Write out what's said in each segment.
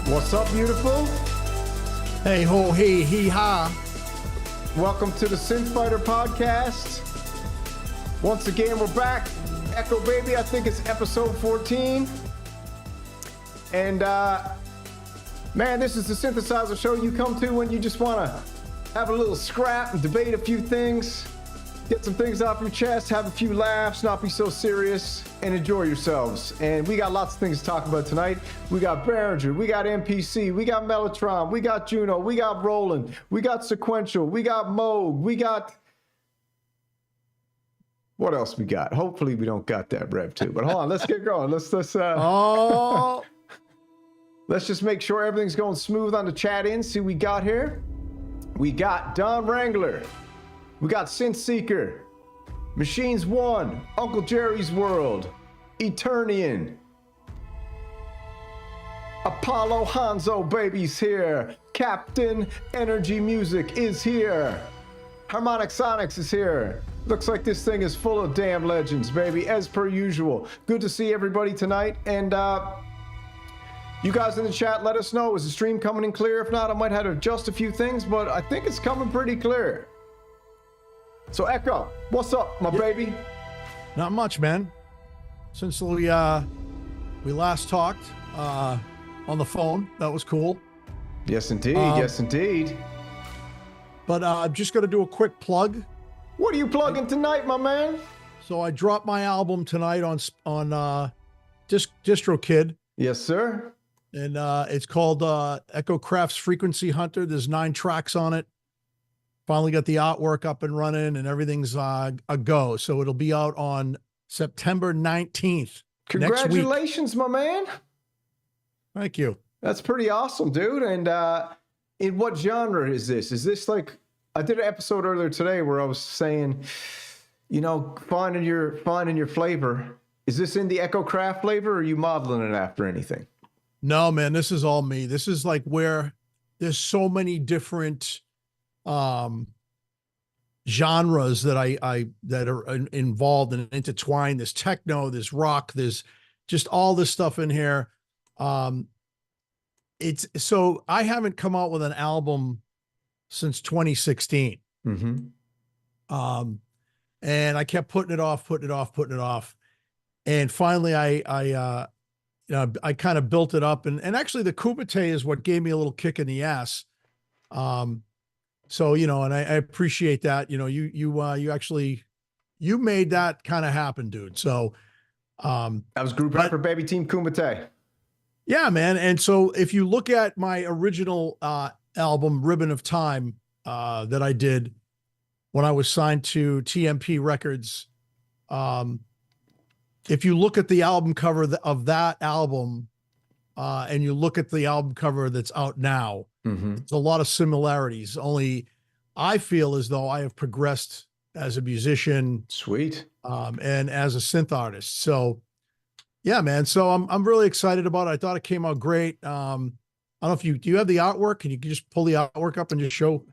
What's up, beautiful? Hey ho, hey, hee ha. Welcome to the Synth Fighter podcast. Once again, we're back. Echo Baby, I think it's episode 14. And man, this is the Synthesizer show you come to when you just want to have a little scrap and debate a few things, get some things off your chest, have a few laughs, not be so serious, and enjoy yourselves. And we got lots of things to talk about tonight. We got Behringer, we got MPC, we got Mellotron, we got Juno, we got Roland, we got Sequential, we got Moog, we got... What else we got? Hopefully we don't got that Rev too. But hold on, let's get going. Let's just make sure everything's going smooth on the chat in. See what we got here. We got Don Wrangler. We got Synth Seeker. Machines One. Uncle Jerry's World. Eternian. Apollo Hanzo Baby's here. Captain Energy Music is here. Harmonic Sonics is here. Looks like this thing is full of damn legends, baby, as per usual. Good to see everybody tonight. And you guys in the chat, let us know. Is the stream coming in clear? If not, I might have to adjust a few things, but I think it's coming pretty clear. So Echo, what's up, my baby? Not much, man. Since we last talked on the phone, that was cool. Yes, indeed. Yes, indeed. But I'm just going to do a quick plug. What are you plugging tonight, my man? So I dropped my album tonight on DistroKid. Yes, sir. And it's called ECHOKRAFT'S Frequency Hunter. There's 9 tracks on it. Finally got the artwork up and running, and everything's a go. So it'll be out on September 19th. Congratulations, my man. Thank you. That's pretty awesome, dude. And in what genre is this? Is this like... I did an episode earlier today where I was saying, you know, finding your flavor. Is this in the ECHOKRAFT flavor, or are you modeling it after anything? No, man, this is all me. This is like where there's so many different genres that that are involved and intertwined. There's techno, there's rock, there's just all this stuff in here. It's so I haven't come out with an album since 2016. Mm-hmm. And I kept putting it off. And finally I kind of built it up, and actually the Kumite is what gave me a little kick in the ass. So, you know, and I appreciate that, you know, you actually made that kind of happen, dude. So, that was group effort, baby, Team Kumite. Yeah, man. And so if you look at my original, album Ribbon of Time that I did when I was signed to TMP Records. If you look at the album cover of that album and you look at the album cover that's out now, mm-hmm. It's a lot of similarities. Only I feel as though I have progressed as a musician. Sweet. And as a synth artist. So yeah, man. So I'm really excited about it. I thought it came out great. I don't know if do you have the artwork? Can you just pull the artwork up and just show?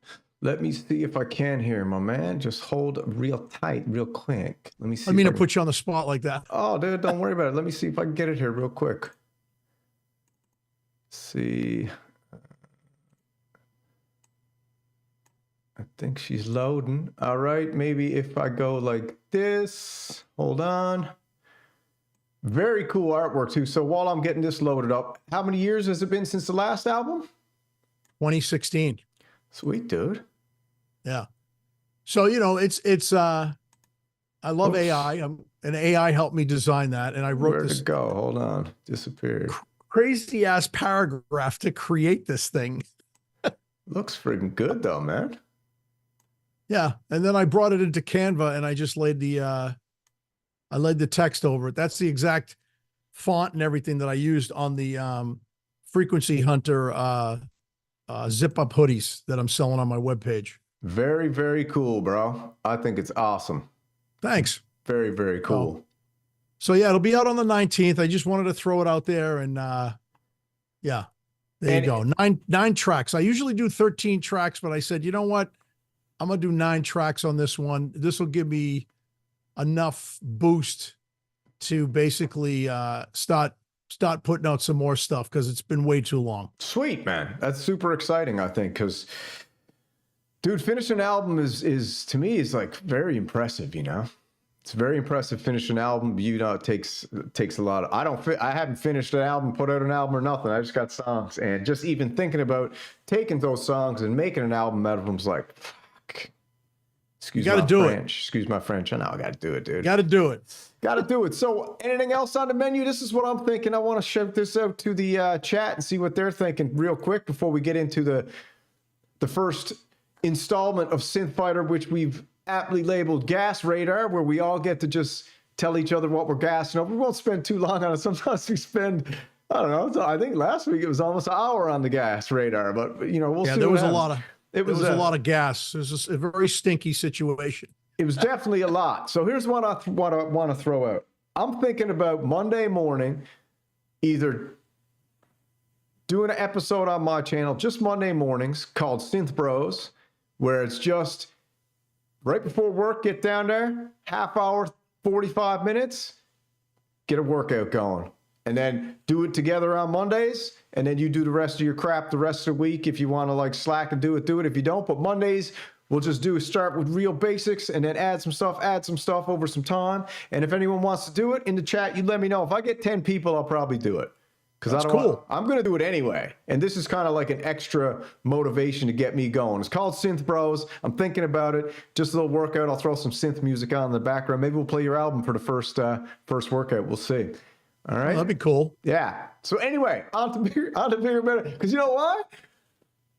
Let me see if I can here, my man. Just hold real tight, real quick. Let me see. I mean to put you on the spot like that. Oh, dude, don't worry about it. Let me see if I can get it here real quick. Let's see. I think she's loading. All right, maybe if I go like this. Hold on. Very cool artwork too. So while I'm getting this loaded up, how many years has it been since the last album? 2016. Sweet, dude. Yeah. So, you know, it's I love AI. And AI helped me design that. And I wrote Where'd it go? Hold on. Disappeared. Crazy ass paragraph to create this thing. Looks freaking good though, man. Yeah. And then I brought it into Canva and I just laid the text over it. That's the exact font and everything that I used on the Frequency Hunter zip up hoodies that I'm selling on my webpage. Very, very cool, bro. I think it's awesome. Thanks. Very, very cool. So yeah, it'll be out on the 19th. I just wanted to throw it out there, and yeah, there you go. Nine tracks. I usually do 13 tracks, but I said, you know what? I'm gonna do 9 tracks on this one. This will give me enough boost to basically start start putting out some more stuff because it's been way too long. Sweet, man. That's super exciting, I think, because, dude, finishing an album is to me is like very impressive, you know? It's very impressive finishing an album. You know, it takes a lot of, I haven't finished an album, put out an album or nothing. I just got songs, and just even thinking about taking those songs and making an album out of them is like, fuck. Excuse my French. Excuse my French. I know I got to do it, dude. Got to do it. Got to do it. So anything else on the menu? This is what I'm thinking. I want to shout this out to the chat and see what they're thinking real quick before we get into the first installment of Synth Fighter, which we've aptly labeled Gas Radar, where we all get to just tell each other what we're gassing up. We won't spend too long on it. Sometimes we spend, I don't know, I think last week it was almost an hour on the Gas Radar, but you know, we'll see. There was a lot of, it was a lot of gas. It was just a very stinky situation. It was definitely a lot. So here's what I want to throw out. I'm thinking about Monday morning, either doing an episode on my channel, just Monday mornings, called Synth Bros, where it's just right before work, get down there, half hour, 45 minutes, get a workout going. And then do it together on Mondays. And then you do the rest of your crap the rest of the week. If you want to like slack and do it. If you don't, but Mondays, we'll just start with real basics and then add some stuff over some time. And if anyone wants to do it in the chat, you let me know. If I get 10 people, I'll probably do it. Because I'm going to do it anyway. And this is kind of like an extra motivation to get me going. It's called Synth Bros. I'm thinking about it. Just a little workout. I'll throw some synth music on in the background. Maybe we'll play your album for the first workout. We'll see. All right. Oh, that'd be cool. Yeah. So anyway, on to bigger, better. Because you know what?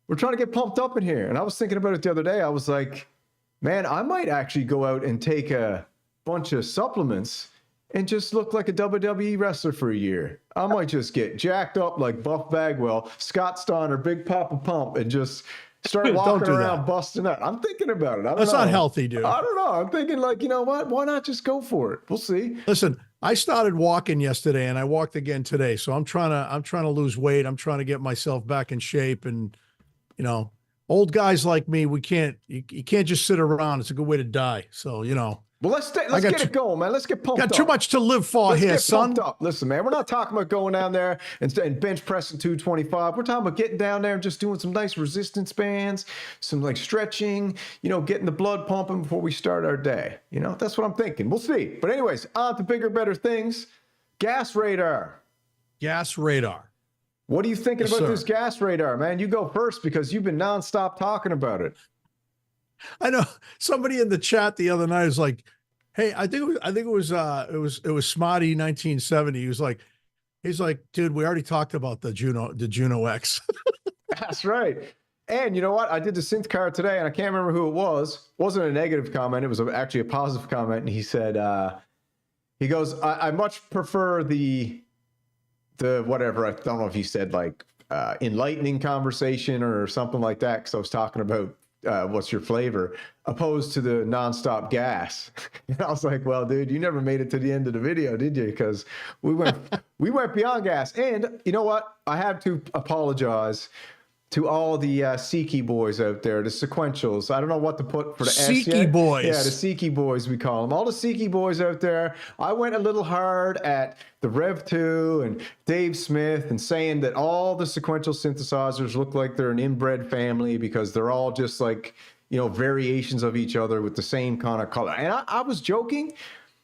We're trying to get pumped up in here. And I was thinking about it the other day. I was like, man, I might actually go out and take a bunch of supplements and just look like a WWE wrestler for a year. I might just get jacked up like Buff Bagwell, Scott Steiner, Big Papa Pump, and just start walking around busting out. I'm thinking about it. That's not healthy, dude. I don't know. I'm thinking like, you know what? Why not just go for it? We'll see. Listen, I started walking yesterday and I walked again today. So I'm trying to lose weight. I'm trying to get myself back in shape. And, you know, old guys like me, you can't just sit around. It's a good way to die. So, you know. Well, let's get it going, man. Let's get pumped up. Got too much to live for here, son. Listen, man, we're not talking about going down there and bench pressing 225. We're talking about getting down there and just doing some nice resistance bands, some like stretching, you know, getting the blood pumping before we start our day. You know, that's what I'm thinking. We'll see. But anyways, on to bigger, better things. Gas Radar. Gas Radar. What are you thinking about this Gas Radar, man? You go first because you've been nonstop talking about it. I know somebody in the chat the other night was like, "Hey, I think it was Smarty 1970." He's like, "Dude, we already talked about the Juno X." That's right. And you know what? I did the synth card today, and I can't remember who it was. It wasn't a negative comment. It was actually a positive comment. And he said, he goes, I much prefer the whatever. I don't know if he said like enlightening conversation or something like that. Because I was talking about what's your flavor, opposed to the nonstop gas. And I was like, well, dude, you never made it to the end of the video, did you? Because we went beyond gas. And you know what? I have to apologize to all the Seeky boys out there, the Sequentials. I don't know what to put for the Seeky boys. Yeah, the Seeky boys, we call them. All the Seeky boys out there. I went a little hard at the REV2 and Dave Smith and saying that all the sequential synthesizers look like they're an inbred family because they're all just like, you know, variations of each other with the same kind of color. And I was joking,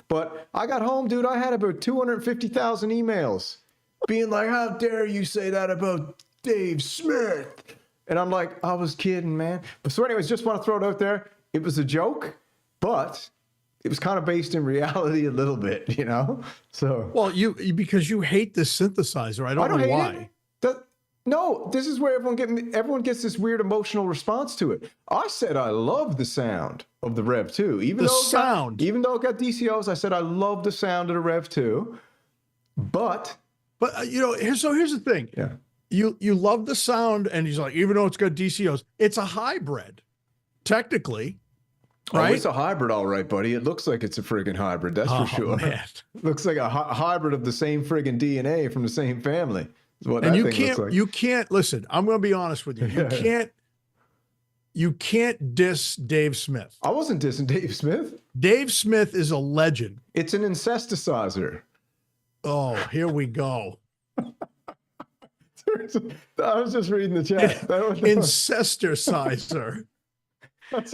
but I got home, dude, I had about 250,000 emails being like, how dare you say that about Dave Smith? And I'm like, I was kidding, man. But so anyways, just want to throw it out there. It was a joke, but it was kind of based in reality a little bit, you know? So well, because you hate this synthesizer. I don't know why. No, this is where everyone gets this weird emotional response to it. I said I love the sound of the REV2. Even though it got DCOs, I said I love the sound of the REV2. But you know, here's the thing. Yeah. You love the sound, and he's like, even though it's got DCOs, it's a hybrid, technically. Right? Oh, it's a hybrid, all right, buddy. It looks like it's a friggin' hybrid, that's for sure. Man. Looks like a hybrid of the same friggin' DNA from the same family. Is what and that thing looks like. You can't listen. I'm going to be honest with you. You can't diss Dave Smith. I wasn't dissing Dave Smith. Dave Smith is a legend. It's an incesticizer. Oh, here we go. I was just reading the chat. Incestorcizer. It's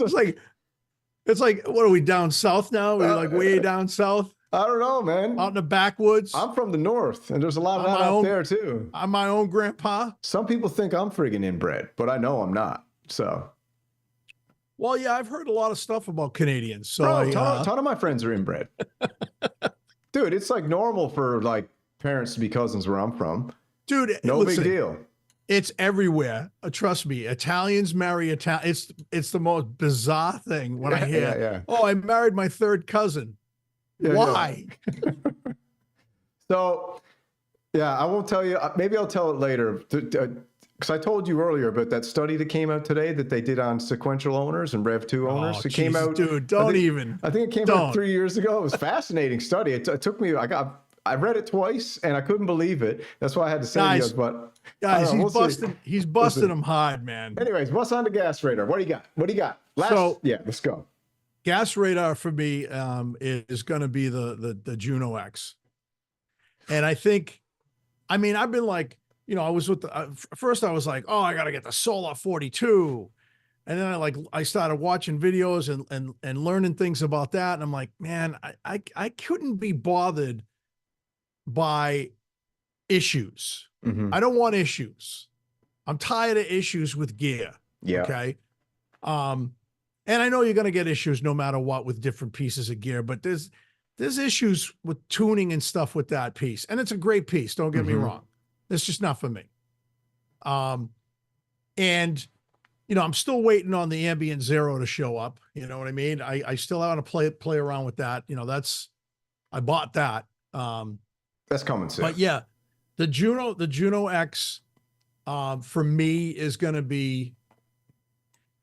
like, what are we down south now? We're like way down south. I don't know, man. Out in the backwoods. I'm from the north, and there's a lot of that out there too. I'm my own grandpa. Some people think I'm friggin' inbred, but I know I'm not. So. Well, yeah, I've heard a lot of stuff about Canadians. So Bro, a ton of my friends are inbred. Dude, it's like normal for like parents to be cousins where I'm from. Dude, no big deal. It's everywhere. Trust me. Italians marry Italian. It's the most bizarre thing when I hear, oh, I married my third cousin. Why? Yeah. So, yeah, I won't tell you. Maybe I'll tell it later. Because I told you earlier about that study that came out today that they did on sequential owners and REV2 owners. It came out. Dude, I think it came out 3 years ago. It was a fascinating study. It took me. I read it twice and I couldn't believe it. That's why I had to say to you. But guys, he's busting them hard, man. Anyways, what's on the gas radar? What do you got? Let's go. Gas radar for me is going to be the Juno X. And I've been like, I was with first I was like, oh, I got to get the Solar 42. And then I started watching videos and learning things about that. And I'm like, man, I couldn't be bothered by issues. Mm-hmm. I don't want issues. I'm tired of issues with gear. Yeah. Okay. And I know you're going to get issues no matter what with different pieces of gear, but there's issues with tuning and stuff with that piece. And it's a great piece. Don't get me wrong. It's just not for me. And I'm still waiting on the Ambient Zero to show up. You know what I mean? I still want to play around with that. I bought that. That's coming soon. But yeah, the Juno X, for me is going to be,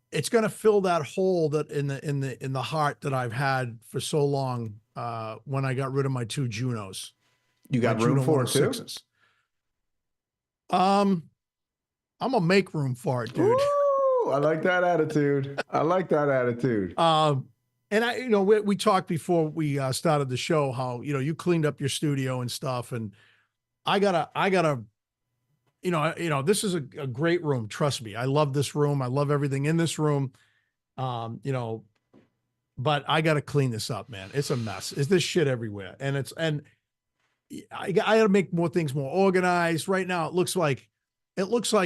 it's going to fill that hole that in the heart that I've had for so long. When I got rid of my two Junos, you got room for it too? I'm gonna make room for it, dude. Ooh, I like that attitude. And we talked before we started the show how you cleaned up your studio and stuff, and I gotta this is a great room. Trust me, I love this room. I love everything in this room. But I gotta clean this up, man. It's a mess. It's this shit everywhere, and I gotta make things more organized. Right now, it looks like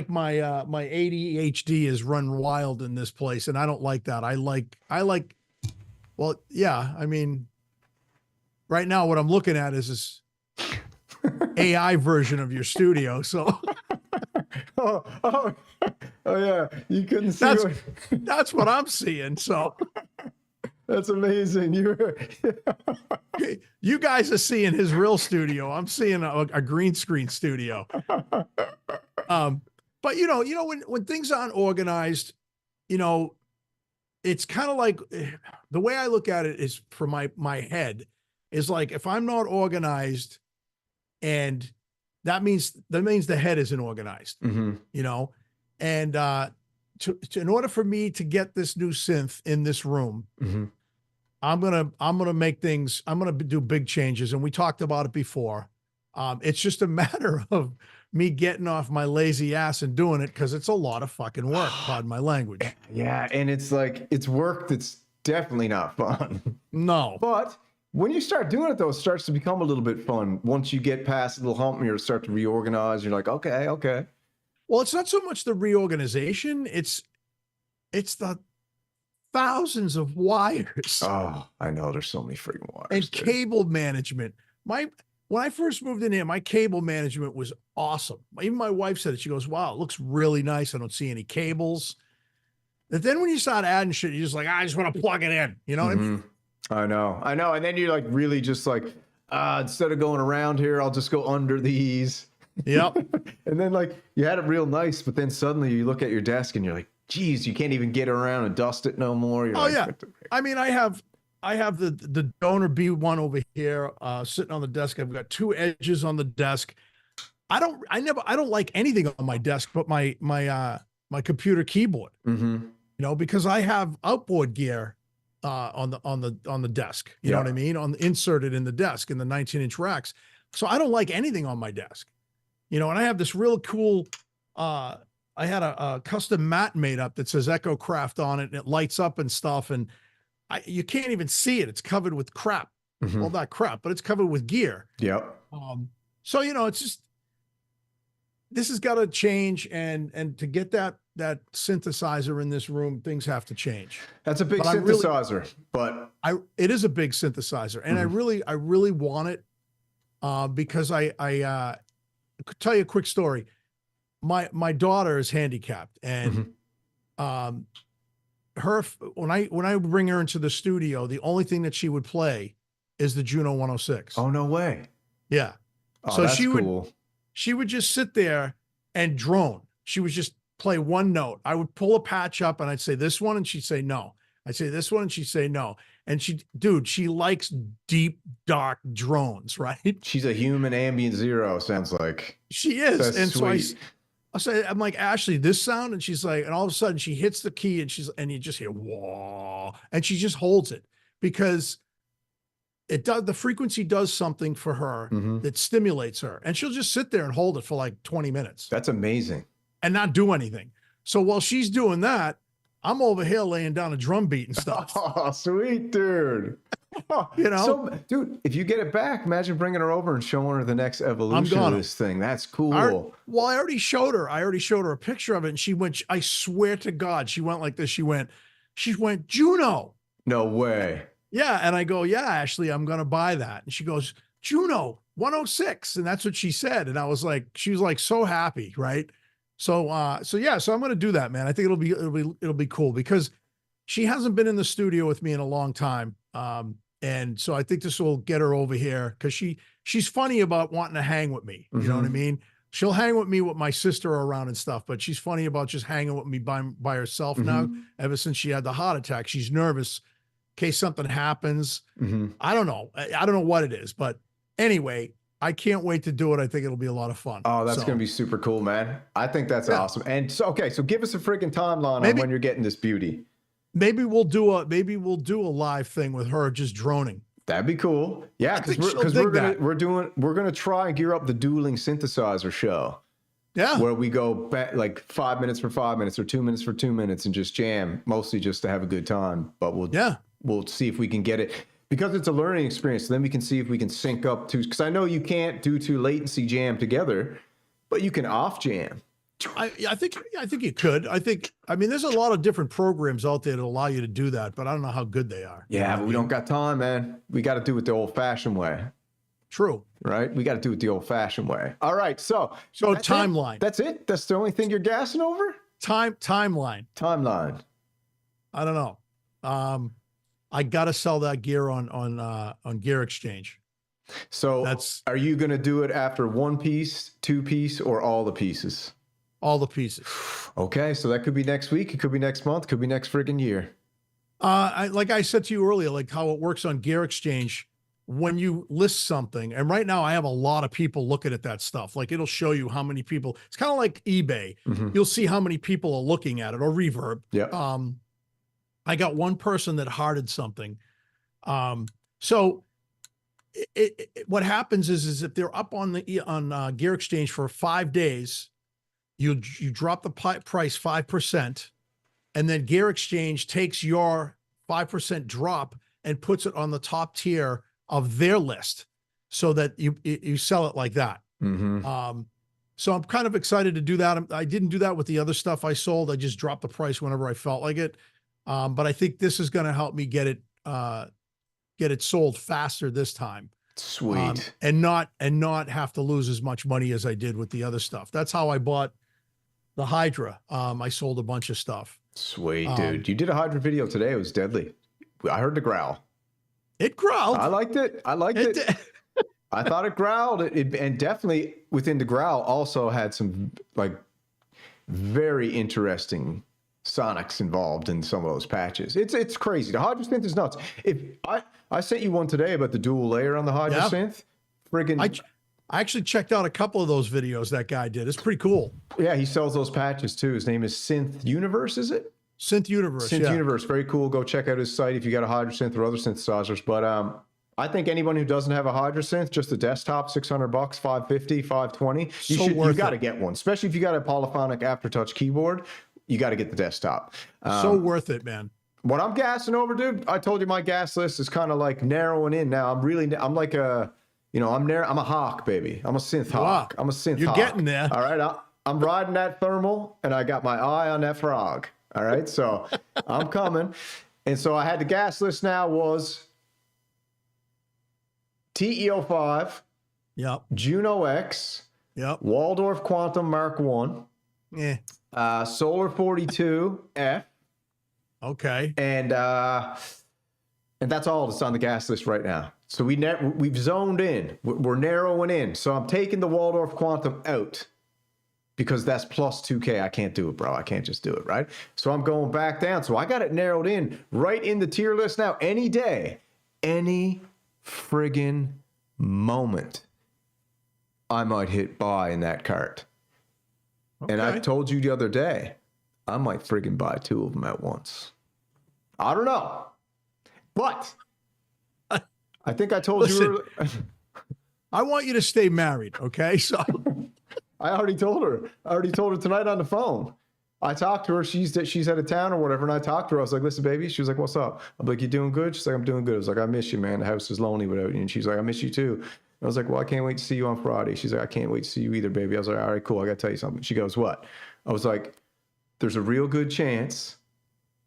my my ADHD is run wild in this place, and I don't like that. I like. Well, yeah. I mean, right now, what I'm looking at is this AI version of your studio. So, oh yeah, you couldn't see. That's what I'm seeing. So. That's amazing. You guys are seeing his real studio. I'm seeing a green screen studio. But when things aren't organized, it's kind of like the way I look at it is for my head is like, if I'm not organized, and that means the head isn't organized, and in order for me to get this new synth in this room, I'm gonna make things. I'm gonna do big changes, and we talked about it before. It's just a matter of me getting off my lazy ass and doing it, because it's a lot of fucking work. Pardon my language. Yeah, and it's work that's definitely not fun. No, but when you start doing it, though, it starts to become a little bit fun. Once you get past the little hump, and you start to reorganize. You're like, okay. Well, it's not so much the reorganization. It's the thousands of wires. Oh, I know. There's so many freaking wires. And cable management. When I first moved in here, my cable management was awesome. Even my wife said it. She goes, wow, it looks really nice. I don't see any cables. But then when you start adding shit, you're just like, I just want to plug it in. You know what I mean? I know. And then you're like, really just like, instead of going around here, I'll just go under these. Yep. And then you had it real nice, but then suddenly you look at your desk and you're like, geez, you can't even get around and dust it no more. You're yeah. I mean, I have the donor B1 over here sitting on the desk. I've got two edges on the desk. I don't like anything on my desk but my computer keyboard. Because I have outboard gear on the desk. You know what I mean? Inserted in the desk in the 19-inch racks. So I don't like anything on my desk. you know, and I have this real cool, I had a custom mat made up that says ECHOKRAFT on it, and it lights up and stuff. And you can't even see it. It's covered with crap. Well, not crap, but it's covered with gear. Yep. So, you know, it's just, this has got to change. And to get that synthesizer in this room, things have to change. That's a big synthesizer, but it is a big synthesizer. And I really want it, because I could tell you a quick story. My daughter is handicapped, and when I would bring her into the studio, the only thing that she would play is the Juno 106. Oh, no way. Yeah. Oh, so that's cool. she would just sit there and drone. She would just play one note. I would pull a patch up and I'd say this one, and she'd say no. I'd say this one, and she'd say no. And she likes deep, dark drones, right? She's a human ambient zero, sounds like. She is. That's and sweet. so I'm like, Ashley, this sound, and she's like, and all of a sudden she hits the key, and you just hear whoa, and she just holds it, because the frequency does something for her that stimulates her, and she'll just sit there and hold it for like 20 minutes. That's amazing. And not do anything. So while she's doing that, I'm over here laying down a drum beat and stuff. Oh, sweet, dude. You know, so, dude, if you get it back, imagine bringing her over and showing her the next evolution of this thing. That's cool. I already showed her. A picture of it, and she went. I swear to God, she went like this. She went, Juno. No way. Yeah, and I go, yeah, Ashley, I'm gonna buy that. And she goes, Juno 106, and that's what she said. And I was like, she was like so happy, right? So yeah, so I'm gonna do that, man. I think it'll be cool, because she hasn't been in the studio with me in a long time. And so I think this will get her over here, because she's funny about wanting to hang with me. You know what I mean? She'll hang with me with my sister around and stuff, but she's funny about just hanging with me by herself now. Ever since she had the heart attack, she's nervous in case something happens. I don't know. I don't know what it is, but anyway, I can't wait to do it. I think it'll be a lot of fun. Oh, that's going to be super cool, man. I think that's awesome. And so, okay, so give us a freaking timeline on when you're getting this beauty. Maybe we'll do a live thing with her just droning. That'd be cool. Yeah, because we're gonna try and gear up the dueling synthesizer show. Yeah, where we go back like 5 minutes for 5 minutes or 2 minutes for 2 minutes and just jam, mostly just to have a good time. But we'll see if we can get it, because it's a learning experience. So then we can see if we can sync up to, because I know you can't do two latency jam together, but you can off jam. I think you could. I mean, there's a lot of different programs out there that allow you to do that, but I don't know how good they are. Yeah, but we don't got time, man. We got to do it the old-fashioned way. True. Right? We got to do it the old-fashioned way. All right, so timeline. That's it? That's the only thing you're gassing over? Timeline. I don't know. I got to sell that gear on Gear Exchange. So are you going to do it after one piece, two piece, or all the pieces? All the pieces. Okay, so that could be next week. It could be next month. Could be next friggin' year. Like I said to you earlier, like how it works on Gear Exchange, when you list something, and right now I have a lot of people looking at that stuff. Like it'll show you how many people. It's kind of like eBay. You'll see how many people are looking at it, or Reverb. Yeah. I got one person that hearted something. So what happens is if they're up on Gear Exchange for 5 days. You drop the price 5%, and then Gear Exchange takes your 5% drop and puts it on the top tier of their list, so that you sell it like that. So I'm kind of excited to do that. I didn't do that with the other stuff I sold. I just dropped the price whenever I felt like it. But I think this is going to help me get it sold faster this time. Sweet. And not have to lose as much money as I did with the other stuff. That's how I bought the Hydra. I sold a bunch of stuff. Sweet, dude. You did a Hydra video today. It was deadly. I heard the growl. It growled. I liked it. I thought it growled. And definitely within the growl also had some like very interesting sonics involved in some of those patches. It's crazy. The Hydra synth is nuts. If I sent you one today about the dual layer on the Hydra synth. Friggin' I actually checked out a couple of those videos that guy did. It's pretty cool. Yeah, he sells those patches too. His name is Synth Universe, is it? Synth Universe. Synth Universe, very cool. Go check out his site if you got a Hydra synth or other synthesizers. But I think anyone who doesn't have a Hydra synth, just a desktop, $600, 550, 520, you got to get one. Especially if you got a polyphonic aftertouch keyboard, you got to get the desktop. So worth it, man. What I'm gassing over, dude, I told you my gas list is kind of like narrowing in now. I'm like a, I'm a hawk, baby. I'm a synth hawk. I'm a synth You're hawk. getting there. All right. I'm riding that thermal, and I got my eye on that frog. All right. So I'm coming. And so I had the gas list now was TE-05, yep, Juno X, yep, Waldorf Quantum Mark 1, Solar 42 F. Okay. And that's all that's on the gas list right now. So we've zoned in. We're narrowing in. So I'm taking the Waldorf Quantum out because that's plus 2K. I can't do it, bro. I can't just do it, right? So I'm going back down. So I got it narrowed in right in the tier list now. Any day, any friggin' moment, I might hit buy in that cart. Okay. And I told you the other day, I might friggin' buy 2 of them at once. I don't know. But I think I told you. I want you to stay married, okay? So I already told her. I already told her tonight on the phone. I talked to her. She's out of town or whatever, and I talked to her. I was like, "Listen, baby." She was like, "What's up?" I'm like, "You doing good?" She's like, "I'm doing good." I was like, "I miss you, man. The house is lonely without you." And she's like, "I miss you too." I was like, "Well, I can't wait to see you on Friday." She's like, "I can't wait to see you either, baby." I was like, "All right, cool. I got to tell you something." She goes, "What?" I was like, "There's a real good chance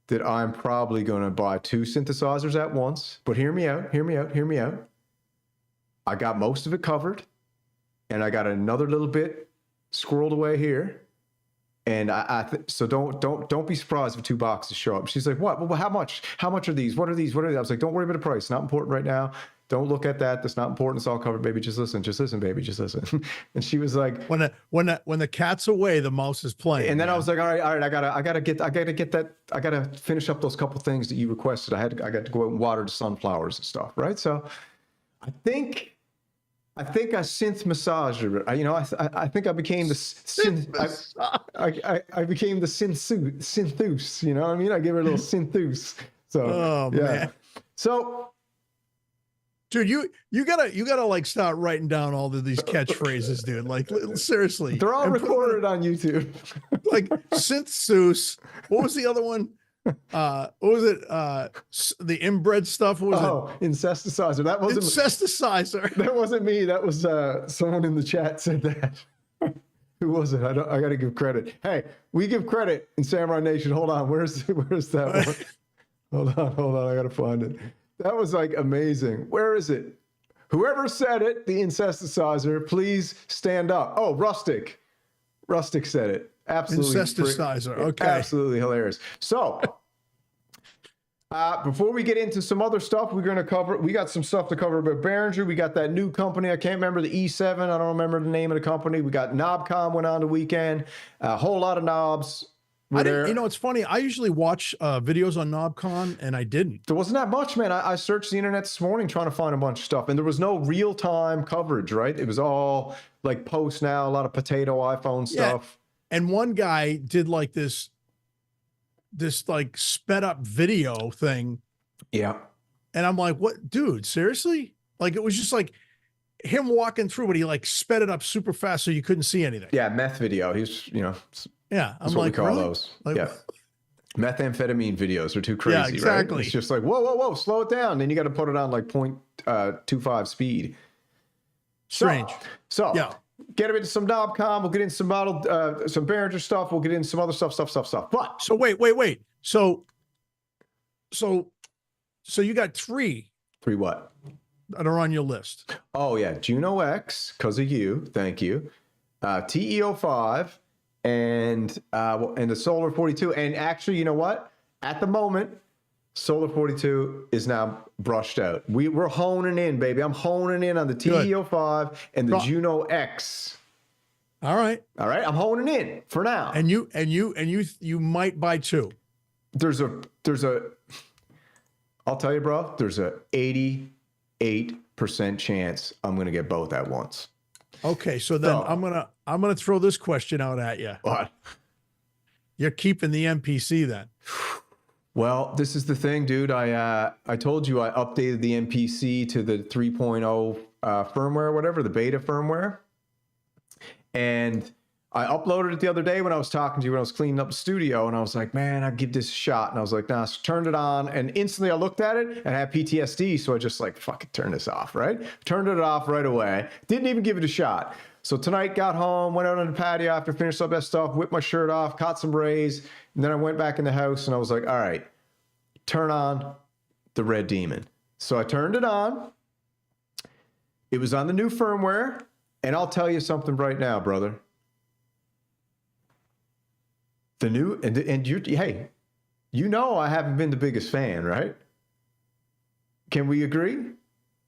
that I'm probably going to buy 2 synthesizers at once. But hear me out. I got most of it covered, and I got another little bit squirreled away here. And so don't be surprised if 2 boxes show up." She's like, "What? Well, how much? How much are these? What are these? What are these?" I was like, "Don't worry about the price. It's not important right now. Don't look at that. That's not important. It's all covered, baby. Just listen, baby. Just listen." And she was like, when the cat's away, the mouse is playing. And then I was like, all right. I gotta finish up those couple things that you requested. I got to go out and water the sunflowers and stuff, right? So I think a synth massager. I think I became the synth. I became the synthus. You know what I mean? I gave her a little synthus. So man. So, dude, you gotta like start writing down all of these catchphrases, dude. Like seriously, they're all recorded on YouTube. Like synthsus. What was the other one? What was it? The inbred stuff. What was it? Incesticizer. That wasn't Incesticizer. That wasn't me. That was someone in the chat said that. Who was it? I got to give credit. Hey, we give credit in Samurai Nation. Hold on. Where's that one? Hold on. I got to find it. That was like amazing. Where is it? Whoever said it, the incesticizer, please stand up. Oh, Rustic. Rustic said it. Absolutely. Incesticizer. Okay. Absolutely hilarious. So, before we get into some other stuff, we got some stuff to cover about Behringer. We got that new company. I can't remember the E7. I don't remember the name of the company. We got KnobCon went on the weekend. A whole lot of knobs. It's funny. I usually watch videos on KnobCon, and I didn't. There wasn't that much, man. I searched the internet this morning trying to find a bunch of stuff, and there was no real-time coverage, right? It was all like post now, a lot of potato iPhone stuff. And one guy did like this like sped up video thing. Yeah. And I'm like, what, dude, seriously? Like, it was just like him walking through, but he like sped it up super fast so you couldn't see anything. Yeah. Meth video. He's, yeah. I'm like, we call those. Like, yeah. Methamphetamine videos are too crazy. Yeah, exactly. Right? It's just like, whoa, slow it down. Then you got to put it on like 0.25 speed. Strange. So yeah. Get into some KnobCon. We'll get into some some Behringer stuff. We'll get into some other stuff. But so wait. So you got 3. 3 what? That are on your list. Oh yeah, Juno X, because of you. Thank you. TE-05 and the Solar 42. And actually, you know what? At the moment, Solar 42 is now brushed out. We're honing in, baby. I'm honing in on the TE-05 and the Juno X. All right. I'm honing in for now. And you might buy 2. There's a I'll tell you, bro, there's a 88% chance I'm gonna get both at once. Okay, so then I'm gonna throw this question out at you. What? You're keeping the MPC then? Well, this is the thing, dude. I told you I updated the MPC to the 3.0 firmware, or whatever, the beta firmware. And I uploaded it the other day when I was talking to you, when I was cleaning up the studio, and I was like, man, I'd give this a shot. And I was like, nah, so turned it on, and instantly I looked at it and I had PTSD. So I just like, fuck it, turn this off, right? Turned it off right away. Didn't even give it a shot. So tonight, got home, went out on the patio after finished up that stuff, whipped my shirt off, caught some rays, and then I went back in the house and I was like, all right, turn on the Red Demon. So I turned it on. It was on the new firmware, and I'll tell you something right now, brother. The new, and you, hey, you know I haven't been the biggest fan, right? Can we agree?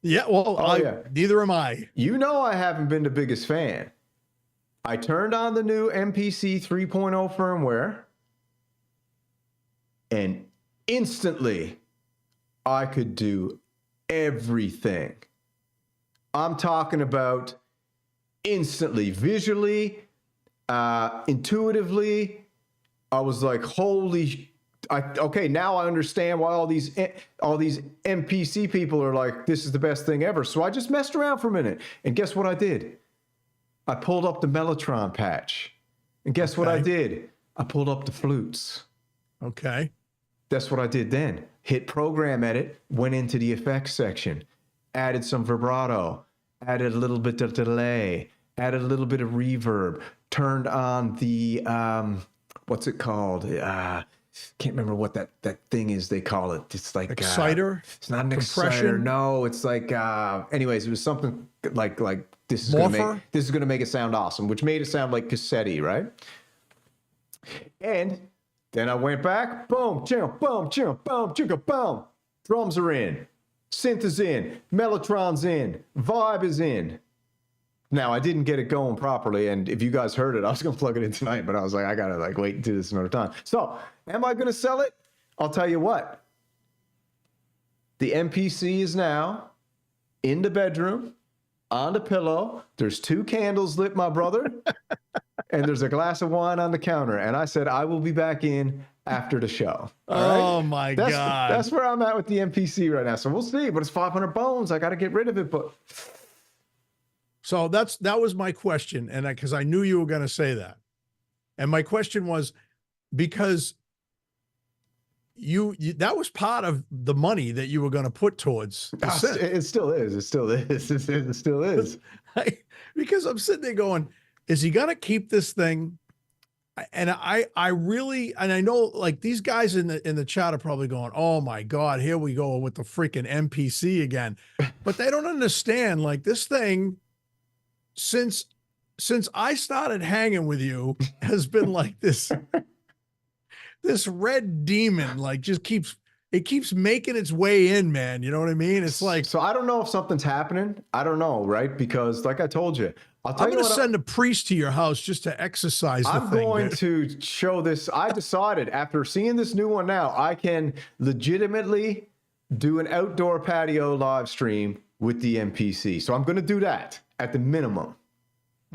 Yeah, well, yeah. Neither am I. You know I haven't been the biggest fan. I turned on the new MPC 3.0 firmware, and instantly I could do everything. I'm talking about instantly, visually, intuitively. I was like, holy, okay, now I understand why all these MPC people are like, this is the best thing ever. So I just messed around for a minute. And guess what I did? I pulled up the Mellotron patch. And guess what I did? I pulled up the flutes. Okay. That's what I did then. Hit program edit, went into the effects section, added some vibrato, added a little bit of delay, added a little bit of reverb, turned on the, what's it called? Can't remember what that thing is they call it. It's like exciter. It's not an exciter. No, it's like anyways, it was something like this is gonna make it sound awesome, which made it sound like cassette-y, right? And then I went back, boom, chim, boom, chim, boom, chicka, boom. Drums are in, synth is in, Mellotron's in, vibe is in. Now, I didn't get it going properly, and if you guys heard it, I was going to plug it in tonight, but I was like, I got to like wait and do this another time. So, am I going to sell it? I'll tell you what. The MPC is now in the bedroom, on the pillow. There's 2 candles lit, my brother, and there's a glass of wine on the counter. And I said, I will be back in after the show. All right? My God. That's where I'm at with the MPC right now. So, we'll see, but it's 500 bones. I got to get rid of it, but... So that was my question. And because I knew you were going to say that. And my question was, because you that was part of the money that you were going to put towards the synth. It still is. It still is. It still is. Because I'm sitting there going, is he going to keep this thing? And I really, and I know like these guys in the chat are probably going, oh my God, here we go with the freaking MPC again. But they don't understand, like, this thing, since I started hanging with you, has been like this red demon, like, just keeps making its way in, man. You know what I mean? It's like, so I don't know if something's happening. I don't know, right? Because like I told you, I'm going to send a priest to your house just to exercise the thing. I'm going to show this. I decided after seeing this new one now, I can legitimately do an outdoor patio live stream with the MPC. So I'm going to do that at the minimum.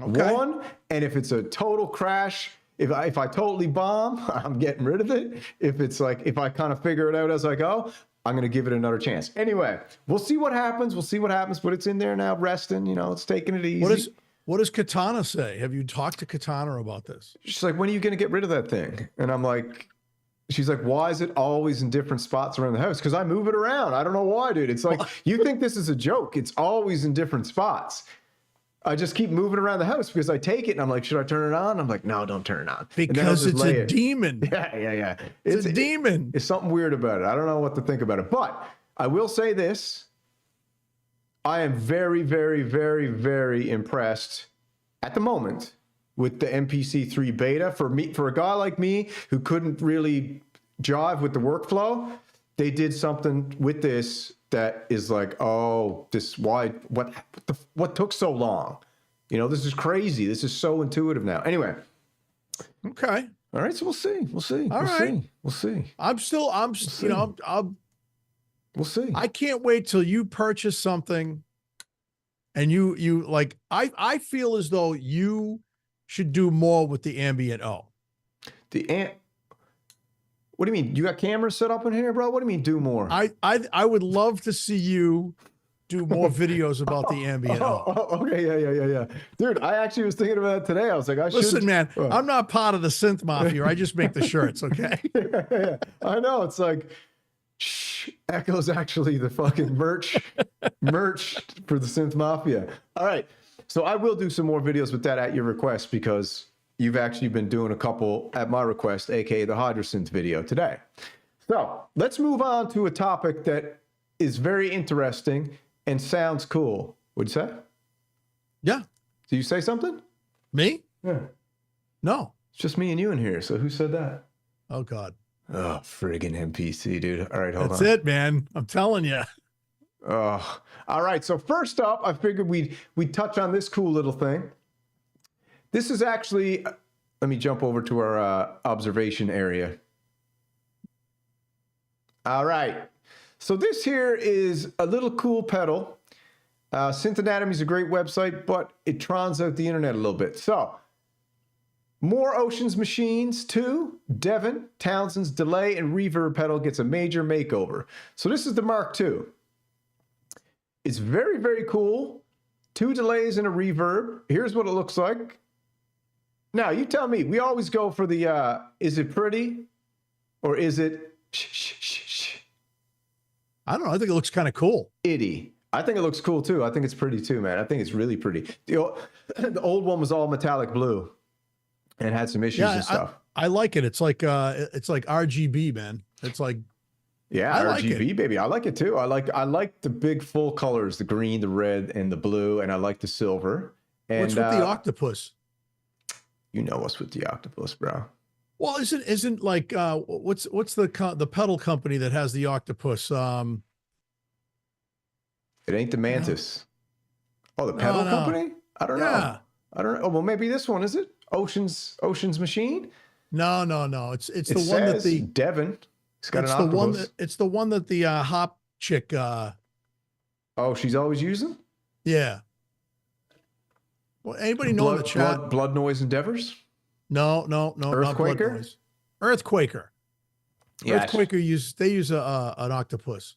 Okay. One, and if it's a total crash, if I totally bomb, I'm getting rid of it. If it's like, if I kind of figure it out as I go, I'm going to give it another chance. Anyway, we'll see what happens. We'll see what happens, but it's in there now resting, you know, it's taking it easy. What does Katana say? Have you talked to Katana about this? She's like, when are you going to get rid of that thing? And I'm like, she's like, why is it always in different spots around the house? Because I move it around. I don't know why, dude. It's like, you think this is a joke. It's always in different spots. I just keep moving around the house because I take it and I'm like, should I turn it on? I'm like, no, don't turn it on. Because it's a demon. Yeah. It's a demon. It's something weird about it. I don't know what to think about it. But I will say this. I am very, very, very, very impressed at the moment with the MPC3 beta. For a guy like me who couldn't really jive with the workflow, they did something with this that is like, oh, what took so long? You know, this is crazy. This is so intuitive now. Anyway. Okay. All right. So we'll see. We'll see. We'll see. We'll see. I can't wait till you purchase something and you like, I feel as though you should do more with the ambient O. What do you mean? You got cameras set up in here, bro? What do you mean do more? I would love to see you do more videos about the ambient. Okay, yeah. Dude, I actually was thinking about it today. I was like, Listen, man, I'm not part of the synth mafia. I just make the shirts, okay? Yeah. I know. It's like, shh, Echo's actually the fucking merch for the synth mafia. All right. So I will do some more videos with that at your request, because you've actually been doing a couple at my request, aka the Hydrosynth video today. So let's move on to a topic that is very interesting and sounds cool. What'd you say? Yeah. Do you say something? Me? Yeah. No. It's just me and you in here. So who said that? Oh, God. Oh, friggin' MPC, dude. All right, hold on. That's it, man. I'm telling you. Oh, all right. So first up, I figured we'd touch on this cool little thing. This is actually, let me jump over to our observation area. All right. So this here is a little cool pedal. Synth Anatomy is a great website, but it trons out the internet a little bit. So more Oceans Machines 2, Devin Townsend's delay and reverb pedal gets a major makeover. So this is the Mark II. It's very, very cool. 2 delays and a reverb. Here's what it looks like. Now, you tell me. We always go for the, is it pretty? Or is it shh? I don't know. I think it looks kind of cool. Itty. I think it looks cool, too. I think it's pretty, too, man. I think it's really pretty. The old one was all metallic blue and had some issues and stuff. I like it. It's like RGB, man. It's like, yeah, RGB, baby. I like it too. I like the big full colors, the green, the red, and the blue, and I like the silver. And what's with the octopus? You know what's with the octopus, bro. Well, isn't like what's the pedal company that has the octopus? It ain't the Mantis. No. Oh, the pedal company? I don't know. I don't know. Oh, well, maybe this one, is it? Oceans Machine? No. It's the one that the Devin. It's got an octopus. It's the one that the hop chick. Oh, she's always using? Yeah. Well, anybody know in the chat? Blood Noise Endeavors? No. Earthquaker? Earthquaker. Yeah. Earthquaker they use an octopus.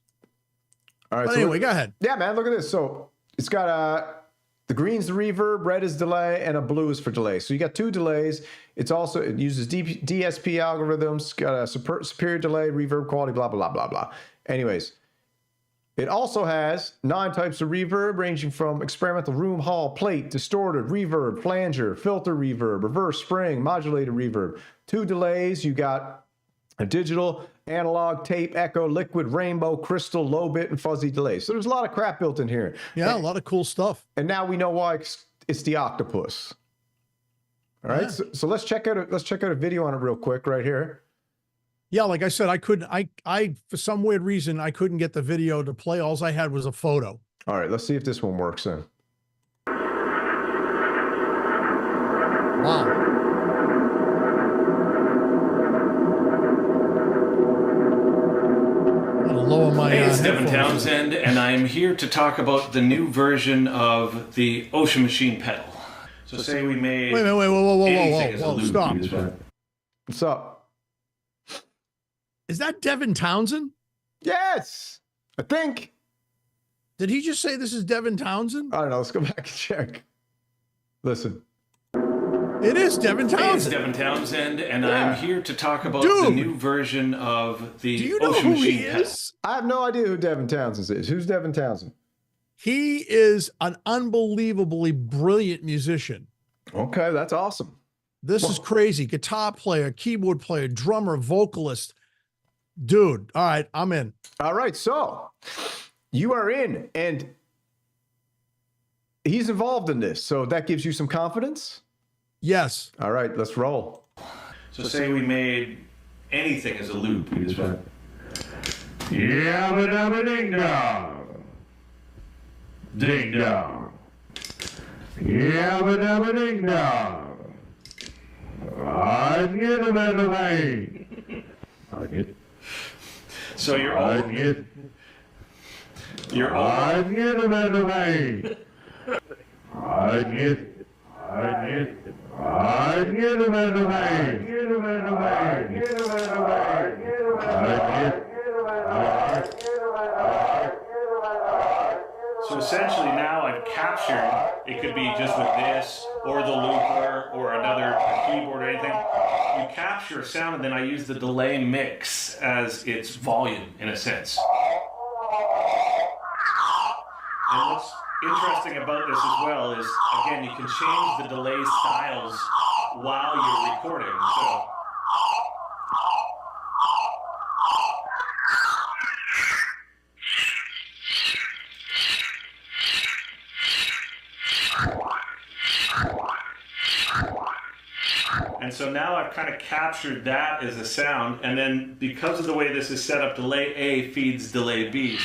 All right. But anyway, go ahead. Yeah, man. Look at this. So it's got the green's the reverb, red is delay, and a blue is for delay. So you got 2 delays. It uses DSP algorithms, got a superior delay, reverb quality, blah, blah, blah, blah. Anyways, it also has 9 types of reverb, ranging from experimental room, hall, plate, distorted, reverb, flanger, filter reverb, reverse spring, modulated reverb. 2 delays, you got a digital, analog, tape, echo, liquid, rainbow, crystal, low bit, and fuzzy delays. So there's a lot of crap built in here. Yeah, a lot of cool stuff. And now we know why it's the octopus. All right, yeah. So let's check out a video on it real quick right here. Yeah, like I said, I couldn't. I for some weird reason I couldn't get the video to play. All I had was a photo. All right, let's see if this one works then. Wow. Hey, it's Devin Townsend, and I'm here to talk about the new version of the Ocean Machine pedal. So say we made... Wait, whoa, stop. What's up? Is that Devin Townsend? Yes, I think. Did he just say this is Devin Townsend? I don't know, let's go back and check. Listen. It is Devin Townsend. Hey, it's Devin Townsend, and I'm here to talk about the new version of the Ocean Machine pedal. I have no idea who Devin Townsend is. Who's Devin Townsend? He is an unbelievably brilliant musician. Okay, that's awesome. This is crazy. Guitar player, keyboard player, drummer, vocalist. Dude, all right, I'm in. All right, so you are in, and he's involved in this, so that gives you some confidence? Yes. All right, let's roll. So say we made anything as a loop. Yabba dabba ding dong. Ding dong. Yabba dabba ding dong. I get a better way. I get. So you're I all. get. You're all. I get a better way. I get. I get a better way. Get a better way. Get a better way. Get a better way. So essentially now I've captured, it could be just with this or the looper or another keyboard or anything. You capture a sound and then I use the delay mix as its volume in a sense. And what's interesting about this as well is, again, you can change the delay styles while you're recording. So so now I've kind of captured that as a sound, and then because of the way this is set up, delay A feeds delay B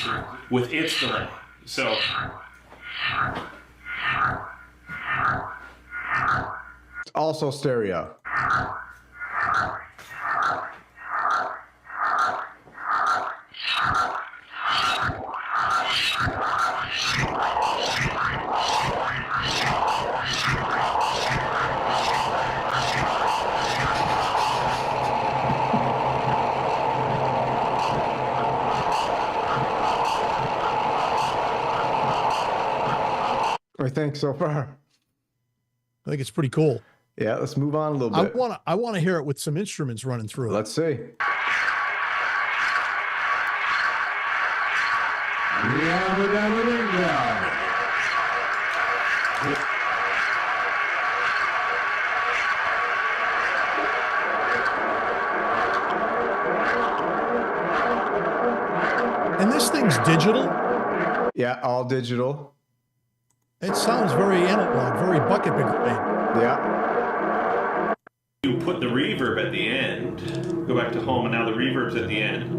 with its delay. So It's also stereo. What do you think so far? I think it's pretty cool. Yeah, let's move on a little bit. I want to hear it with some instruments running through it. Let's see. And this thing's digital. Yeah, all digital. It sounds very analog, very bucket brigade. Yeah. you put the reverb at the end. Go back to home, and now the reverb's at the end.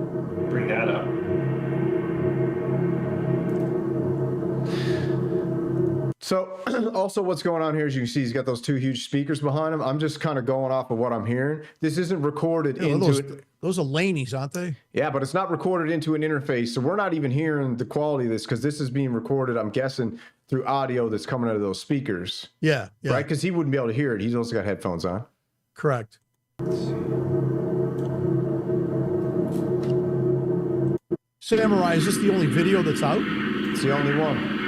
Bring that up. So also what's going on here, as you can see, he's got those two huge speakers behind him. I'm just kind of going off of what I'm hearing. This isn't recorded into it. Those are Laney's, aren't they? Yeah, but it's not recorded into an interface. So we're not even hearing the quality of this because this is being recorded, I'm guessing, through audio that's coming out of those speakers. Yeah. Yeah. Right? Because he wouldn't be able to hear it. He's also got headphones on. Correct. Samurai, is this the only video that's out? It's the only one.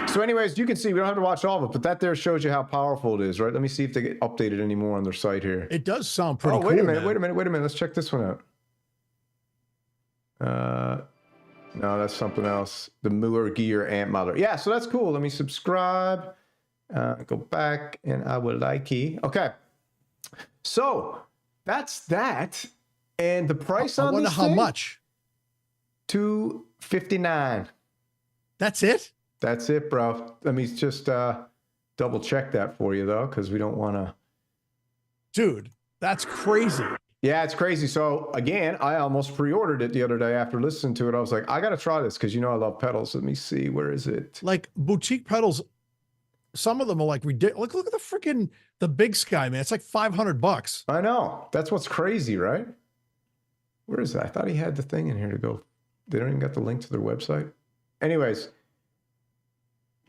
So anyways, you can see, we don't have to watch all of it, but that there shows you how powerful it is, right? Let me see if they get updated anymore on their site here. It does sound pretty cool. Wait a minute. Let's check this one out. No, that's something else. The Mueller Gear Amp Modeler. Yeah, so that's cool. Let me subscribe. Go back, and I will like it. Okay. So that's that. And the price on this thing? I wonder how much. $259. That's it? That's it, bro. Let me just double check that for you, though, because we don't want to. Dude, that's crazy. Yeah, it's crazy. So, again, I almost pre-ordered it the other day after listening to it. I was like, I got to try this because, you know, I love pedals. Let me see. Where is it? Like boutique pedals, some of them are like ridiculous. Look at the freaking, the Big Sky, man. It's like $500. I know. That's what's crazy, right? Where is that? I thought he had the thing in here to go. They don't even got the link to their website. Anyways.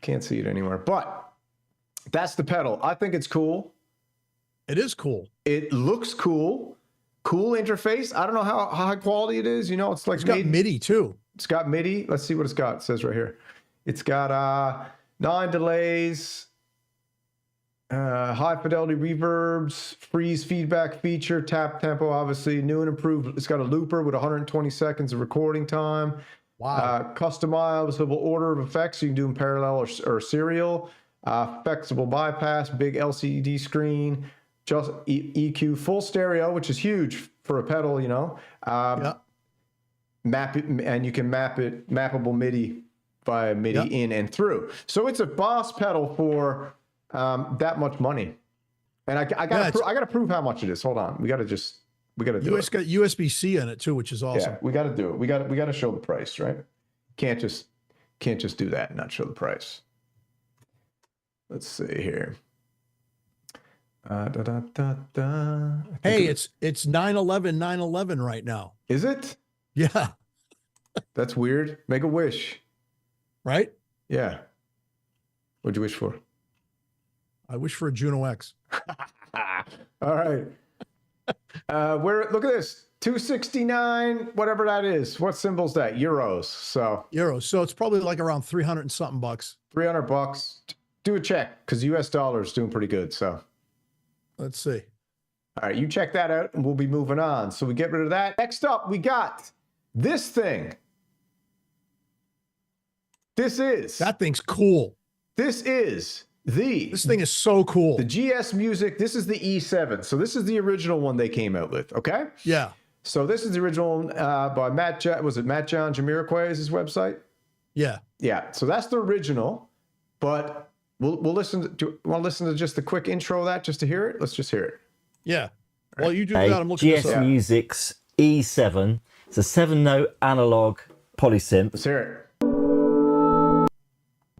Can't see it anywhere, but that's the pedal. I think it's cool. It is cool. It looks cool. Cool interface. I don't know how high quality it is. You know, it's like it's got MIDI too. It's got MIDI. Let's see what it's got. It says right here. It's got 9 delays, high fidelity reverbs, freeze feedback feature, tap tempo, obviously new and improved. It's got a looper with 120 seconds of recording time. Wow. Customizable order of effects. You can do them parallel or serial. Flexible bypass, big LCD screen, just EQ, full stereo, which is huge for a pedal, you know. Map it, and you can map it, mappable MIDI via MIDI in and through. So it's a boss pedal for that much money. And I gotta prove how much it is. Hold on, we gotta do it. It's got USB-C in it too, which is awesome. Yeah, we got to do it. We got to show the price, right? Can't just do that and not show the price. Let's see here. Hey, it's 9/11 right now. Is it? Yeah. That's weird. Make a wish. Right? Yeah. What'd you wish for? I wish for a Juno X. All right. Look at this. 269, whatever that is. What symbol's that? Euros. So So it's probably like around 300 and something bucks. $300. Do a check because US dollar is doing pretty good. So let's see. All right, you check that out and we'll be moving on. So we get rid of that. Next up, we got this thing. That thing's cool. This thing is so cool. The GS Music. This is the E7. So this is the original one they came out with. Okay. Yeah. So this is the original one by Matt. Was it Matt John Jamiroquai is his website? Yeah. Yeah. So that's the original, but we'll listen to. Do you want to listen to just the quick intro of that just to hear it? Let's just hear it. Yeah. Well, you do that. I'm looking GS this up. Music's E7. It's a 7-note analog polysynth. Let's hear it.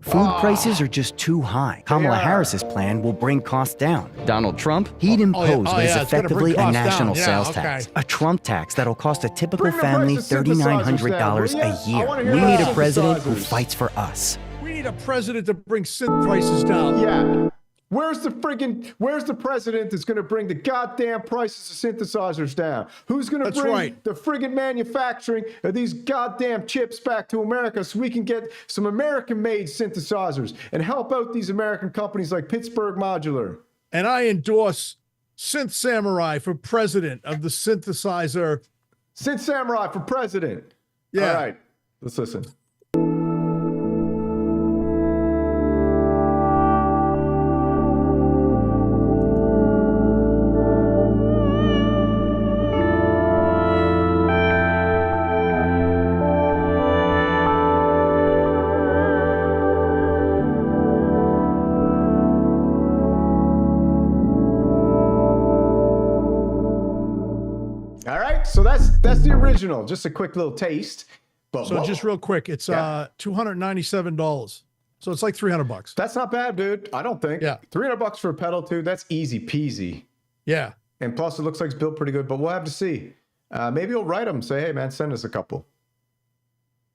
Food prices are just too high. Kamala Harris's plan will bring costs down. Donald Trump, he'd impose what is effectively a national sales tax. A Trump tax that'll cost a typical family $3,900 a year. We need a president who fights for us. We need a president to bring synth prices down. Yeah. Where's the president that's going to bring the goddamn prices of synthesizers down? Who's going to bring the friggin' manufacturing of these goddamn chips back to America so we can get some American-made synthesizers and help out these American companies like Pittsburgh Modular? And I endorse Synth Samurai for president of the synthesizer. Synth Samurai for president. Yeah. All right, let's listen. So that's the original. Just a quick little taste. But so just real quick, it's $297. So it's like $300. That's not bad, dude. I don't think. Yeah. $300 for a pedal too. That's easy peasy. Yeah. And plus, it looks like it's built pretty good. But we'll have to see. Maybe we'll write them. Say, hey man, send us a couple.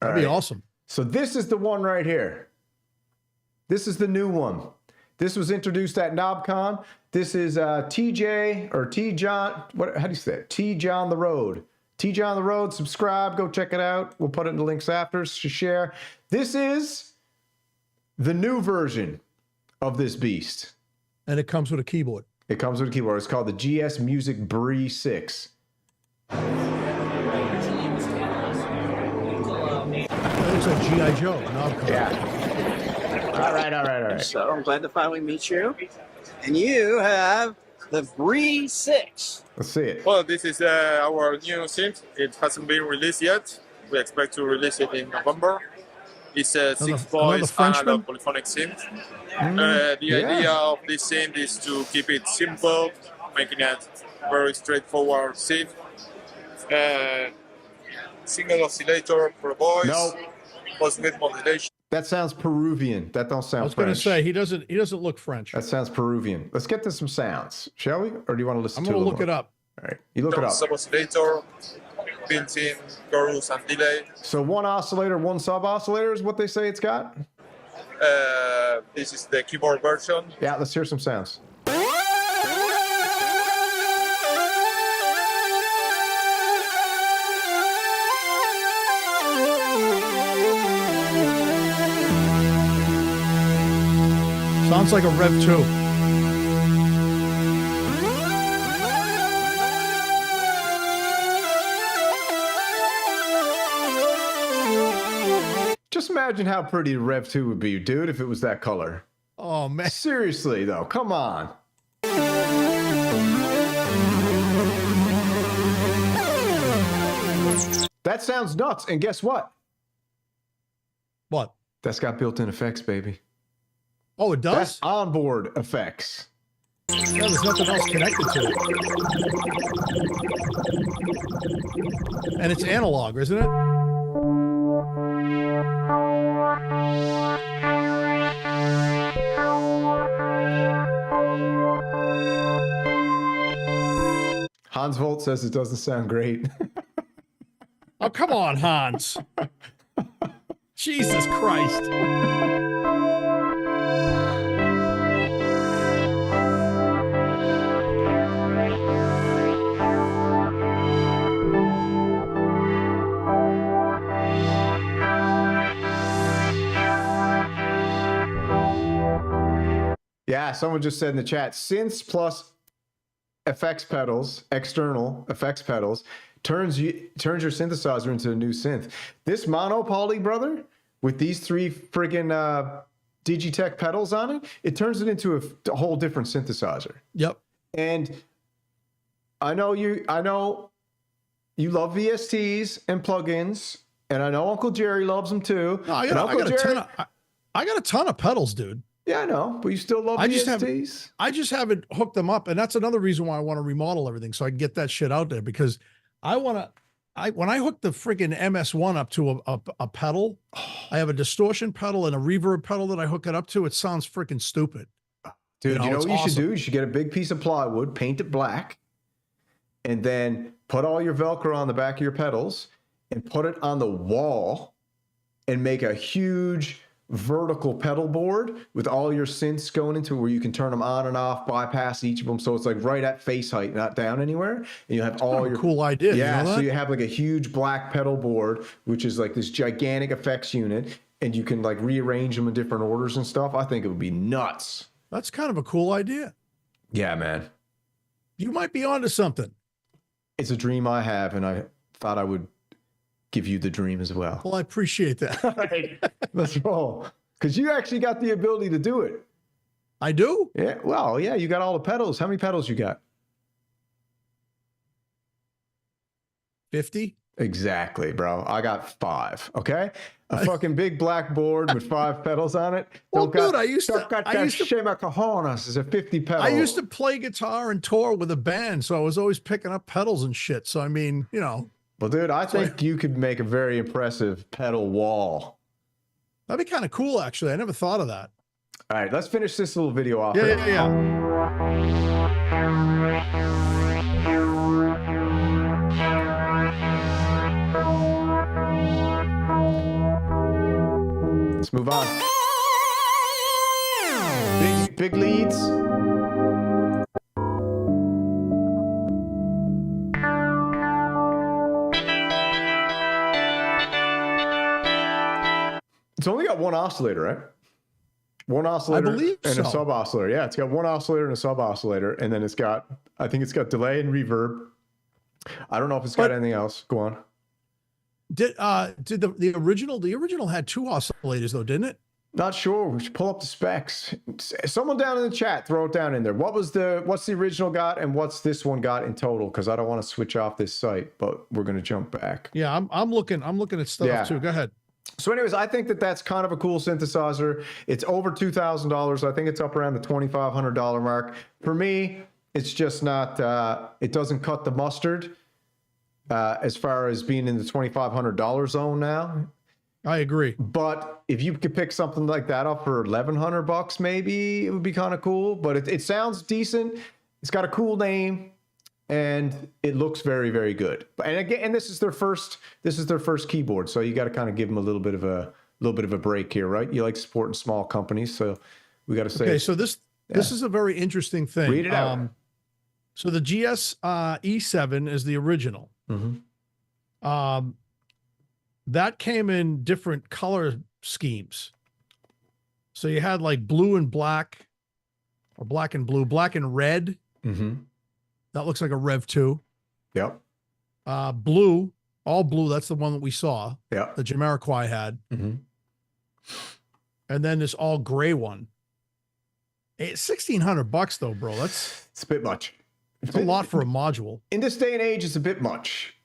That'd be awesome. So this is the one right here. This is the new one. This was introduced at KnobCon. This is TJ or T John. How do you say it? T John the Road. T John the Road. Subscribe. Go check it out. We'll put it in the links after to share. This is the new version of this beast. And it comes with a keyboard. It comes with a keyboard. It's called the GS Music Bree 6. It looks like G.I. Joe. KnobCon. Yeah. All right. So I'm glad to finally meet you. And you have the Bree 6. Let's see it. Well, this is our new synth. It hasn't been released yet. We expect to release it in November. It's a 6-voice analog polyphonic synth. The idea of this synth is to keep it simple, making it very straightforward synth. Single oscillator for voice. No. Post-mid modulation. That sounds Peruvian. That don't sound I was going to French. say, he doesn't look French. That sounds Peruvian. Let's get to some sounds, shall we? Or do you want to listen to it? I'm going to look it up. All right. You look it up. Sub-oscillator, built-in chorus and delay. So one oscillator, one sub-oscillator is what they say it's got? This is the keyboard version. Yeah, let's hear some sounds. Sounds like a Rev 2. Just imagine how pretty Rev 2 would be, dude, if it was that color. Oh, man. Seriously, though. Come on. That sounds nuts. And guess what? What? That's got built-in effects, baby. Oh, it does? That's onboard effects. Yeah, there's nothing else connected to it. And it's analog, isn't it? Hans Volt says it doesn't sound great. Oh, come on, Hans. Jesus Christ. Yeah, someone just said in the chat, synths plus effects pedals, external effects pedals, turns your synthesizer into a new synth. This mono poly, brother, with these 3 friggin' Digitech pedals on it, it turns it into a whole different synthesizer. Yep. And I know you love VSTs and plugins, and I know Uncle Jerry loves them too. No, I got a ton of pedals, dude. Yeah, I know, but you still love VSTs. I just haven't hooked them up, and that's another reason why I want to remodel everything so I can get that shit out there, because when I hook the freaking MS1 up to a pedal, I have a distortion pedal and a reverb pedal that I hook it up to. It sounds freaking stupid. Dude, you know what you should do? You should get a big piece of plywood, paint it black, and then put all your Velcro on the back of your pedals and put it on the wall and make a huge vertical pedal board with all your synths going into where you can turn them on and off, bypass each of them, so it's like right at face height, not down anywhere. And you have all your cool idea. Yeah, you know so you have like a huge black pedal board, which is like this gigantic effects unit, and you can like rearrange them in different orders and stuff. I think it would be nuts. That's kind of a cool idea. Yeah, man. You might be onto something. It's a dream I have, and I thought I would give you the dream as well. Well, I appreciate that. All right, let's roll. Because you actually got the ability to do it. I do? Yeah, well, yeah, you got all the pedals. How many pedals you got? 50? Exactly, bro. I got 5, okay? A fucking big black board with 5 pedals on it. Well, dude, I used to cojones is a 50 pedal. I used to play guitar and tour with a band, so I was always picking up pedals and shit. So, I mean, you know. Well, dude, I think you could make a very impressive pedal wall. That'd be kind of cool, actually. I never thought of that. All right, let's finish this little video off. Yeah. Let's move on. Big leads. It's only got one oscillator, right? One oscillator and a sub oscillator. Yeah, it's got one oscillator and a sub oscillator, and then it's got, I think it's got delay and reverb. I don't know if it's got anything else. Go on. Did the original had 2 oscillators though, didn't it? Not sure. We should pull up the specs. Someone down in the chat, throw it down in there. What's the original got and what's this one got in total? Because I don't want to switch off this site, but we're gonna jump back. Yeah, I'm looking at stuff too. Go ahead. So anyways, I think that's kind of a cool synthesizer. It's over $2,000. I think it's up around the $2,500 mark. For me, it's just not, it doesn't cut the mustard as far as being in the $2,500 zone now. I agree. But if you could pick something like that up for $1,100 maybe, it would be kind of cool. But it sounds decent. It's got a cool name. And it looks very, very good. And again, this is their first keyboard, so you got to kind of give them a little bit of a break here, right? You like supporting small companies, so we got to say. Okay, so this is a very interesting thing. Read it out. So the GS E7 is the original. Mm-hmm. That came in different color schemes. So you had like blue and black, or black and blue, black and red. Mm-hmm. That looks like a Rev 2. Yep. Blue, all blue. That's the one that we saw. Yeah. The Jamiroquai had. Mm-hmm. And then this all gray one. It's $1,600 though, bro. It's a bit much. It's a lot for a module. In this day and age, it's a bit much,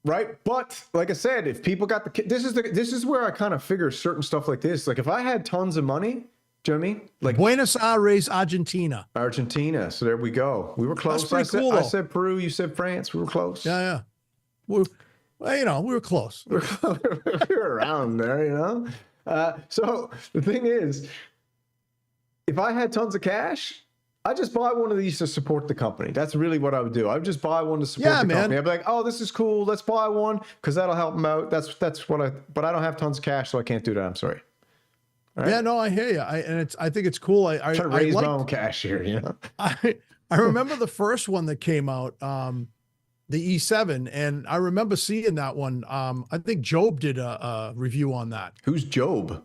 right? But like I said, if people got this is where I kind of figure certain stuff like this. Like if I had tons of money. Do you know what I mean? Like Buenos Aires, Argentina. So there we go. We were close. That's pretty cool. I said Peru. You said France. We were close. Yeah. We were close. we were around there, you know? So the thing is, if I had tons of cash, I'd just buy one of these to support the company. That's really what I would do. I would just buy one to support the company. I'd be like, oh, this is cool. Let's buy one because that'll help them out. That's what but I don't have tons of cash, so I can't do that. I'm sorry. Right? Yeah, no, I hear you. I think it's cool. I try to raise my own cash here, you know. I remember the first one that came out, the E7, and I remember seeing that one. I think Job did a review on that. Who's Job?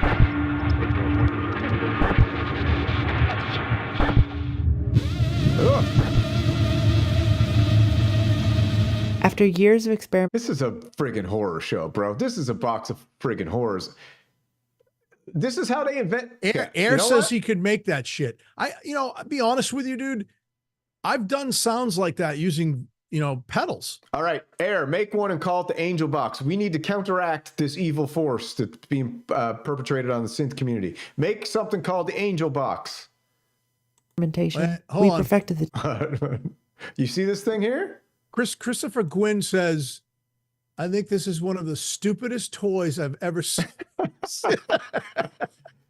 After years of experiment, This is a friggin' horror show, bro. This is a box of friggin' horrors. This is how they invent. Air says he could make that shit. I'll be honest with you, dude. I've done sounds like that using, pedals. All right, Air, make one and call it the Angel Box. We need to counteract this evil force that's being perpetrated on the synth community. Make something called the Angel Box. We perfected the. You see this thing here? Christopher Gwynn says, I think this is one of the stupidest toys I've ever seen.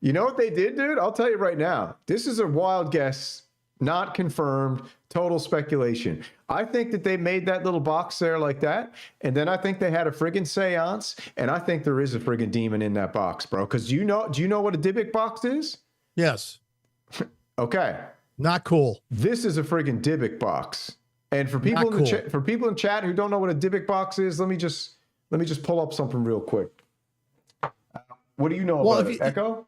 You know what they did, dude? I'll tell you right now. This is a wild guess, not confirmed, total speculation. I think that they made that little box there like that, and then I think they had a friggin' seance, and I think there is a friggin' demon in that box, bro. Because do you know what a Dybbuk box is? Yes. Okay. Not cool. This is a friggin' Dybbuk box. And for people for people in chat who don't know what a Dybbuk box is, let me just pull up something real quick. What do you know about it, Echo?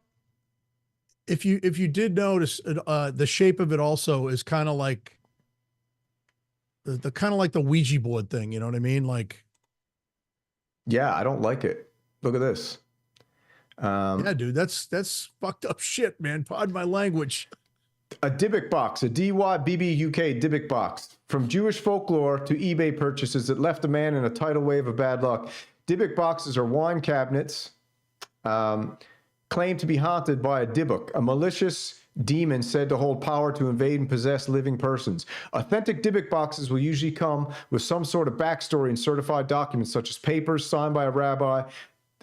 If you did notice, the shape of it also is kind of like the kind of like the Ouija board thing. You know what I mean? Like, yeah, I don't like it. Look at this. Yeah, dude, that's fucked up shit, man. Pardon my language. A Dybbuk box, a DYBBUK Dybbuk box. From Jewish folklore to eBay purchases that left a man in a tidal wave of bad luck. Dybbuk boxes are wine cabinets claimed to be haunted by a Dybbuk, a malicious demon said to hold power to invade and possess living persons. Authentic Dybbuk boxes will usually come with some sort of backstory and certified documents, such as papers signed by a rabbi,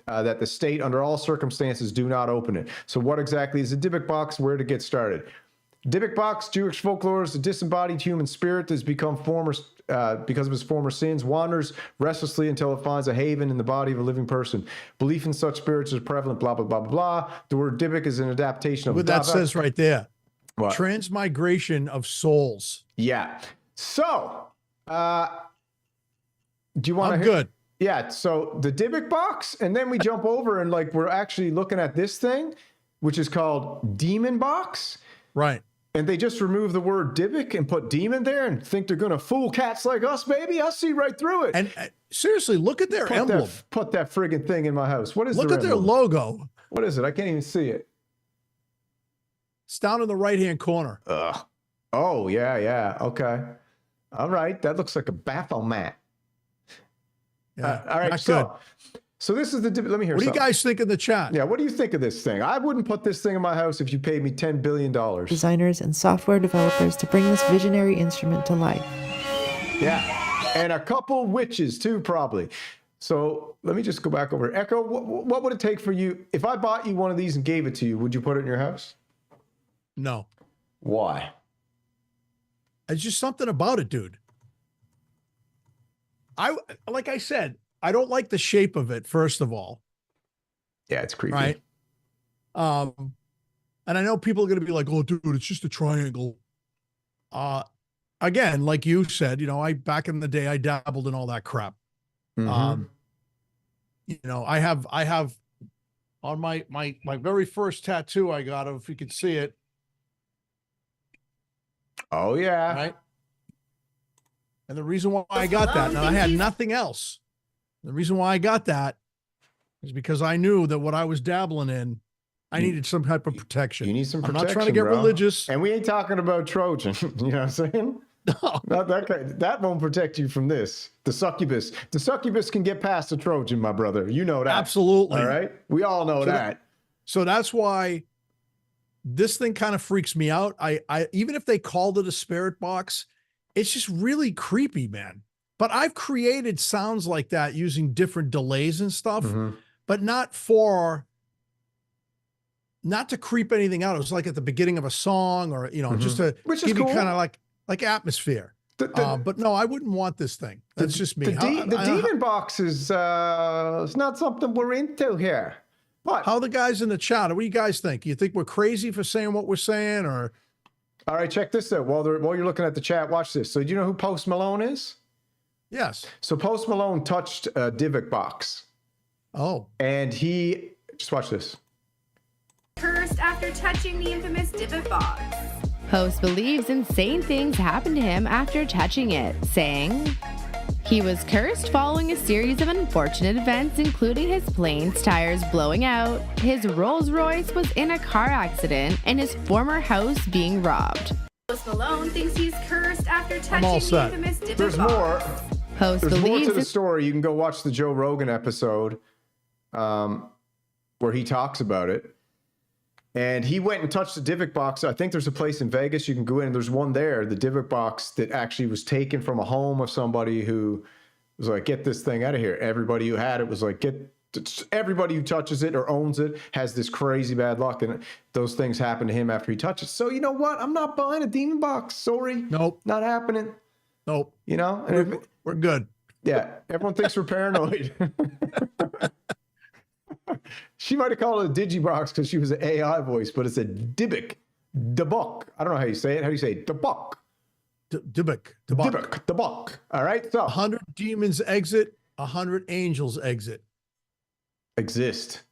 that the state, under all circumstances, do not open it. So what exactly is a Dybbuk box? Where to get started? Dybbuk box, Jewish folklore, is a disembodied human spirit that has become because of his former sins, wanders restlessly until it finds a haven in the body of a living person. Belief in such spirits is prevalent, blah, blah, blah, blah, blah. The word Dybbuk is an adaptation of what that says right there. What? Transmigration of souls. Yeah. So, do you want to I'm good. Yeah, so the Dybbuk box, and then we jump over and we're actually looking at this thing, which is called Demon Box. Right. And they just remove the word Dybbuk and put demon there and think they're going to fool cats like us, baby. I see right through it. And seriously, look at their emblem. Put that friggin' thing in my house. What is Look at their logo. What is it? I can't even see it. It's down in the right-hand corner. Ugh. Oh, yeah. Okay. All right. That looks like a Baphomet. Yeah. All right. So this is the, let me hear What do you guys think in the chat? Yeah, what do you think of this thing? I wouldn't put this thing in my house if you paid me $10 billion. Designers and software developers to bring this visionary instrument to life. Yeah, and a couple witches too, probably. So let me just go back over. Echo, what would it take for you, if I bought you one of these and gave it to you, would you put it in your house? No. Why? It's just something about it, dude. Like I said, I don't like the shape of it, first of all. Yeah, it's creepy. Right? And I know people are going to be like, oh, dude, it's just a triangle. Again, like you said, back in the day, I dabbled in all that crap. Mm-hmm. I have on my very first tattoo I got, if you could see it. Oh, yeah. Right? And the reason why I got that, now I had nothing else. The reason why I got that is because I knew that what I was dabbling in, I needed some type of protection. You need some protection, I'm not trying to get religious. And we ain't talking about Trojan. You know what I'm saying? No. Not that kind. That won't protect you from this. The succubus. The succubus can get past the Trojan, my brother. You know that. Absolutely. All right? We all know that. So that's why this thing kind of freaks me out. I even if they called it a spirit box, it's just really creepy, man. But I've created sounds like that using different delays and stuff, but not to creep anything out. It was like at the beginning of a song or, just to give you kind of like atmosphere. But no, I wouldn't want this thing. That's just me. The demon box is not something we're into here. What? How the guys in the chat, what do you guys think? You think we're crazy for saying what we're saying, or? All right, check this out. While you're looking at the chat, watch this. So do you know who Post Malone is? Yes. So Post Malone touched a Dybbuk box. Oh. And just watch this. Cursed after touching the infamous Dybbuk box. Post believes insane things happened to him after touching it, saying He was cursed following a series of unfortunate events, including his plane's tires blowing out, his Rolls Royce was in a car accident, and his former house being robbed. Post Malone thinks he's cursed after touching all the set. infamous divot There's box. more. Post There's more believes to the it- story. You can go watch the Joe Rogan episode where he talks about it. And he went and touched the divot box. I think there's a place in Vegas you can go in, and there's one there, the divot box that actually was taken from a home of somebody who was like, get this thing out of here. Everybody who had it was like, everybody who touches it or owns it has this crazy bad luck. And those things happen to him after he touches. So you know what? I'm not buying a demon box. Sorry. Nope. Not happening. Nope. You know? And We're good. yeah. Everyone thinks we're paranoid. She might have called it a digibox because she was an AI voice, but it's a Dybbuk. Dybbuk. I don't know how you say it. How do you say it? Dybbuk. Dybbuk. Dybbuk. All right. So 100 demons exit, 100 angels exit. Exist.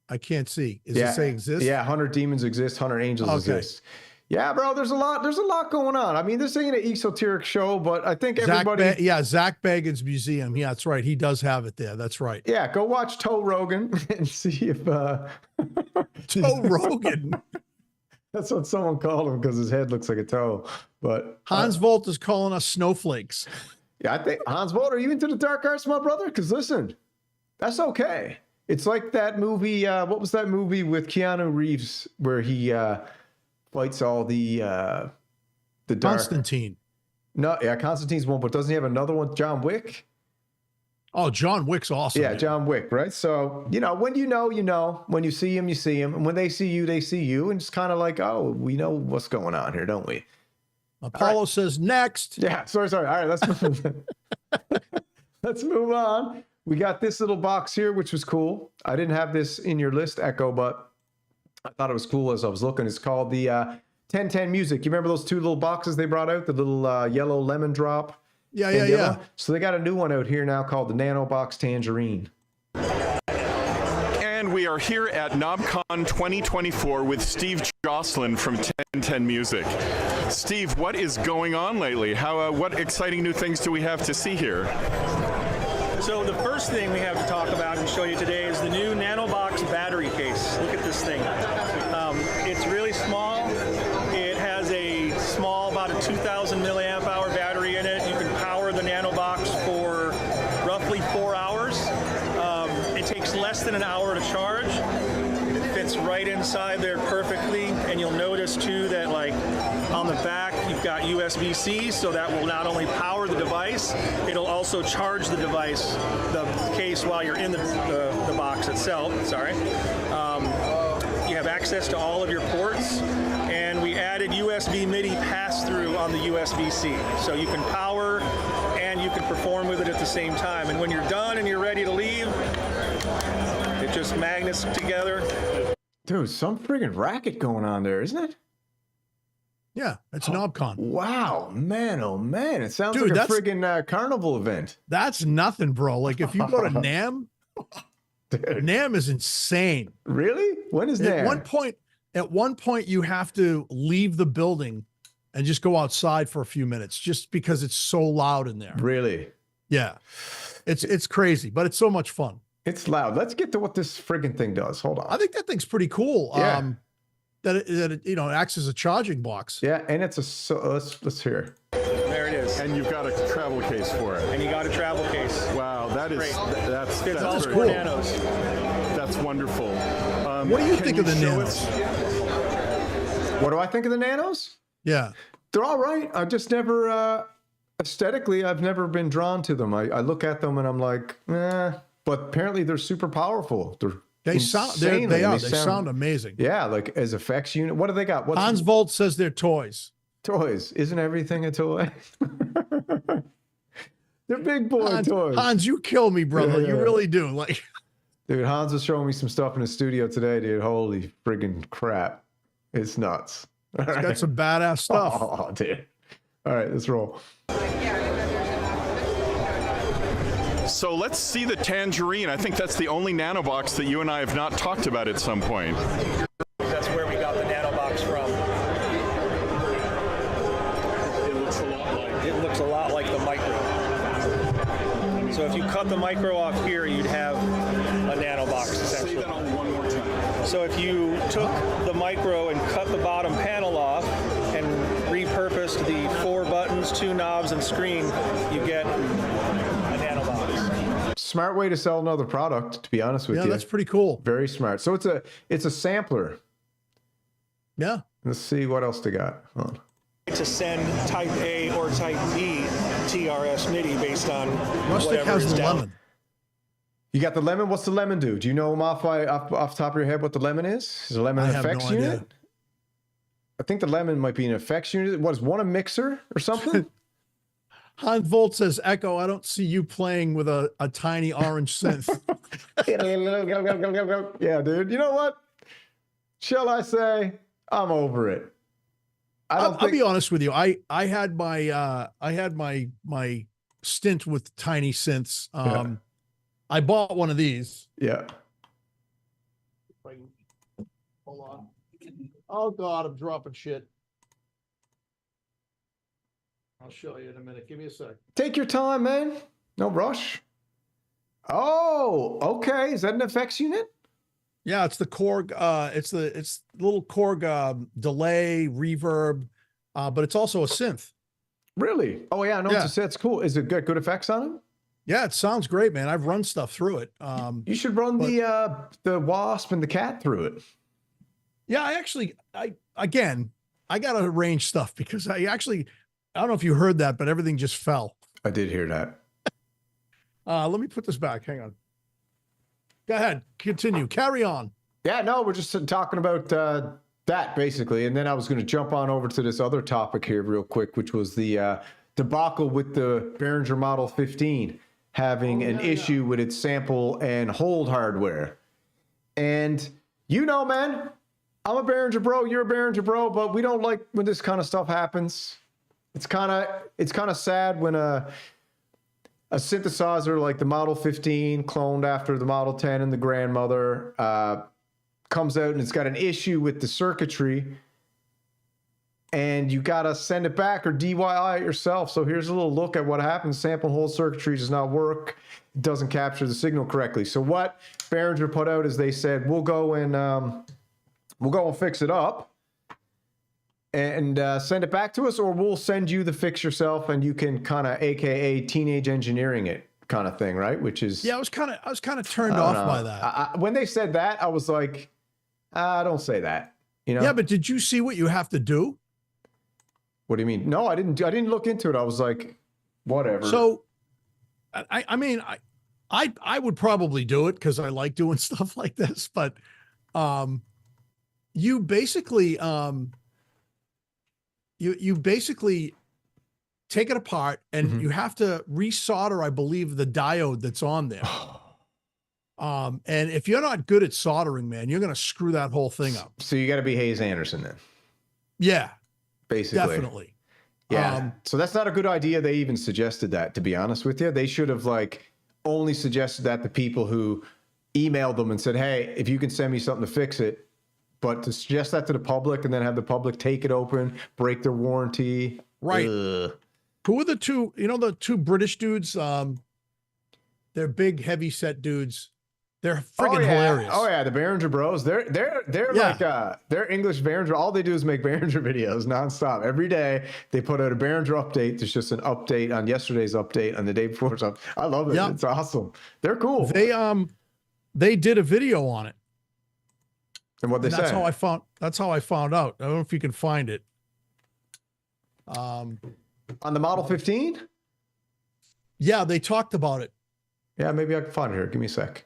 I can't see. Does it say exist? Yeah, 100 demons exist, 100 angels exist. Yeah, bro, there's a lot going on. I mean, this ain't an esoteric show, but I think everybody... Zach Bagans Museum. Yeah, that's right. He does have it there. That's right. Yeah, go watch Toe Rogan and see if... Toe Rogan? That's what someone called him because his head looks like a toe. But Hans Volt is calling us snowflakes. Yeah, I think... Hans Volt, are you into the dark arts, my brother? Because listen, that's okay. It's like that movie... what was that movie with Keanu Reeves where he... fights all the dark... Constantine. No, yeah, Constantine's one, but doesn't he have another one? John Wick? Oh, John Wick's awesome. Yeah, man. John Wick, right? So, you know, when you know, you know. When you see him, you see him. And when they see you, they see you. And it's kind of like, oh, we know what's going on here, don't we? Apollo says next. Yeah, sorry. All right, let's move on. We got this little box here, which was cool. I didn't have this in your list, Echo, but I thought it was cool as I was looking. It's called the 1010 Music. You remember those two little boxes they brought out? The little yellow lemon drop? Yeah. So they got a new one out here now called the Nano Box Tangerine. And we are here at KnobCon 2024 with Steve Jocelyn from 1010 Music. Steve, what is going on lately? What exciting new things do we have to see here? So the first thing we have to talk about and show you today is the new NanoBox battery case. Look at this thing. It's really small. It has a small, about a 2,000 milliamp hour battery in it. You can power the NanoBox for roughly 4 hours. It takes less than an hour to charge. It fits right inside there perfectly. And you'll notice too that like on the back, you've got USB-C, so that will not only power the device, it'll also charge the device, the case, while you're in the box itself. Sorry. You have access to all of your ports, and we added USB MIDI pass-through on the USB-C, so you can power and you can perform with it at the same time. And when you're done and you're ready to leave, it just magnets together. Dude, some friggin' racket going on there, isn't it? Yeah, it's NobCon. Wow, man, oh man. It sounds Dude, like a friggin' carnival event. That's nothing, bro. Like if you go to NAMM, NAMM is insane. Really? When is NAMM? At one point, you have to leave the building and just go outside for a few minutes just because it's so loud in there. Really? Yeah. It's crazy, but it's so much fun. It's loud. Let's get to what this friggin' thing does. Hold on. I think that thing's pretty cool. Yeah. That it you know, acts as a charging box. Yeah, and it's let's hear. There it is. And you've got a travel case for it. And you got a travel case. Wow, that's all very cool. cool. Nanos. That's wonderful. What do you think of the Nanos? What do I think of the Nanos? Yeah. They're all right. I've just never aesthetically, I've never been drawn to them. I look at them and I'm like, eh. But apparently they're super powerful. They sound amazing. Yeah, like as effects unit. What do they got? Hans Volt says they're toys. Toys. Isn't everything a toy? They're big boy toys. Hans, you kill me, brother. Yeah. You really do. Like, dude, Hans was showing me some stuff in the studio today, dude. Holy friggin' crap. It's nuts. It's got some badass stuff. Oh, dude. All right, let's roll. So let's see the Tangerine. I think that's the only NanoBox that you and I have not talked about at some point. That's where we got the NanoBox from. It looks a lot like. It looks a lot like the Micro. So if you cut the micro off here, you'd have a nano box essentially. Say that on one more time. So if you took the micro and cut the bottom panel off and repurposed the 4 buttons, 2 knobs, and screen, you get a nano box. Smart way to sell another product, to be honest with you. Yeah, that's pretty cool. Very smart. So it's a sampler. Yeah. Let's see what else they got. Hold on. To send Type A or Type B TRS MIDI based on Rustic whatever has is the down. lemon. You got the lemon. What's the lemon do? Do you know off the top of your head what the lemon is? Is the lemon an effects unit? Idea. I think the lemon might be an effects unit. What is one, a mixer or something? Han Volt says, Echo, I don't see you playing with a tiny orange synth. Yeah, dude. You know what? Shall I say I'm over it? I'll be honest with you. I had my stint with tiny synths. I bought one of these. Yeah. Hold on. Oh God, I'm dropping shit. I'll show you in a minute. Give me a sec. Take your time, man. No rush. Oh, okay. Is that an effects unit? Yeah, it's the Korg. It's little Korg delay, reverb, but it's also a synth. Really? Oh yeah, no, Yeah. it's a synth. Cool. Is it got good effects on it? Yeah, it sounds great, man. I've run stuff through it. You should run the Wasp and the Cat through it. Yeah, I gotta arrange stuff because I don't know if you heard that, but everything just fell. I did hear that. Let me put this back. Hang on. Go ahead. Continue. Carry on. Yeah, no, we're just talking about that basically, and then I was going to jump on over to this other topic here real quick, which was the debacle with the Behringer Model 15 having an issue with its sample and hold hardware. And you know, man, I'm a Behringer bro, you're a Behringer bro, but we don't like when this kind of stuff happens. It's kind of sad when a synthesizer like the Model 15, cloned after the Model 10 and the grandmother, comes out and it's got an issue with the circuitry, and you gotta send it back or DIY it yourself. So here's a little look at what happens. Sample and hold circuitry does not work. It doesn't capture the signal correctly. So what Behringer put out is they said, we'll go and fix it up and send it back to us, or we'll send you the fix yourself and you can kind of AKA teenage engineering it kind of thing, right? Which is, yeah, I was kind of turned off by that. When they said that, I was like, don't say that, you know? Yeah, but did you see what you have to do? What do you mean? No, I didn't look into it. I was like, whatever. So I mean, I would probably do it because I like doing stuff like this, but you basically you basically take it apart and you have to resolder, I believe, the diode that's on there. And if you're not good at soldering, man, you're going to screw that whole thing up. So you got to be Hayes Anderson then. Yeah, basically. Definitely. Yeah. So that's not a good idea. They even suggested that, to be honest with you. They should have like only suggested that to people who emailed them and said, hey, if you can send me something to fix it, but to suggest that to the public and then have the public take it open, break their warranty. Right. Ugh. Who are the two, the two British dudes? They're big, heavy set dudes. They're friggin' hilarious. Oh yeah, the Behringer Bros. They're like they're English Behringer. All they do is make Behringer videos nonstop. Every day they put out a Behringer update. There's just an update on yesterday's update and the day before's up. I love it. Yep. It's awesome. They're cool. They did a video on it. And what they say? That's how I found out. I don't know if you can find it. On the Model 15? Yeah, they talked about it. Yeah, maybe I can find it here. Give me a sec.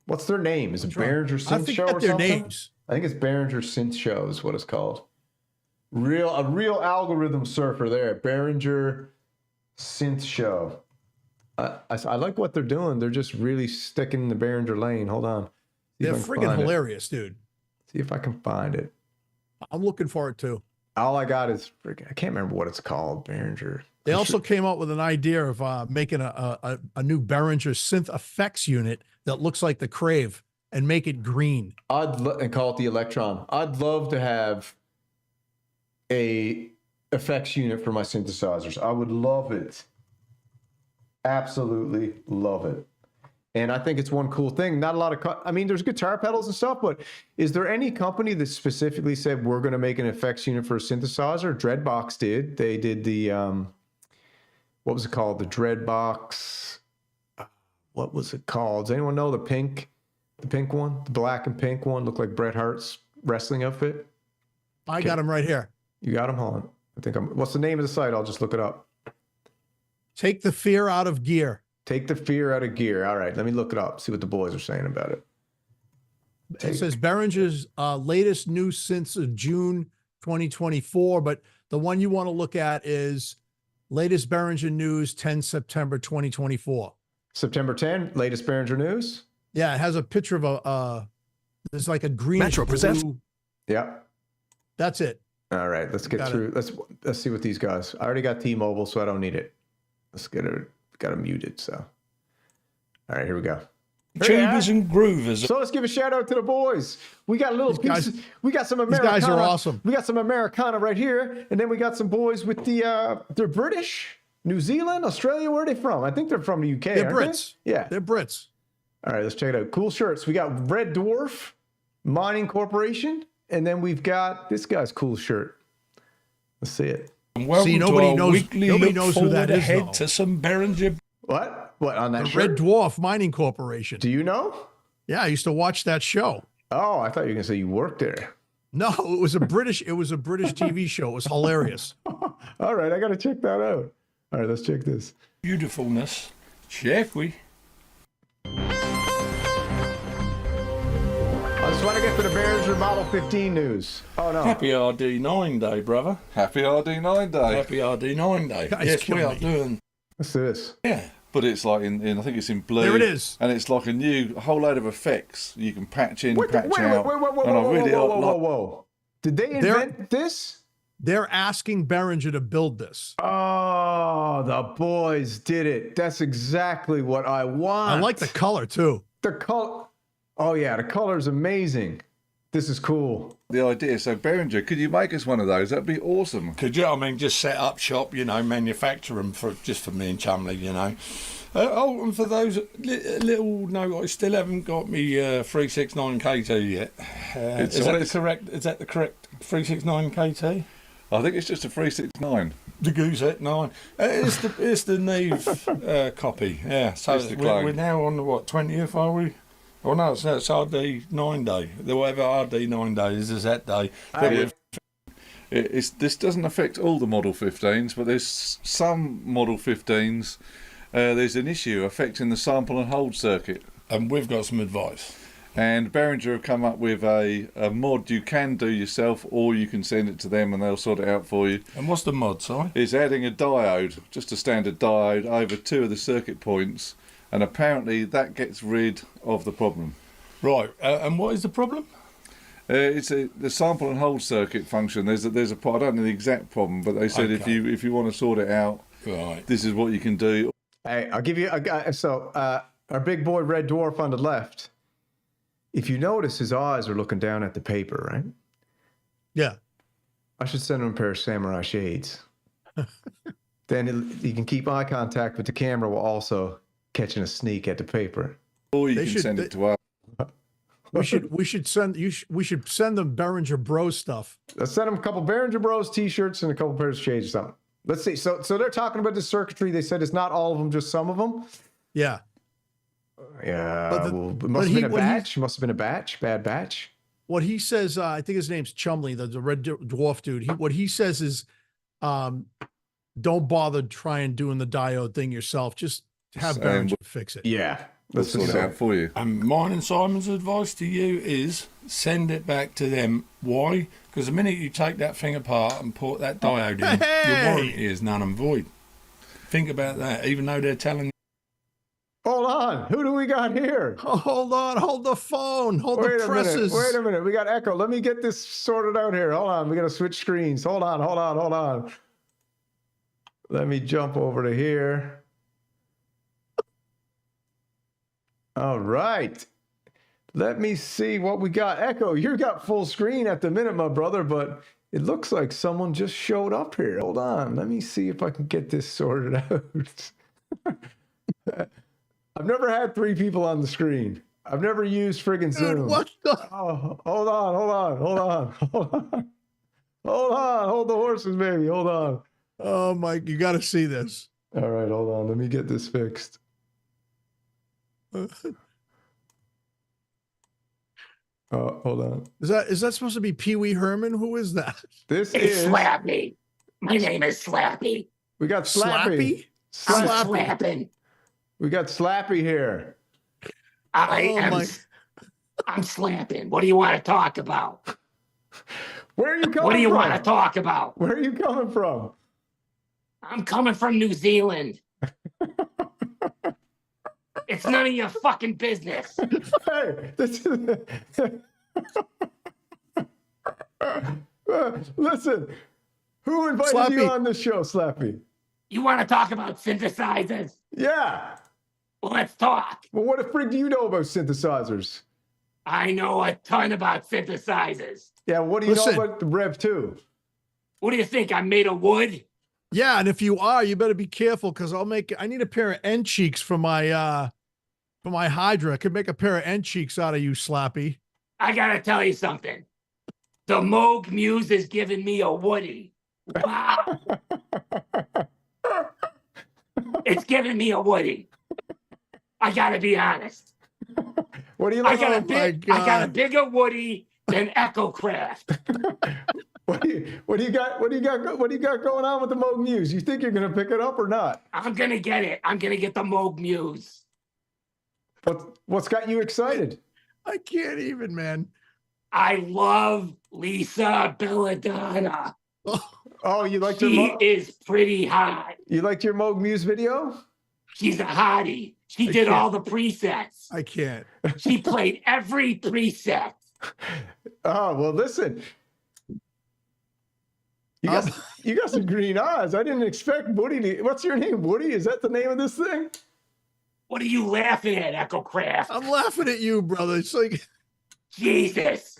What's their name? Is it Behringer Synth Show or their something? names. I think it's Behringer Synth Show is what it's called. A real algorithm surfer there. Behringer Synth Show. I like what they're doing. They're just really sticking in the Behringer lane. Hold on. They're friggin' hilarious, dude. See if I can find it. I'm looking for it too. All I got is I can't remember what it's called. Behringer. They also came up with an idea of making a new Behringer synth effects unit that looks like the Crave and make it green. And call it the Electron. I'd love to have a effects unit for my synthesizers. I would love it. Absolutely love it. And I think it's one cool thing. Not a lot of, I mean, there's guitar pedals and stuff, but is there any company that specifically said we're going to make an effects unit for a synthesizer? Dreadbox did. They did the, what was it called? The Dreadbox. What was it called? Does anyone know the pink one? The black and pink one looked like Bret Hart's wrestling outfit. I got him right here. You got him? Hold on. I think what's the name of the site? I'll just look it up. Take the fear out of gear. Take the fear out of gear. All right, let me look it up, see what the boys are saying about it. It says Behringer's latest new synths of June 2024, but the one you want to look at is latest Behringer news 10 September 2024. September 10, latest Behringer news? Yeah, it has a picture of there's like a greenish blue. Yeah. That's it. All right, let's get through. Let's see what these guys. I already got T-Mobile, so I don't need it. Let's get it. Got it muted. So, all right, here we go. Tubers and groovers. So let's give a shout out to the boys. We got a little piece. We got some Americana. These guys are awesome. We got some Americana right here, and then we got some boys with the. They're British, New Zealand, Australia. Where are they from? I think they're from the UK. They're Brits. Yeah, they're Brits. All right, let's check it out. Cool shirts. We got Red Dwarf Mining Corporation, and then we've got this guy's cool shirt. Let's see it. See, nobody knows who that is. Head to some Behringer. What on that the shirt? Red Dwarf Mining Corporation. Do you know? Yeah, I used to watch that show. Oh, I thought you were gonna say you worked there. No, it was a British TV show. It was hilarious. All right, I gotta check that out. All right, let's check this. Beautifulness. Check we. I just want to get to the Behringer Model 15 news. Oh, no. Happy RD9 day, brother. Happy RD9 day. Happy RD9 day. Yes, we are doing. Let's do this. Yeah. But it's like in I think it's in blue. There it is. And it's like a whole load of effects you can patch in, patch out. Whoa. Did they invent this? They're asking Behringer to build this. Oh, the boys did it. That's exactly what I want. I like the color, too. The color. Oh, yeah, the color is amazing. This is cool. The idea, so Behringer, could you make us one of those? That'd be awesome. Could you? I mean, just set up shop, manufacture them just for me and Chumley, and for those little note, I still haven't got me 369 KT yet. Is that the correct 369 KT? I think it's just a 369. The Goosette 9. It's the Neve copy. Yeah. So we're now on the 20th, are we? Oh no, it's RD9 day. Whatever RD9 day is that day. This doesn't affect all the Model 15s, but there's some Model 15s. There's an issue affecting the sample and hold circuit. And we've got some advice. And Behringer have come up with a mod you can do yourself, or you can send it to them and they'll sort it out for you. And what's the mod, sorry? It's adding a diode, just a standard diode, over 2 of the circuit points. And apparently that gets rid of the problem. Right. And what is the problem? It's the sample and hold circuit function. There's a I don't know the exact problem, but they said if you want to sort it out, right, this is what you can do. Hey, I'll give you a guy. So our big boy Red Dwarf on the left. If you notice, his eyes are looking down at the paper, right? Yeah. I should send him a pair of samurai shades. Then he can keep eye contact with the camera while also catching a sneak at the paper. Or you can send it to us. We should send them Behringer Bros stuff. Let's send them a couple Behringer Bros t-shirts and a couple pairs of shades or something. Let's see. So they're talking about the circuitry. They said it's not all of them, just some of them. Yeah. Yeah. It must have been a batch. Must have been a batch. Bad batch. What he says, I think his name's Chumley, the Red Dwarf dude. What he says is, don't bother trying doing the diode thing yourself. Just have Behringer fix it. Yeah. Let's sort it out for you. And mine and Simon's advice to you is send it back to them. Why? Because the minute you take that thing apart and put that diode in, your warranty is null and void. Think about that, even though they're telling you. Hold on. Who do we got here? Oh, hold on. Hold the phone. Hold the presses. Wait a minute. We got echo. Let me get this sorted out here. Hold on. We got to switch screens. Hold on. Let me jump over to here. All right. Let me see what we got. Echo, you got full screen at the minute, my brother, but it looks like someone just showed up here. Hold on. Let me see if I can get this sorted out. I've never had 3 people on the screen. I've never used friggin' Zoom. Dude, what the? Oh, hold on. Hold the horses, baby. Hold on. Oh, Mike, you got to see this. All right, hold on. Let me get this fixed. Hold on. Is that supposed to be Pee Wee Herman? Who is that? This it's is Slappy. My name is Slappy. We got Slappy. I'm slapping. We got Slappy here. I'm slapping. What do you want to talk about? Where are you coming from? What do you want to talk about? Where are you coming from? I'm coming from New Zealand. It's none of your fucking business. Hey, this is... Listen, who invited Slappy. you on this show, Slappy? You want to talk about synthesizers? Yeah. Well, let's talk. Well, what the frig do you know about synthesizers? I know a ton about synthesizers. Yeah, what do you know about the Rev 2? What do you think? I'm made of wood? Yeah, and if you are, you better be careful because I need a pair of end cheeks for my Hydra. I could make a pair of end cheeks out of you, Slappy. I gotta tell you something. The Moog Muse is giving me a Woody. Wow. It's giving me a Woody. I gotta be honest. What do you like? I got a bigger Woody than ECHOKRAFT. What do you got going on with the Moog Muse? You think you're gonna pick it up or not? I'm gonna get it. I'm gonna get the Moog Muse. What's got you excited? I can't even, man. I love Lisa Belladonna. Oh, you liked her? She is pretty hot. You liked your Moog Muse video? She's a hottie. She did all the presets. I can't. She played every preset. Oh, well, listen. You got some green eyes. I didn't expect Woody to... What's your name, Woody? Is that the name of this thing? What are you laughing at, ECHOKRAFT? I'm laughing at you, brother. It's like... Jesus.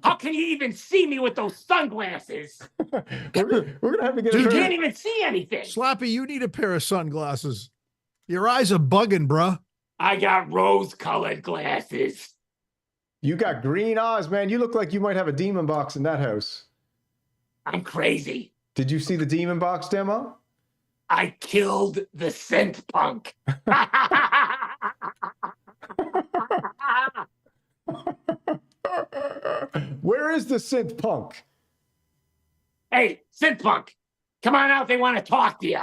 How can you even see me with those sunglasses? We're gonna have to get... You can't even see anything. Slappy, you need a pair of sunglasses. Your eyes are bugging, bruh. I got rose-colored glasses. You got green eyes, man. You look like you might have a demon box in that house. I'm crazy. Did you see the demon box demo? I killed the synthpunk. Where is the synthpunk? Hey, synthpunk, come on out. They want to talk to you.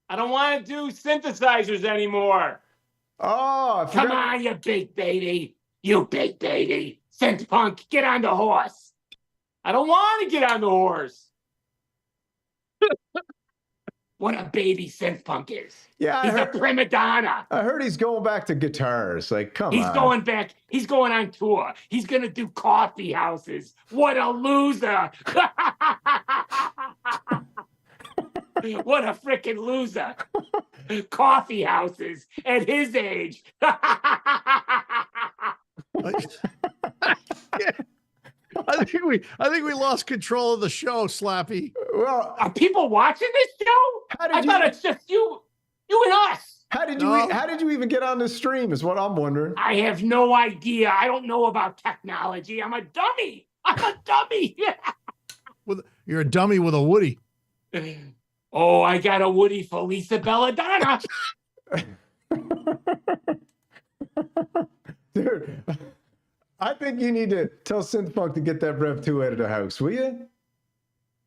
I don't want to do synthesizers anymore. Oh, come on, you big baby. You big baby. Synthpunk, get on the horse. I don't want to get on the horse. What a baby synthpunk is. Yeah, he's a prima donna. I heard he's going back to guitars. Like, come on. He's going back. He's going on tour. He's going to do coffee houses. What a loser. What a freaking loser. Coffee houses at his age. I think we lost control of the show, Slappy. Well, are people watching this show? I thought it's just you and us. How did you even get on this stream is what I'm wondering. I have no idea. I don't know about technology. I'm a dummy. You're a dummy with a Woody. Oh, I got a Woody for Lisa Belladonna. Dude, I think you need to tell Synthpunk to get that Rev 2 out of the house, will you?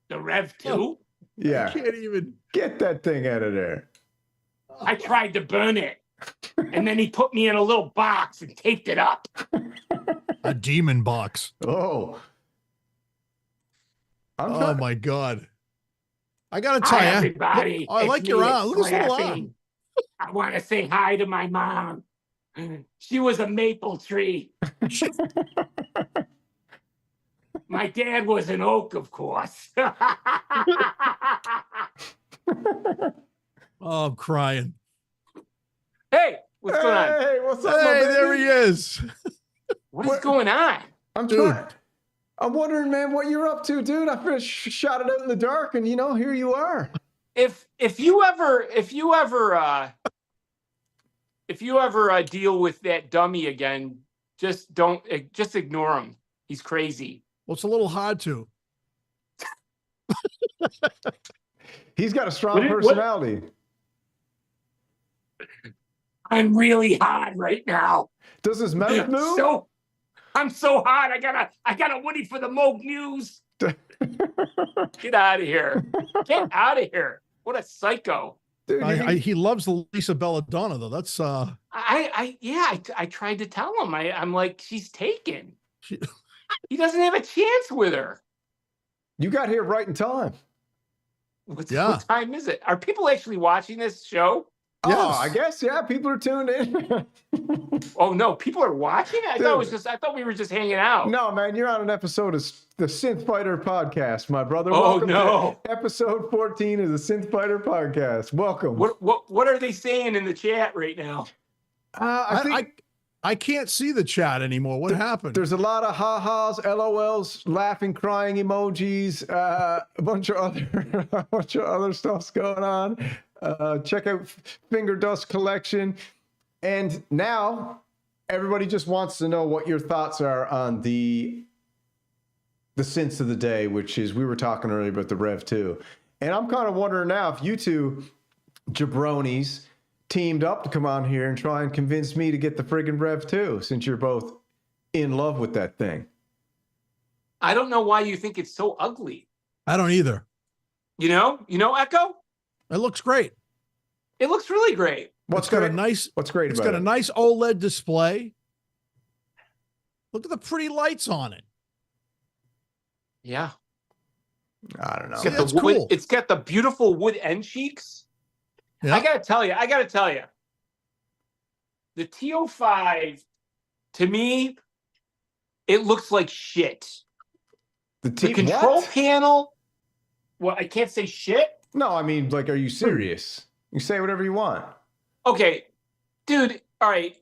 The Rev 2? Yeah. I can't even get that thing out of there. I tried to burn it. And then he put me in a little box and taped it up. A demon box. Oh. Oh my God. I gotta tell you. Everybody. I like your arm. Look at this little arm. I want to say hi to my mom. She was a maple tree. My dad was an oak, of course. Oh, I'm crying. Hey, what's going on? Hey, what's up, Hey, there he is. What is going on? I'm wondering, man, what you're up to, dude. I shot it out in the dark, and here you are. If you ever if you ever deal with that dummy again, just ignore him. He's crazy. Well, it's a little hard to. He's got a strong personality. I'm really hot right now. Does his mouth move? I'm so hot. I got a Woody for the Moog Muse. Get out of here. Get out of here. What a psycho. Dude, he loves the Lisa Belladonna though. That's I tried to tell him. I'm like, she's taken. He doesn't have a chance with her. You got here right in time. What time is it? Are people actually watching this show? Oh, yes. I guess, yeah, people are tuned in. Oh no, people are watching it? I thought we were just hanging out. No, man, you're on an episode of the Synth Fighter podcast, my brother. Oh, Welcome no. to episode 14 of the Synth Fighter podcast. Welcome. What are they saying in the chat right now? I can't see the chat anymore. What happened? There's a lot of ha-has, LOLs, laughing, crying emojis, a bunch of other stuff's going on. Check out Finger Dust Collection. And now everybody just wants to know what your thoughts are on the synths of the day, which is, we were talking earlier about the Rev 2. And I'm kind of wondering now if you two jabronis teamed up to come on here and try and convince me to get the friggin' Rev 2, since you're both in love with that thing. I don't know why you think it's so ugly. I don't either. You know, Echo? It looks great. It looks really great. What's great about It's it? got a nice OLED display. Look at the pretty lights on it. Yeah. I don't know. Cool. It's got the beautiful wood end cheeks. Yeah. I gotta tell you, the TO5, to me, it looks like shit. The control panel. Well, I can't say shit. No, I mean, like, are you serious? You say whatever you want. Okay, dude. All right,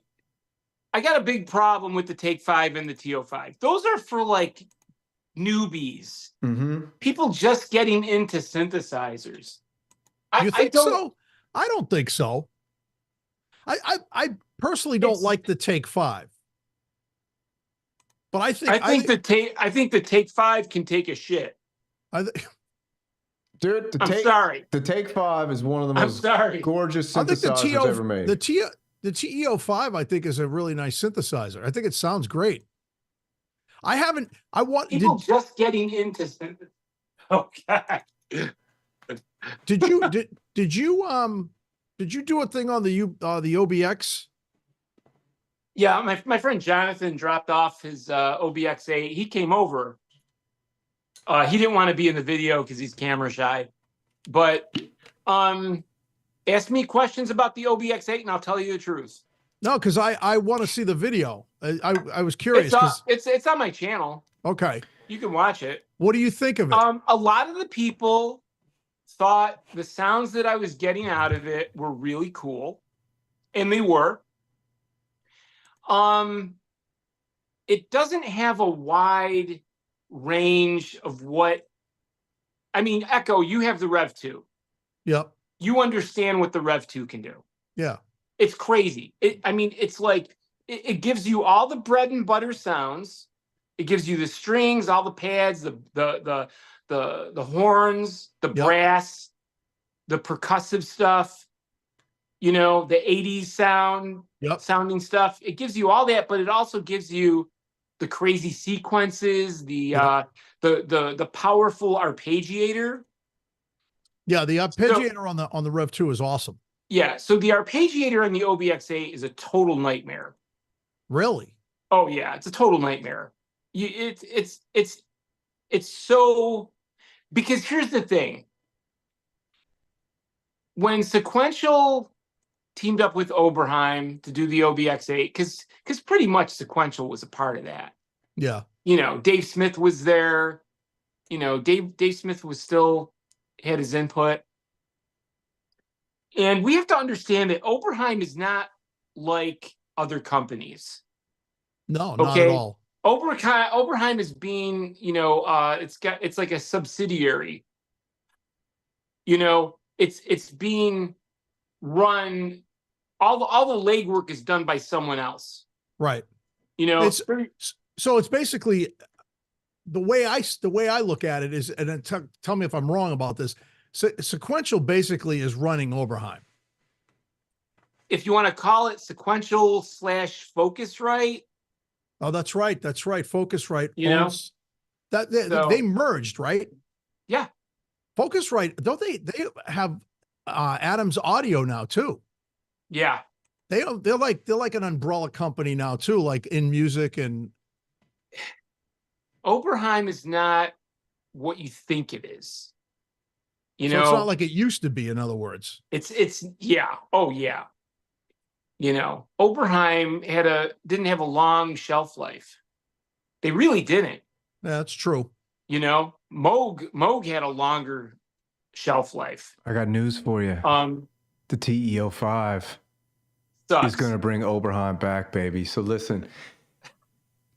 I got a big problem with the Take 5 and the TO5. Those are for like newbies, people just getting into synthesizers. You think so? I don't think so. I personally don't like the Take 5. But I think the Take 5 can take a shit. Dude, the Take 5 is one of the most gorgeous synthesizers ever made. The TEO5, I think, is a really nice synthesizer. I think it sounds great. People just getting into synthesizers. Oh God. Did you do a thing on the OBX? Yeah, my friend Jonathan dropped off his OBX8. He came over. He didn't want to be in the video because he's camera shy, but ask me questions about the OBX8 and I'll tell you the truth. No, because I want to see the video. I was curious. It's on my channel. Okay, you can watch it. What do you think of it? A lot of the people thought the sounds that I was getting out of it were really cool, and they were. It doesn't have a wide range of what. I mean, Echo, you have the Rev 2. Yep. You understand what the Rev 2 can do. Yeah. It's crazy. It's like it gives you all the bread and butter sounds. It gives you the strings, all the pads, the horns, the brass, the percussive stuff, you know, the 80s sounding stuff. It gives you all that, but it also gives you the crazy sequences, the powerful arpeggiator. Yeah, the arpeggiator on the Rev 2 is awesome. Yeah, so the arpeggiator on the OBX8 is a total nightmare. Really? Oh yeah, it's a total nightmare. It's so, because here's the thing. When Sequential teamed up with Oberheim to do the OBX8, because pretty much Sequential was a part of that. Yeah. You know, Dave Smith was there. You know, Dave Smith was still had his input. And we have to understand that Oberheim is not like other companies. No, not at all. Oberheim is being, you know, it's like a subsidiary. You know, it's being run all the legwork is done by someone else. Right. You know, so it's basically the way I look at it is, and then tell me if I'm wrong about this. Sequential basically is running Oberheim. If you want to call it sequential / Focusrite. Oh, that's right. That's right. Focusrite. You know, that they merged, right? Yeah. Focusrite, don't they have Adams Audio now too? Yeah. They're like an umbrella company now too, like in music. And Oberheim is not what you think it is. You know, it's not like it used to be, in other words. It's yeah. Oh yeah. You know, Oberheim didn't have a long shelf life. They really didn't. Yeah, that's true. You know, Moog had a longer shelf life. I got news for you. The TE-05 is going to bring Oberheim back, baby. So listen,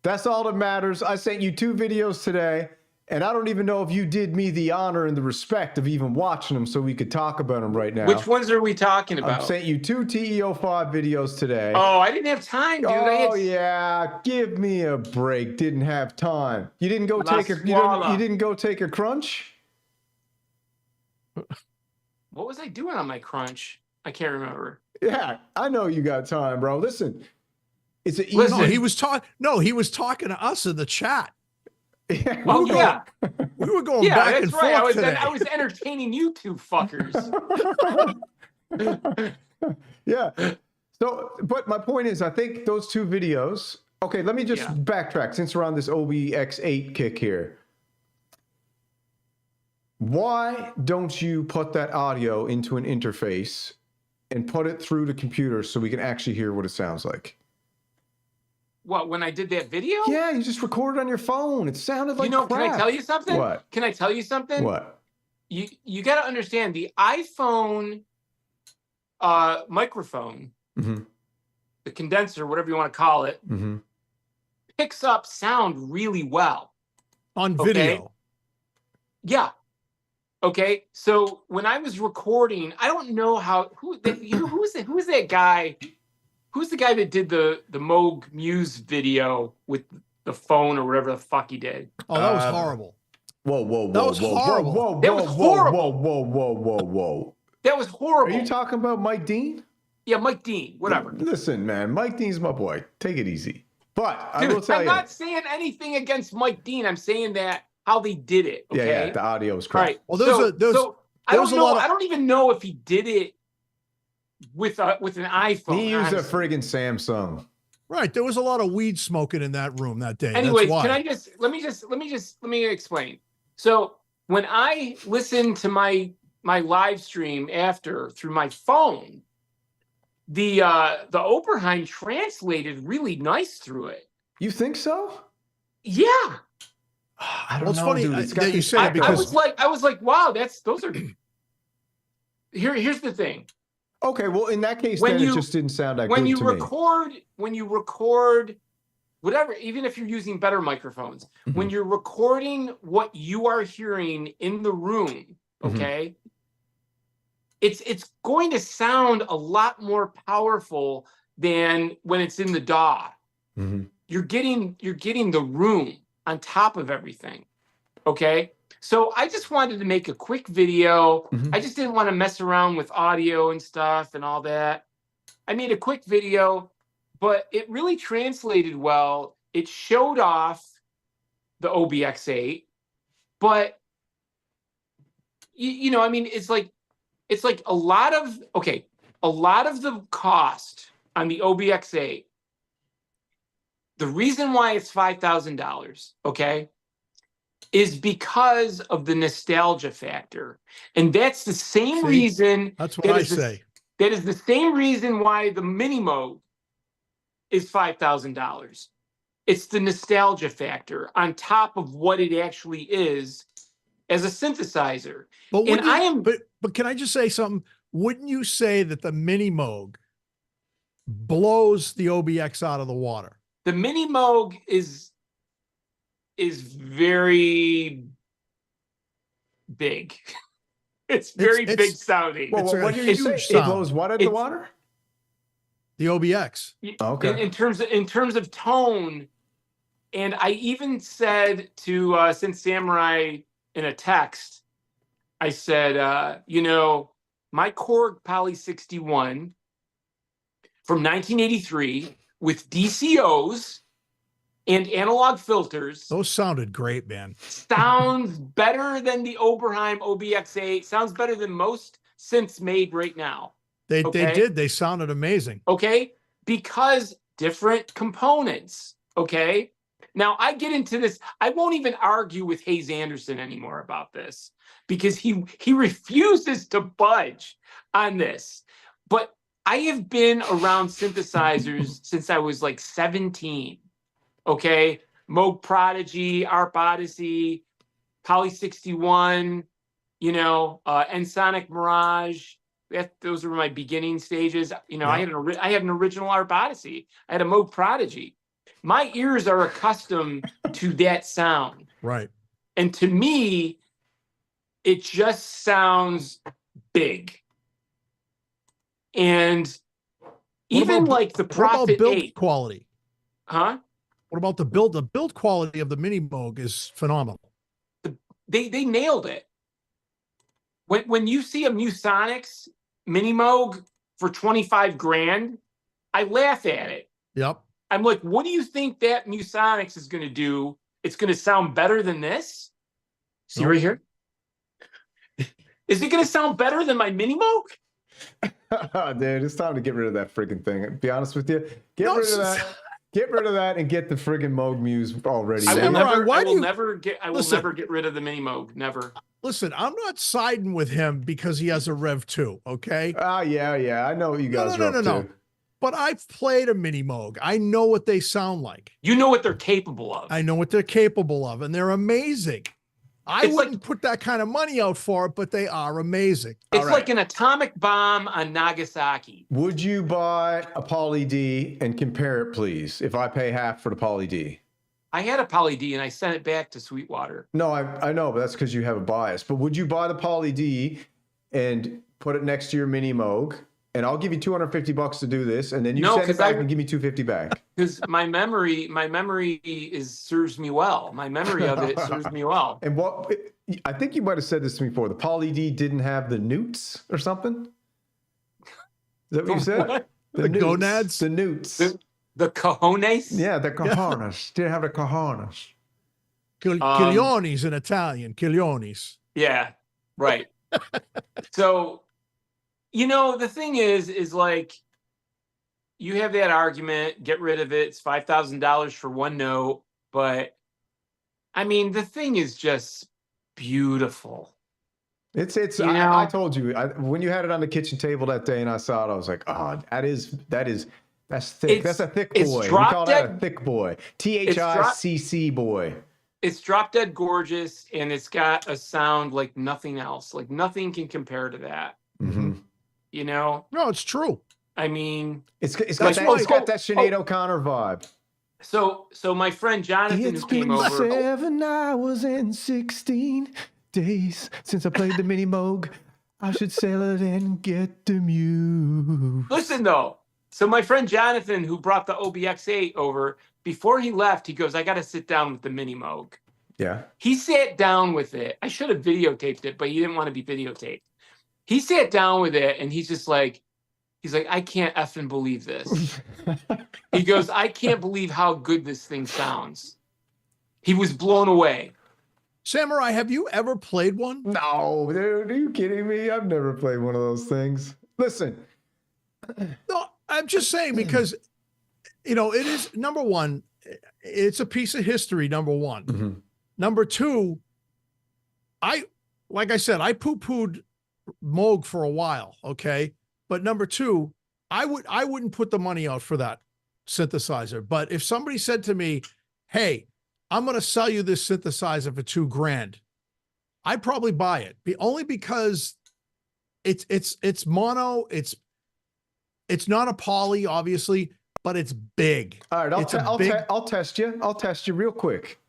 that's all that matters. I sent you 2 videos today, and I don't even know if you did me the honor and the respect of even watching them so we could talk about them right now. Which ones are we talking about? I sent you 2 TE-05 videos today. Oh, I didn't have time, dude. Yeah, give me a break. Didn't have time. You didn't go take a crunch? What was I doing on my crunch? I can't remember. Yeah, I know you got time, bro. Listen, it's an easy. Listen, he was talking to us in the chat. Yeah. We were going back and forth today. I was entertaining you two fuckers. Yeah. So, but my point is, I think those 2 videos. Okay, let me just backtrack since we're on this OBX8 kick here. Why don't you put that audio into an interface and put it through the computer so we can actually hear what it sounds like? What, when I did that video? Yeah, you just recorded on your phone. It sounded like crap. Can I tell you something? What? Can I tell you something? What? You got to understand the iPhone microphone, the condenser, whatever you want to call it, picks up sound really well. On video. Yeah. Okay. So when I was recording, I don't know who's that guy? Who's the guy that did the Moog Muse video with the phone or whatever the fuck he did? Oh, that was horrible. Whoa. That was horrible. Whoa. That was horrible. Are you talking about Mike Dean? Yeah, Mike Dean, whatever. Listen, man, Mike Dean's my boy. Take it easy. But I will tell you. I'm not saying anything against Mike Dean. I'm saying that how they did it. Okay? Yeah, the audio is crap. Right. Well, I don't even know if he did it with an iPhone. He used a friggin' Samsung. Right. There was a lot of weed smoking in that room that day. Anyways, let me explain. So when I listen to my live stream after through my phone, the Oberheim translated really nice through it. You think so? Yeah. I don't know, funny dude. that you say it because I was like, wow, those are. Here's the thing. Okay, well, in that case, it just didn't sound that good to me. When you record, whatever, even if you're using better microphones, when you're recording what you are hearing in the room, okay, it's going to sound a lot more powerful than when it's in the DAW. You're getting the room on top of everything, okay? So I just wanted to make a quick video. I just didn't want to mess around with audio and stuff and all that. I made a quick video, but it really translated well. It showed off the OBX8, but you know, I mean, it's like a lot of the cost on the OBX8. The reason why it's $5,000, okay, is because of the nostalgia factor. And that's the same reason. That's what I say. That is the same reason why the Mini Moog is $5,000. It's the nostalgia factor on top of what it actually is as a synthesizer. But can I just say something? Wouldn't you say that the Mini Moog blows the OBX out of the water? The Mini Moog is very big. It's very big sounding. Well, what do you say? It blows what out of the water? The OBX. Okay. In terms of tone, and I even said to Synth Samurai in a text, I said, you know, my Korg Poly 61 from 1983 with DCOs and analog filters. Those sounded great, man. Sounds better than the Oberheim OBX8. Sounds better than most synths made right now. They did. They sounded amazing. Okay? Because different components. Okay? Now, I get into this. I won't even argue with Hayes Anderson anymore about this because he refuses to budge on this. But I have been around synthesizers since I was like 17. Okay? Moog Prodigy, ARP Odyssey, Poly 61, you know, Ensoniq Mirage. Those were my beginning stages. You know, yeah. I had an original ARP Odyssey. I had a Moog Prodigy. My ears are accustomed to that sound. Right. And to me, it just sounds big. And even like the Prophet build 8 quality. Huh? What about the build? The build quality of the Mini Moog is phenomenal. They nailed it. When you see a Musonics Mini Moog for 25 grand, I laugh at it. Yep. I'm like, what do you think that Musonics is going to do? It's going to sound better than this? See right here? Is it going to sound better than my Mini Moog? Dude, it's time to get rid of that freaking thing. To be honest with you, get rid of that. Get rid of that and get the friggin' Moog Muse already. I will never get rid of the Mini Moog. Never. Listen, I'm not siding with him because he has a Rev 2, okay? Yeah. I know what you guys are up to. But I've played a Mini Moog. I know what they sound like. You know what they're capable of. I know what they're capable of, and they're amazing. I wouldn't put that kind of money out for it, but they are amazing. It's like an atomic bomb on Nagasaki. Would you buy a Poly D and compare it, please, if I pay half for the Poly D? I had a Poly D and I sent it back to Sweetwater. No, I know, but that's because you have a bias. But would you buy the Poly D and put it next to your Mini Moog? And I'll give you $250 to do this, and then you send it back and give me $250 back. Because my memory serves me well. My memory of it serves me well. And I think you might have said this to me before. The Poly D didn't have the newts or something. Is that what you said? What? The gonads, the newts, the cojones. Yeah, the cojones. Didn't have the cojones. Cogliones in Italian. Cogliones. Yeah, right. So. You know, the thing is like, you have that argument, get rid of it. It's $5,000 for one note. But, I mean, the thing is just beautiful. I told you, when you had it on the kitchen table that day and I saw it, I was like, oh, that's thick. That's a thick boy. We call that a thick boy. THICC boy. It's drop dead gorgeous, and it's got a sound like nothing else. Like, nothing can compare to that. Mm-hmm. You know? No, it's true. I mean, it's got that Sinead O'Connor vibe. So my friend Jonathan, who came over. 7 hours and 16 days since I played the Mini Moog. I should sell it and get the Muse. Listen though, so my friend Jonathan, who brought the OBX8 over, before he left, he goes, "I got to sit down with the Mini Moog." Yeah. He sat down with it. I should have videotaped it, but he didn't want to be videotaped. He sat down with it and he's like, I can't effing believe this. He goes, I can't believe how good this thing sounds. He was blown away. Samurai, have you ever played one? No, dude, are you kidding me? I've never played one of those things. Listen. No, I'm just saying because, you know, it is, number one, it's a piece of history, number one. Mm-hmm. Number two, like I said, I poo-pooed Moog for a while, okay? But number two, I wouldn't put the money out for that synthesizer. But if somebody said to me, hey, I'm going to sell you this synthesizer for $2,000, I'd probably buy it. Only because it's mono, it's not a poly, obviously, but it's big. All right, I'll test you. I'll test you real quick.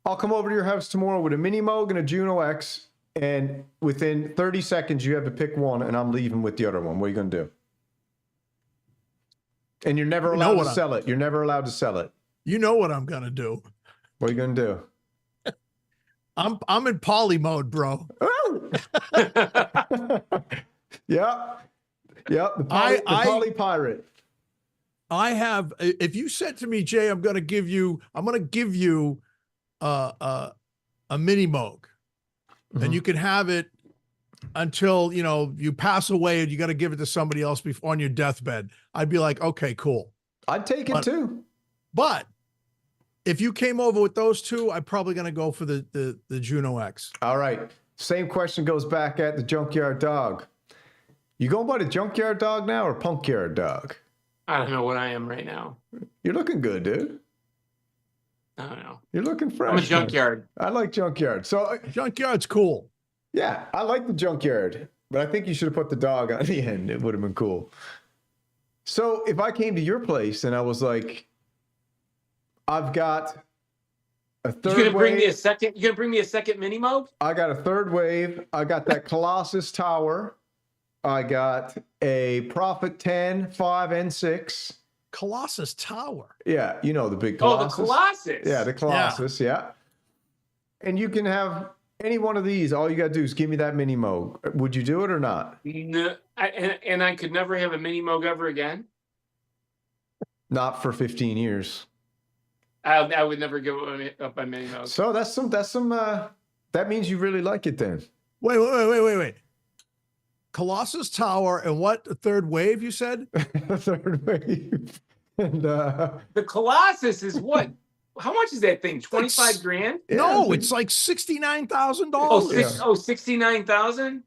I'll come over to your house tomorrow with a Mini Moog and a Juno X. And within 30 seconds, you have to pick one, and I'm leaving with the other one. What are you going to do? And you're never allowed to sell it. You're never allowed to sell it. You know what I'm gonna do. What are you gonna do? I'm in poly mode, bro. Yep. The poly pirate. I have. If you said to me, Jay, I'm gonna give you a mini Moog, and you can have it until you pass away, and you got to give it to somebody else before on your deathbed. I'd be like, okay, cool. I'd take it too. But if you came over with those two, I'm probably gonna go for the Juno X. All right. Same question goes back at the Junkyard Dog. You going by the Junkyard Dog now or Punkyard Dog? I don't know what I am right now. You're looking good, dude. I don't know. You're looking fresh. I'm a junkyard. I like Junkyard. So Junkyard's cool. Yeah, I like the Junkyard, but I think you should have put the dog on the end. It would have been cool. So if I came to your place and I was like, I've got a third wave. You're gonna bring me a second mini Moog? I got a third wave. I got that Colossus Tower. I got a Prophet 10, 5, and 6. Colossus Tower. Yeah, the big Colossus. Oh, the Colossus. Yeah, the Colossus, yeah. And you can have any one of these. All you got to do is give me that mini Moog. Would you do it or not? No, and I could never have a mini Moog ever again? Not for 15 years. I would never give up my mini Moog. So that means you really like it then. Wait. Colossus Tower and what? The third wave, you said? Third wave. And the Colossus is what? How much is that thing? 25 grand? No, it's like $69,000. Oh, 69,000?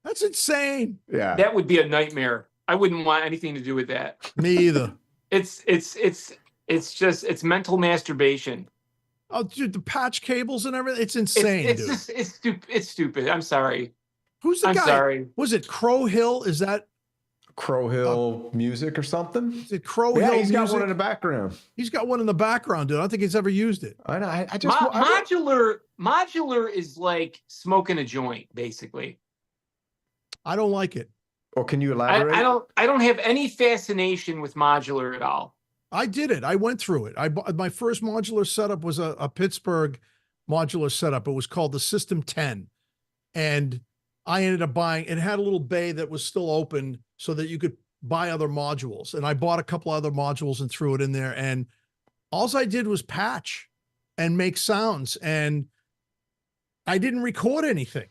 That's insane. Yeah. That would be a nightmare. I wouldn't want anything to do with that. Me either. It's mental masturbation. Oh, dude, the patch cables and everything. It's insane, dude. It's stupid. I'm sorry. Who's the guy? I'm sorry. Was it Crow Hill? Is that Crow Hill Music or something? Is it Crow Hill He's got Music? one in the background. He's got one in the background, dude. I don't think he's ever used it. I know. I just modular is like smoking a joint, basically. I don't like it. Or can you elaborate? I don't have any fascination with modular at all. I did it. I went through it. My first modular setup was a Pittsburgh modular setup. It was called the System 10. And I ended up buying, it had a little bay that was still open so that you could buy other modules. And I bought a couple other modules and threw it in there. And all I did was patch and make sounds. And I didn't record anything.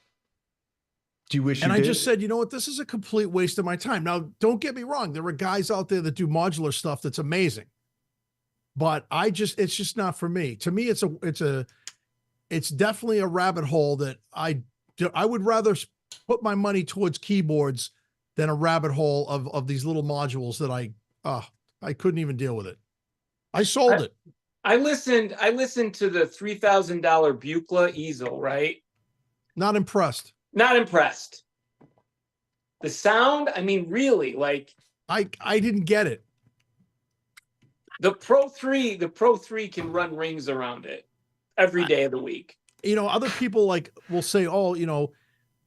Do you wish and you I did? just said, you know what, this is a complete waste of my time. Now, don't get me wrong. There are guys out there that do modular stuff that's amazing. But it's just not for me. To me, it's definitely a rabbit hole that I would rather put my money towards keyboards than a rabbit hole of these little modules that I couldn't even deal with it. I sold it. I listened to the $3,000 Buchla easel, right? Not impressed. Not impressed. The sound, I mean, really, like I didn't get it. The Pro 3 can run rings around it every day of the week. Other people will say, oh,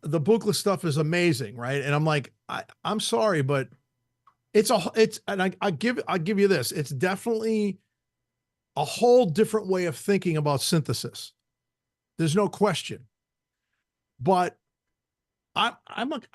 the Buchla stuff is amazing, right? And I'm like, I'm sorry, but I give you this. It's definitely a whole different way of thinking about synthesis. There's no question. But I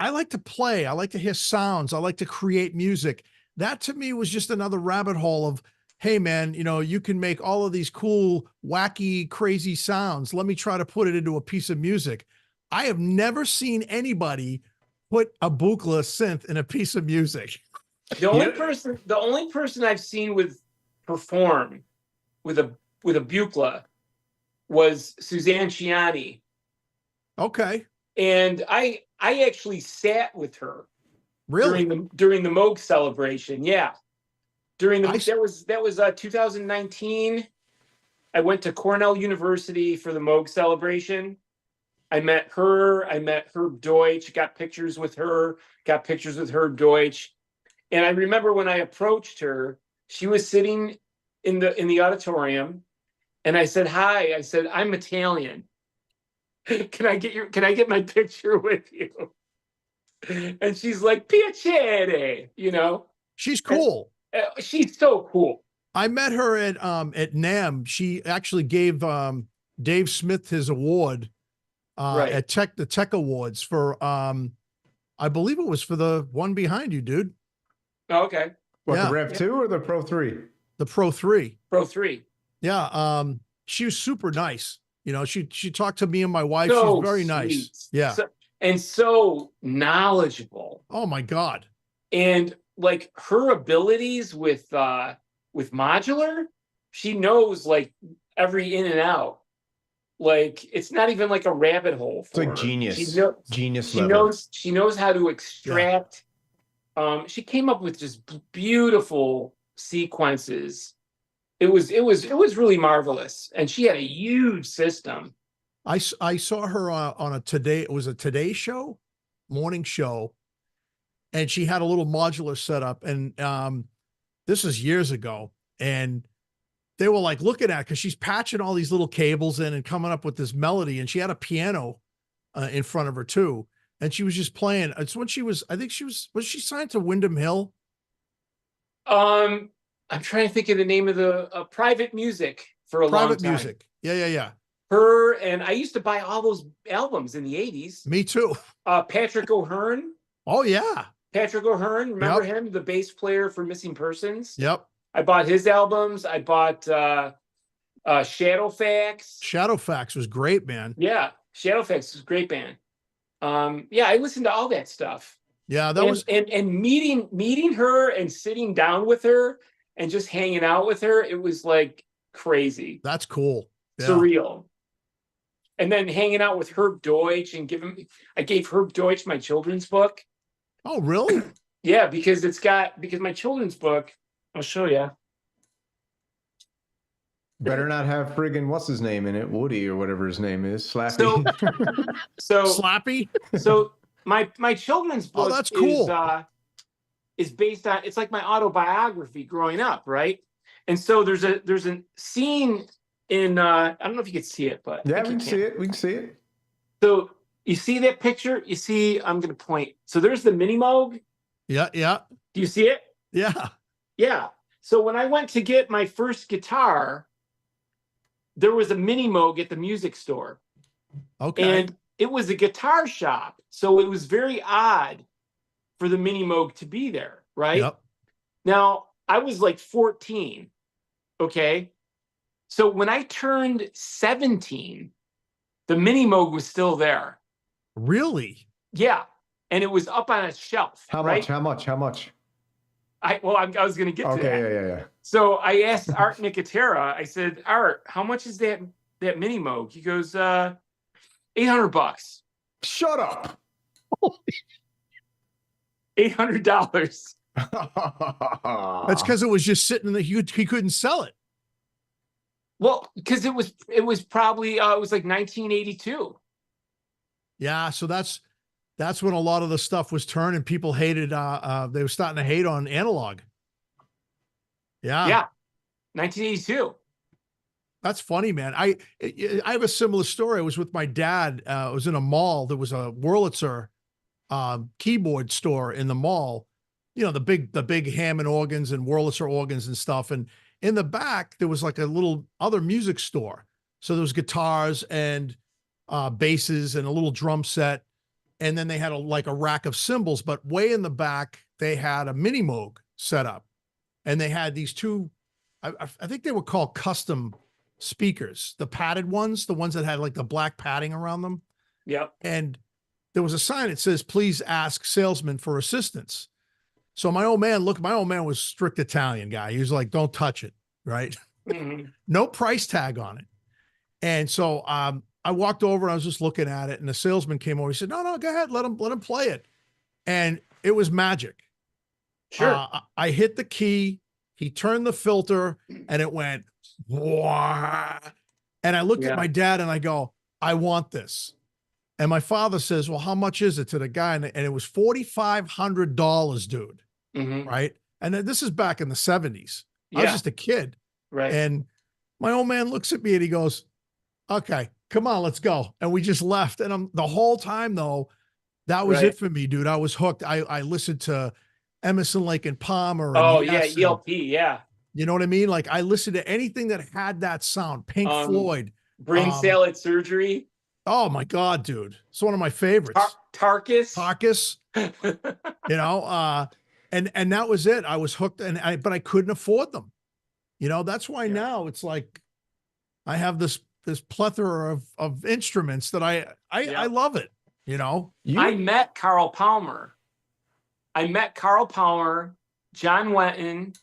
like to play. I like to hear sounds. I like to create music. That to me was just another rabbit hole of, hey man, you can make all of these cool, wacky, crazy sounds. Let me try to put it into a piece of music. I have never seen anybody put a Buchla synth in a piece of music. The only person I've seen perform with a Buchla was Suzanne Ciani. Okay. And I actually sat with her. Really? During the Moog celebration. Yeah. That was 2019. I went to Cornell University for the Moog celebration. I met her. I met Herb Deutsch. Got pictures with her. Got pictures with Herb Deutsch. And I remember when I approached her, she was sitting in the auditorium, and I said, "Hi." I said, "I'm Italian. Can I get my picture with you?" And she's like, "Piacere," She's cool. She's so cool. I met her at NAMM. She actually gave Dave Smith his award at the Tech Awards for I believe it was for the one behind you, dude. Oh, okay. What, the Rev 2 or the Pro 3? The Pro 3. Pro 3. Yeah. She was super nice. You know, she talked to me and my wife. So she's very sweet. nice. Yeah. And so knowledgeable. Oh my God. And like her abilities with modular, she knows like every in and out. Like it's not even like a rabbit hole for it's like her. genius. Genius she level. She knows how to extract. She came up with just beautiful sequences. It was really marvelous, and she had a huge system. I saw her on a Today. It was a Today show, morning show, and she had a little modular setup. And this was years ago, and they were like looking at, because she's patching all these little cables in and coming up with this melody, and she had a piano in front of her too, and she was just playing. It's when she was, I think was she signed to Windham Hill? I'm trying to think of the name of the Private Music for a long time. Private Music. Yeah. Her, and I used to buy all those albums in the 80s. Me too. Patrick O'Hearn. Oh yeah. Patrick O'Hearn. Remember him? The bass player for Missing Persons. Yep. I bought his albums. I bought Shadowfax. Shadowfax was great, man. Yeah. Shadowfax was a great band. Yeah, I listened to all that stuff. Yeah, that was and meeting her and sitting down with her and just hanging out with her, it was like crazy. That's cool. Yeah. Surreal. And then hanging out with Herb Deutsch and I gave Herb Deutsch my children's book. Oh, really? Yeah, because my children's book, I'll show you. Better not have friggin' what's his name in it, Woody or whatever his name is, Slappy. So Slappy. So my children's book that's cool. is based on, it's like my autobiography growing up, right? And so there's a scene in I don't know if you can see it, but yeah, we can see it. We can see it. So you see that picture? You see, I'm gonna point. So there's the Mini Moog. Yeah. Do you see it? Yeah. Yeah. So when I went to get my first guitar, there was a Mini Moog at the music store. Okay. And it was a guitar shop. So it was very odd for the Mini Moog to be there, right? Yep. Now, I was like 14. Okay. So when I turned 17, the Mini Moog was still there. Really? Yeah. And it was up on a shelf. How right? much? How much? How much? I was going to get to that. Okay, yeah. So I asked Art Nicotera, I said, Art, how much is that Mini Moog? He goes, $800. Shut up. $800. That's because it was just sitting there. He couldn't sell it. Well, because it was probably it was like 1982. Yeah, so that's when a lot of the stuff was turning. People hated. They were starting to hate on analog. Yeah, 1982. That's funny, man. I have a similar story. I was with my dad. I was in a mall. There was a Wurlitzer keyboard store in the mall. You know, the big Hammond organs and Wurlitzer organs and stuff. And in the back, there was like a little other music store. So there was guitars and basses and a little drum set. And then they had a rack of cymbals, but way in the back, they had a Mini Moog set up. And they had these two, I think they were called custom speakers, the padded ones, the ones that had like the black padding around them. Yep. And there was a sign that says, please ask salesman for assistance. So my old man was strict Italian guy. He was like, don't touch it. Right. Mm-hmm. No price tag on it. And so I walked over and I was just looking at it, and the salesman came over. He said, no, go ahead. Let him play it. And it was magic. Sure. I hit the key. He turned the filter and it went, wah. And I looked at my dad and I go, I want this. And my father says, well, how much is it, to the guy? And it was $4,500, dude. Mm-hmm. Right. And this is back in the 70s. Yeah. I was just a kid. Right. And my old man looks at me and he goes, okay, come on, let's go. And we just left. And the whole time though, that was it for me, dude. I was hooked. I listened to Emerson, Lake and Palmer. Oh and yeah, Yes ELP, yeah. You know what I mean? Like I listened to anything that had that sound. Pink Floyd. Brain Salad Surgery. Oh my God, dude. It's one of my favorites. Tarkus. You know, and that was it. I was hooked, but I couldn't afford them. You know, that's why now it's like I have this plethora of instruments that I love it. You know, I met Carl Palmer. John Wenton,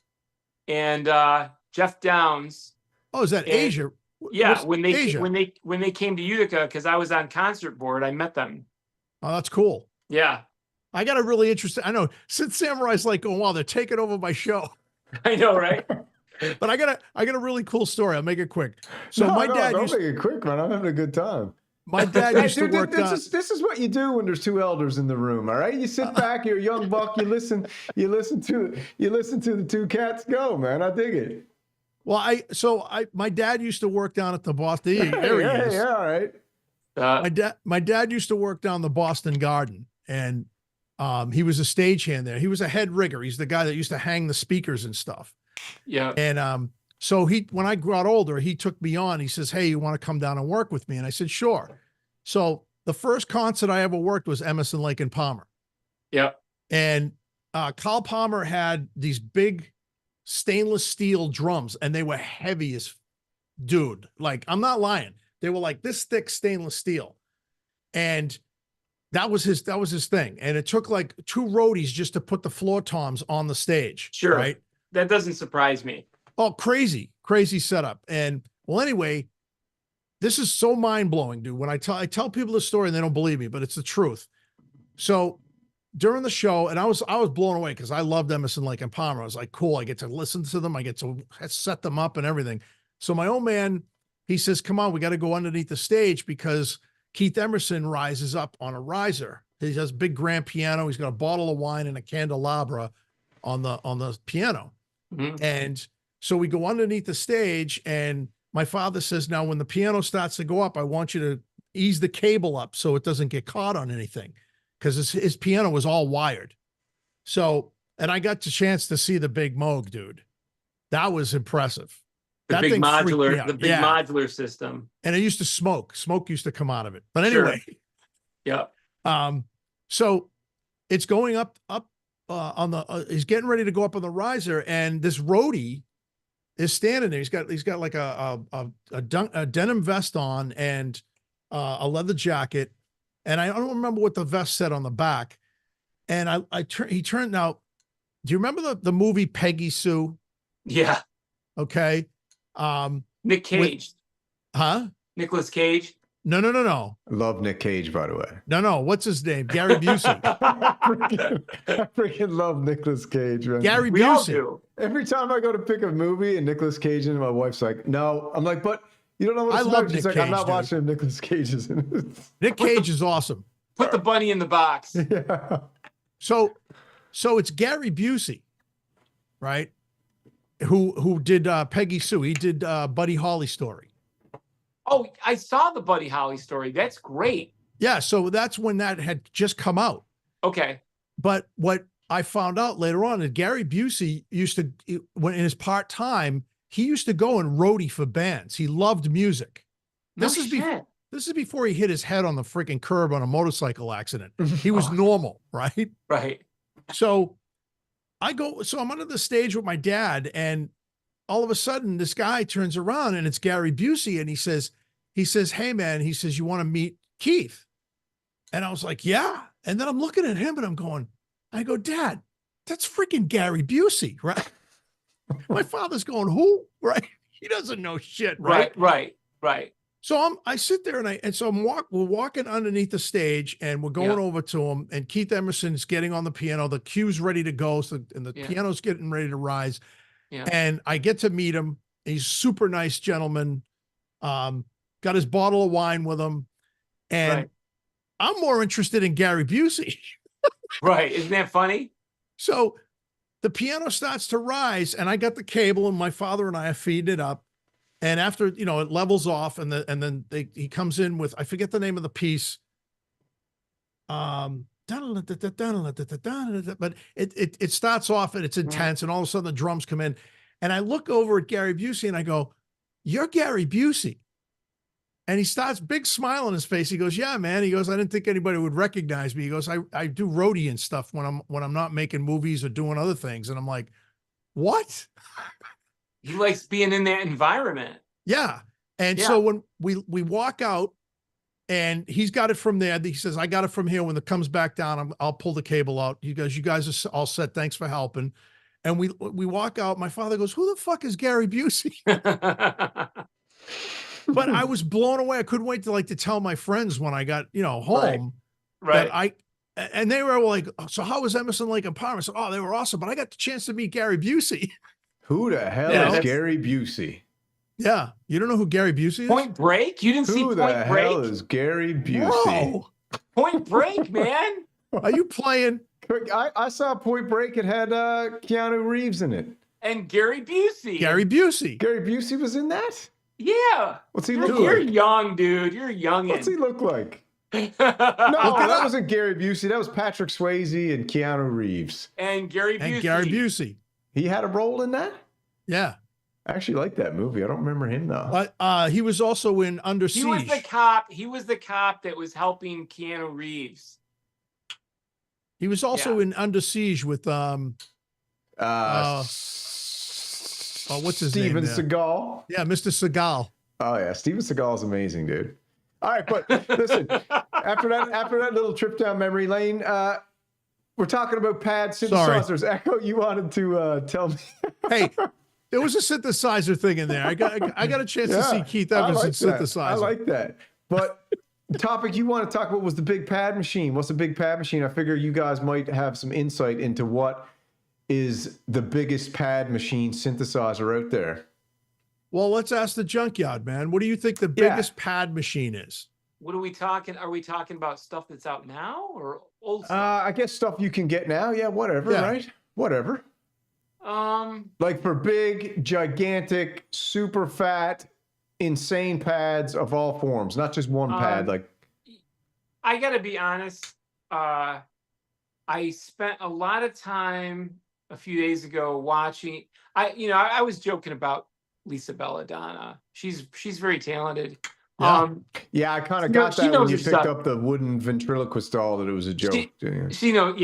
and Jeff Downs. Oh, is that Asia? Yeah, when they came to Utica, because I was on concert board, I met them. Oh, that's cool. Yeah. I got a really interesting, I know Synth Samurai's like, oh, wow, they're taking over my show. I know, right? But I got a really cool story. I'll make it quick. So my dad don't make it quick, man. I'm having a good time. My dad used to work this is what you do when there's two elders in the room, all right? You sit back, you're a young buck, you listen to the two cats go, man. I dig it. Well, my dad used to work down at the Boston. There he is. Yeah, all right. My dad used to work down the Boston Garden, and he was a stagehand there. He was a head rigger. He's the guy that used to hang the speakers and stuff. Yeah. And so when I got older, he took me on. He says, "Hey, you want to come down and work with me?" And I said, "Sure." So the first concert I ever worked was Emerson, Lake and Palmer. Yeah. And Carl Palmer had these big stainless steel drums, and they were heavy as dude. Like, I'm not lying. They were like this thick stainless steel. And that was his thing. And it took like 2 roadies just to put the floor toms on the stage. Sure. Right. That doesn't surprise me. Oh, crazy setup. And well, anyway, this is so mind blowing, dude. When I tell people this story and they don't believe me, but it's the truth. So during the show, and I was blown away because I loved Emerson, Lake and Palmer. I was like, cool. I get to listen to them. I get to set them up and everything. So my old man, he says, come on, we got to go underneath the stage because Keith Emerson rises up on a riser. He has a big grand piano. He's got a bottle of wine and a candelabra on the piano. Mm-hmm. And so we go underneath the stage, and my father says, now when the piano starts to go up, I want you to ease the cable up so it doesn't get caught on anything, because his piano was all wired. So, and I got the chance to see the big Moog, dude. That was impressive. The big modular system. And it used to smoke. Smoke used to come out of it. But anyway. Sure. Yeah. So it's going up he's getting ready to go up on the riser, and this roadie is standing there. He's got like a denim vest on and a leather jacket. And I don't remember what the vest said on the back. And he turned. Now, do you remember the movie Peggy Sue? Yeah. Okay. Nick Cage. Nicolas Cage. No. I love Nick Cage, by the way. No. What's his name? Gary Busey. I freaking love Nicolas Cage, man. Gary We all Busey. do. Every time I go to pick a movie and Nicolas Cage in, my wife's like, no. I'm like, but you don't know what it's about. She's like, I'm not watching Nicolas Cage's in it. Nick Cage is awesome. Put the bunny in the box. Yeah. So it's Gary Busey, right? Who did Peggy Sue? He did Buddy Holly story. Oh, I saw the Buddy Holly story. That's great. Yeah, so that's when that had just come out. Okay. But what I found out later on is Gary Busey when in his part-time, he used to go and roadie for bands. He loved music. This is before he hit his head on the freaking curb on a motorcycle accident. He was normal, right? Right. So I'm under the stage with my dad, and all of a sudden this guy turns around and it's Gary Busey, and he says, hey man, he says, you want to meet Keith? And I was like, yeah. And then I'm looking at him and I go, Dad, that's freaking Gary Busey, right? My father's going, who? Right? He doesn't know shit, right? Right. So I sit there we're walking underneath the stage, and we're going over to him, and Keith Emerson's getting on the piano. The cue's ready to go. And the piano's getting ready to rise. Yeah. And I get to meet him. He's a super nice gentleman. Got his bottle of wine with him. And I'm more interested in Gary Busey. Right. Isn't that funny? So the piano starts to rise, and I got the cable, and my father and I are feeding it up. And after, it levels off, and then he comes in with, I forget the name of the piece. but it starts off and it's intense, and all of a sudden the drums come in, and I look over at Gary Busey and I go, "You're Gary Busey." And he starts, big smile on his face. He goes, "Yeah, man." He goes, "I didn't think anybody would recognize me." He goes, I do roadie and stuff when I'm not making movies or doing other things. And I'm like, "What?" He likes being in that environment. Yeah. And so when we walk out, and he's got it from there, he says, "I got it from here. When it comes back down, I'll pull the cable out." He goes, "You guys are all set. Thanks for helping." And we walk out. My father goes, "Who the fuck is Gary Busey?" But I was blown away. I couldn't wait to tell my friends when I got, home. Right. And they were like, "So how was Emerson, Lake and Palmer?" I said, "Oh, they were awesome." But I got the chance to meet Gary Busey. Who the hell is Gary Busey? Yeah. You don't know who Gary Busey is? Point Break? You didn't see Point Break? Who the hell is Gary Busey? No. Point Break, man. Are you playing? I saw Point Break. It had Keanu Reeves in it. And Gary Busey. Gary Busey. Gary Busey was in that? Yeah. What's he look like? You're young, dude. You're young. What's he look like? No, that wasn't Gary Busey. That was Patrick Swayze and Keanu Reeves. And Gary Busey. He had a role in that? Yeah. I actually like that movie. I don't remember him though. But he was also in Under Siege. He was the cop. He was the cop that was helping Keanu Reeves. He was also in Under Siege with what's his name? Steven Seagal. Yeah, Mr. Seagal. Oh yeah, Steven Seagal is amazing, dude. All right, but listen, after that little trip down memory lane, we're talking about pad synthesizers. Echo, you wanted to tell me. Hey, there was a synthesizer thing in there. I got a chance to see Keith Evans in synthesizer. I like that. But the topic you want to talk about was the big pad machine. What's a big pad machine? I figure you guys might have some insight into what is the biggest pad machine synthesizer out there. Well, let's ask the junkyard, man. What do you think the biggest pad machine is? What are we talking? Are we talking about stuff that's out now or old stuff? I guess stuff you can get now. Yeah, whatever, right? Whatever. Like for big, gigantic, super fat, insane pads of all forms, not just one pad. Like, I gotta be honest. I spent a lot of time a few days ago watching. I was joking about Lisa Belladonna. She's very talented. Yeah, I kind of got that when you picked up the wooden ventriloquist doll that it was a joke. She knows,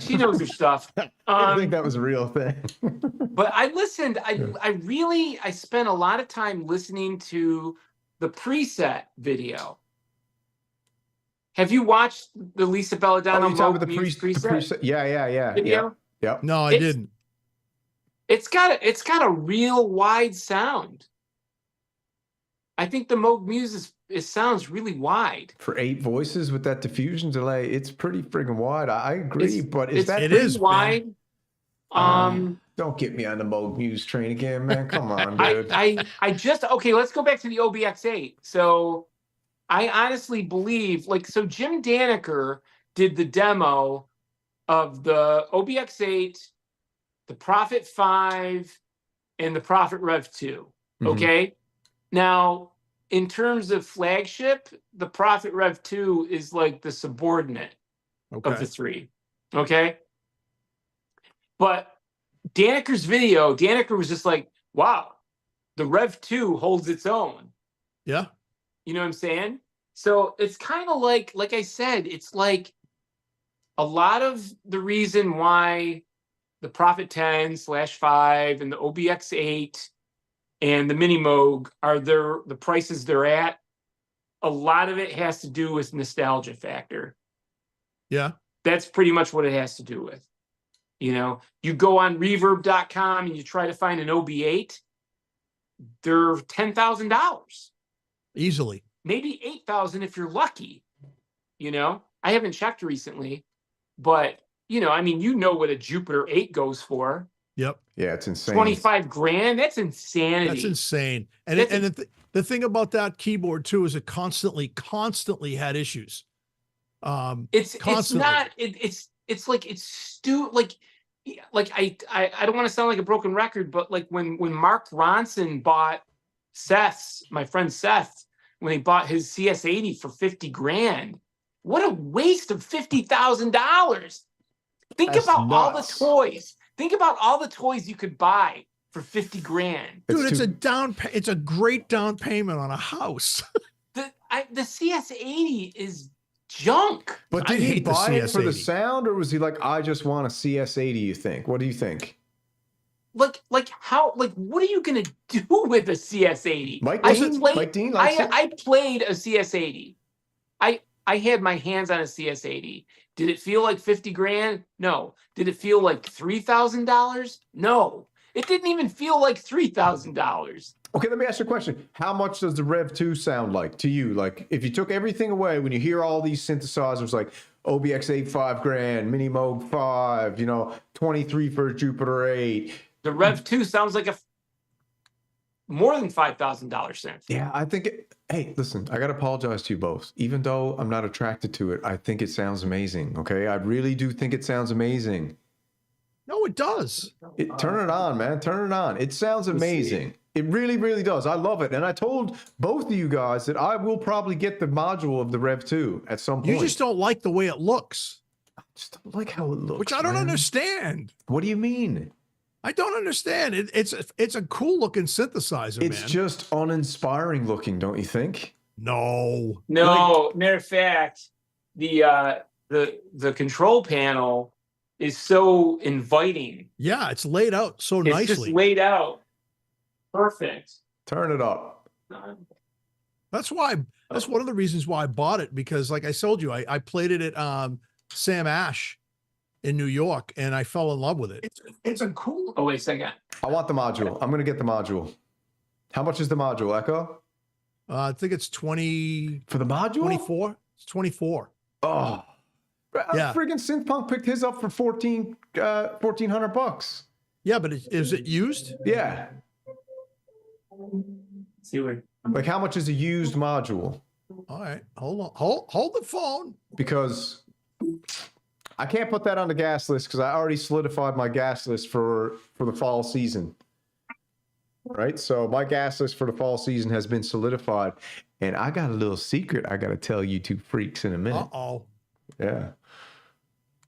she knows her stuff. I think that was a real thing. But I listened. I spent a lot of time listening to the preset video. Have you watched the Lisa Belladonna? Oh, you talking about the preset? Yeah. Video? Yep. No, I didn't. It's got a real wide sound. I think the Moog Muse sounds really wide. For 8 voices with that diffusion delay, it's pretty friggin' wide. I agree, but is that pretty wide? Don't get me on the Moog Muse train again, man. Come on, dude. Okay, let's go back to the OBX8. So I honestly believe, Jim Daneker did the demo of the OBX8, the Prophet 5, and the Prophet Rev 2. Okay? Now, in terms of flagship, the Prophet Rev 2 is like the subordinate of the 3. Okay? But Daneker's video, Daneker was just like, wow, the Rev 2 holds its own. Yeah. You know what I'm saying? So it's kind of like I said, it's like a lot of the reason why the Prophet 10/5 and the OBX8 and the Mini Moog are the prices they're at. A lot of it has to do with nostalgia factor. Yeah. That's pretty much what it has to do with. You go on reverb.com and you try to find an OB8, they're $10,000. Easily. Maybe 8,000 if you're lucky. I haven't checked recently, but what a Jupiter 8 goes for. Yep. Yeah, it's insane. 25 grand. That's insanity. That's insane. And the thing about that keyboard too is it constantly had issues. It's not. It's like I don't want to sound like a broken record, but like when Mark Ronson bought my friend Seth, when he bought his CS80 for 50 grand, What a waste of $50,000. Think That's about all the nuts. toys. Think about all the toys you could buy for 50 grand. Dude, it's a great down payment on a house. The CS80 is junk. But did he buy it for the sound, or was he like, I just want a CS80, you think? What do you think? Like what are you gonna do with a CS80? Mike Dean likes it? I played a CS80. I had my hands on a CS80. Did it feel like 50 grand? No. Did it feel like $3,000? No. It didn't even feel like $3,000. Okay, let me ask you a question. How much does the Rev 2 sound like to you? Like, if you took everything away, when you hear all these synthesizers like OBX8 5 grand, Mini Moog 5, 23 for a Jupiter 8. The Rev 2 sounds like more than $5,000 synth. Yeah, I think hey, listen, I got to apologize to you both. Even though I'm not attracted to it, I think it sounds amazing, okay? I really do think it sounds amazing. No, it does. Turn it on, man. Turn it on. It sounds amazing. It really, really does. I love it. And I told both of you guys that I will probably get the module of the Rev 2 at some point. You just don't like the way it looks. I just don't like how it looks. Which I don't understand. What do you mean? I don't understand. It's a cool looking synthesizer, It's just uninspiring looking, don't you think? No. Matter of fact, the control panel is so inviting. Yeah, it's laid out so nicely. It's just laid out perfect. Turn it up. That's one of the reasons why I bought it, because like I told you, I played it at Sam Ash in New York, and I fell in love with it. It's a cool. Oh, wait a second. I want the module. I'm going to get the module. How much is the module, Echo? I think it's 20 for the module. 24. It's 24. Oh, yeah. Friggin' Synthpunk picked his up for $1,400. Yeah, but is it used? Yeah. See what? Like, how much is a used module? All right, hold on, hold the phone, because I can't put that on the gas list because I already solidified my gas list for the fall season. Right? So my gas list for the fall season has been solidified. And I got a little secret I got to tell you two freaks in a minute. Uh-oh. Yeah.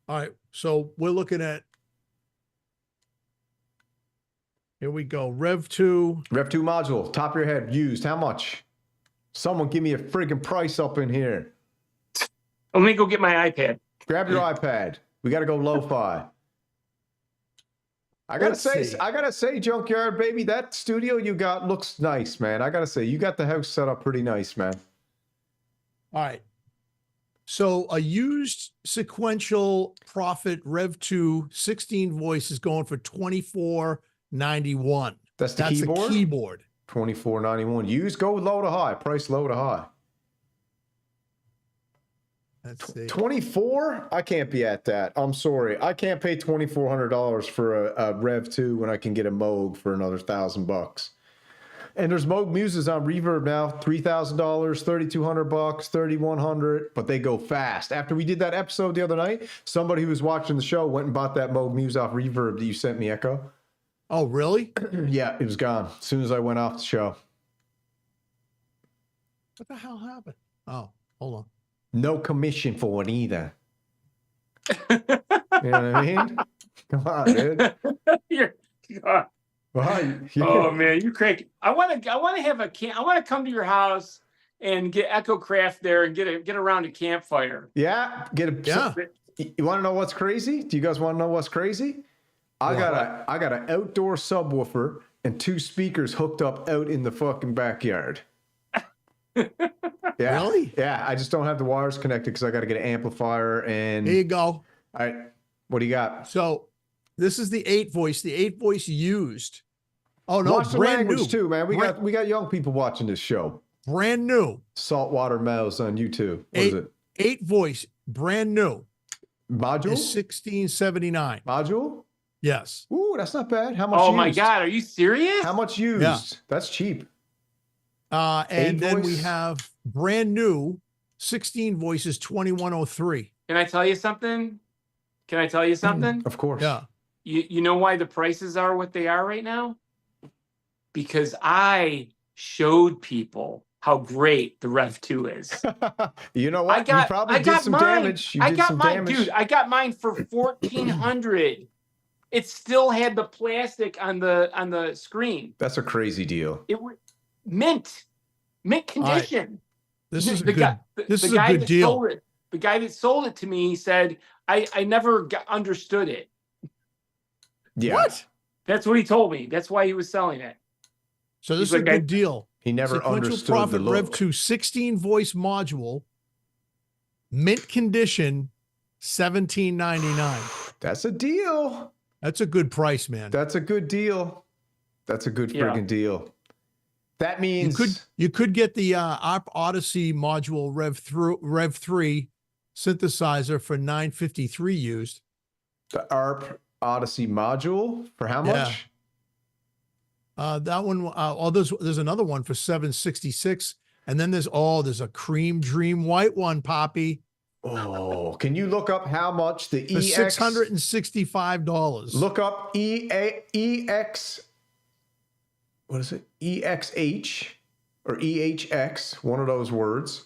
All right. So we're looking at, here we go. Rev 2. Rev 2 module. Top of your head. Used. How much? Someone give me a friggin' price up in here. Let me go get my iPad. Grab your iPad. We got to go lo-fi. I gotta say, Junkyard baby, that studio you got looks nice, man. I gotta say, you got the house set up pretty nice, man. All right. So a used sequential Prophet Rev 2 16 voice is going for $24.91. That's the keyboard? The keyboard. $24.91. Used, go low to high. Price low to high. Let's see. 24? I can't be at that. I'm sorry. I can't pay $2,400 for a Rev 2 when I can get a Moog for another $1,000. And there's Moog Muses on Reverb now, $3,000, $3,200, $3,100, but they go fast. After we did that episode the other night, somebody who was watching the show went and bought that Moog Muse off Reverb that you sent me, Echo. Oh, really? Yeah, it was gone as soon as I went off the show. What the hell happened? Oh, hold on. No commission for it either. You know what I mean? Come on, dude. Oh man, you cranky. I want to have I want to come to your house and get ECHOKRAFT there and get around a campfire. Yeah, you want to know what's crazy? Do you guys want to know what's crazy? I got an outdoor subwoofer and 2 speakers hooked up out in the fucking backyard. Yeah. Really? Yeah, I just don't have the wires connected because I got to get an amplifier and. Here you go. All right, what do you got? So, this is the 8 voice. The 8 voice used. Oh no, watch brand the new too, man. We got young people watching this show. Brand new. Saltwater Mouths on YouTube. What is it? 8 voice, brand new. Module. Is $16.79. Module. Yes. Ooh, that's not bad. How much? Oh used? my God, are you serious? How much used? Yeah. That's cheap. And then we have brand new 16 voices, 2103. Can I tell you something? Of course. Yeah. You know why the prices are what they are right now? Because I showed people how great the Rev 2 is. You know what? You probably did some damage. You did some damage. Dude, I got mine for $1,400. It still had the plastic on the screen. That's a crazy deal. It was mint condition. This is a guy good deal. The guy that sold it to me said, I never understood it. Yeah. What? That's what he told me. That's why he was selling it. So this is a good deal. He never Sequential understood Prophet the look. Rev 2 16 voice module, mint condition, $17.99. That's a deal. That's a good price, man. That's a good deal. That's a good friggin' deal. That means you could get the ARP Odyssey module Rev 3 synthesizer for $953 used. The ARP Odyssey module for how much? That one. There's another one for $766, and then there's a Cream Dream White one, Poppy. Oh, can you look up how much the for $665? Look up EX. What is it? EXH or EHX, one of those words.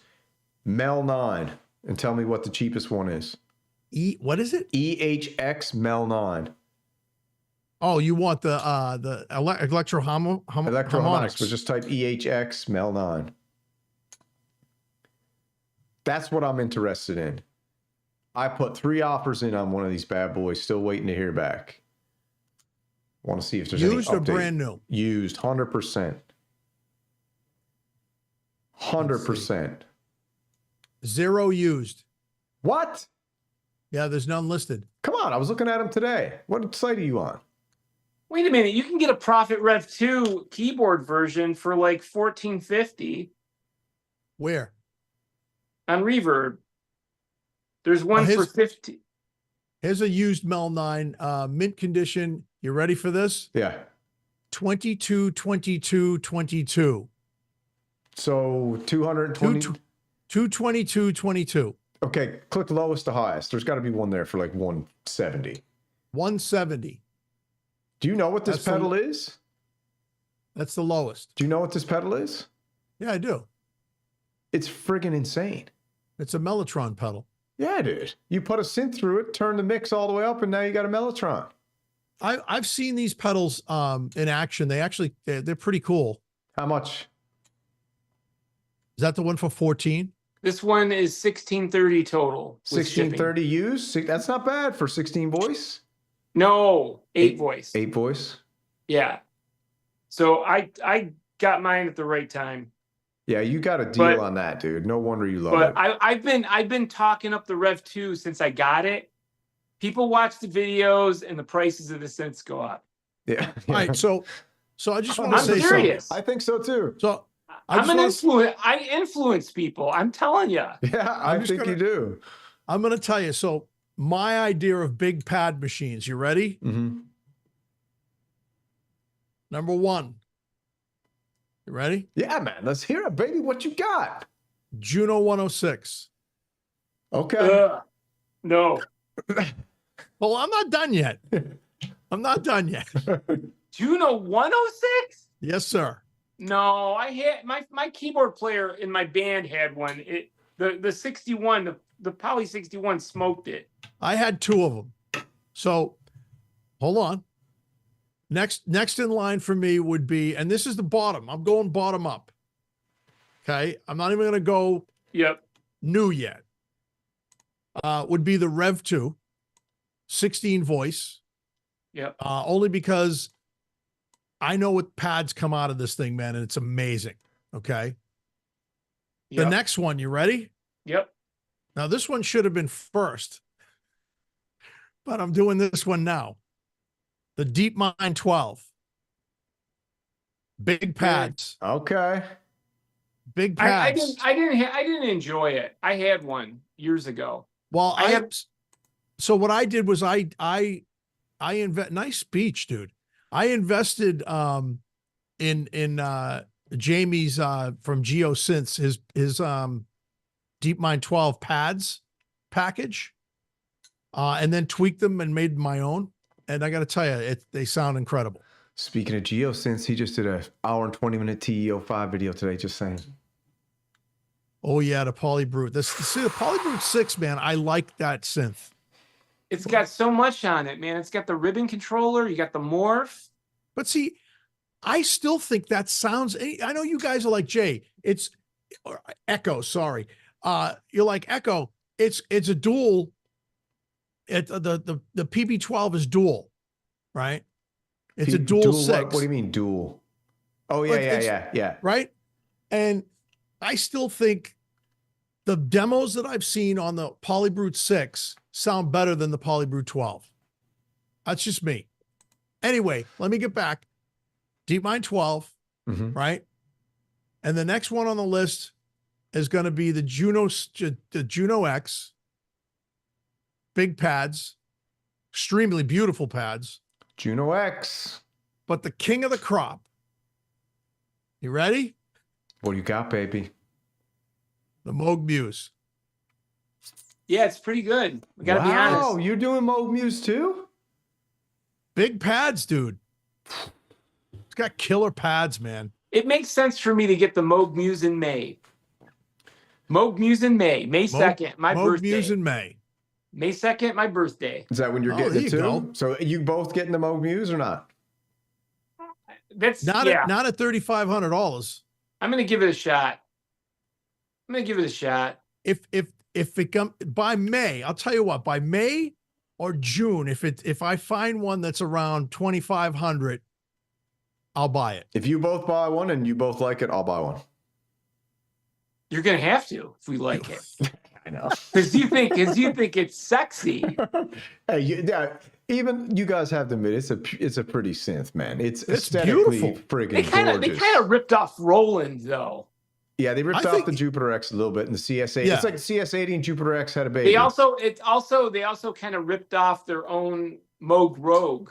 Mel 9, and tell me what the cheapest one is. What is it? EHX Mel 9. Oh, you want the electro-harmonics. But just type EHX Mel 9. That's what I'm interested in. I put 3 offers in on one of these bad boys, still waiting to hear back. Want to see if there's used any or brand new? Used, 100%. 100%. 0 used. What? Yeah, there's none listed. Come on, I was looking at them today. What site are you on? Wait a minute, you can get a Prophet Rev 2 keyboard version for like $14.50 Where? on Reverb. There's one for $50. Here's a used Mel 9, mint condition. You ready for this? Yeah. 22, 22, 22. So 220. 222, 22. Okay, click lowest to highest. There's got to be one there for like 170. 170. Do you know what this pedal is? That's the lowest. Do you know what this pedal is? Yeah, I do. It's friggin' insane. It's a Mellotron pedal. Yeah, dude. You put a synth through it, turn the mix all the way up, and now you got a Mellotron. I've seen these pedals in action. They're pretty cool. How much? Is that the one for 14? This one is $16.30 total. 1630 used? That's not bad for 16 voice. No, 8 voice. 8 voice? Yeah. So I got mine at the right time. Yeah, you got a deal on that, dude. No wonder you love it. But I've been talking up the Rev 2 since I got it. People watch the videos and the prices of the synths go up. Yeah. All right, so I just want to I'm say serious. something. I think so too. So I influence people. I'm telling you. Yeah, I think you do. I'm going to tell you. So my idea of big pad machines. You ready? Mm-hmm. Number 1. You ready? Yeah, man. Let's hear it, baby. What you got? Juno 106. Okay. No. Well, I'm not done yet. I'm not done yet. Juno 106? Yes, sir. No, I had my keyboard player in my band had one. The 61, the Poly 61 smoked it. I had 2 of them. So hold on. Next in line for me would be, and this is the bottom. I'm going bottom up. Okay. I'm not even going to go new yet. Would be the Rev 2, 16 voice. Yep. Only because I know what pads come out of this thing, man, and it's amazing. Okay. The next one, you ready? Yep. Now, this one should have been first, but I'm doing this one now. The DeepMind 12. Big pads. Okay. Big pads. I didn't enjoy it. I had one years ago. Well, so what I did was I nice speech, dude. I invested in Jamie's from GeoSynths, his DeepMind 12 pads package, and then tweaked them and made my own. And I got to tell you, they sound incredible. Speaking of GeoSynths, he just did an hour and 20-minute TE05 video today, just saying. Oh yeah, the Polybrute. See, the Polybrute 6, man. I like that synth. It's got so much on it, man. It's got the ribbon controller. You got the morph. But see, I still think that sounds. I know you guys are like Jay. It's Echo. Sorry, you're like Echo. It's a dual. The PB12 is dual, right? It's a dual 6. What do you mean dual? Oh yeah. Right, and I still think the demos that I've seen on the Polybrute 6 sound better than the Polybrute 12. That's just me. Anyway, let me get back. DeepMind 12, right? And the next one on the list is going to be the Juno X. Big pads, extremely beautiful pads. Juno X. But the king of the crop. You ready? What do you got, baby? The Moog Muse. Yeah, it's pretty good. We got to be honest. Oh, you're doing Moog Muse too? Big pads, dude. It's got killer pads, man. It makes sense for me to get the Moog Muse in May. Moog Muse in May. May 2nd, my Moog birthday. Muse in May. May 2nd, my birthday. Is that when you're getting it too? So you both getting the Moog Muse or not? That's not at $3,500. I'm gonna give it a shot. If it comes by May, I'll tell you what, by May or June, if I find one that's around 2,500, I'll buy it. If you both buy one and you both like it, I'll buy one. You're gonna have to if we like it. I know. Because you think it's sexy. Hey, even you guys have to admit it's a pretty synth, man. It's aesthetically friggin' gorgeous. They kind of ripped off Roland though. Yeah, they ripped off the Jupiter X a little bit and the CS80. Yeah. It's like the CS80 and Jupiter X had a baby. They also kind of ripped off their own Moog Rogue.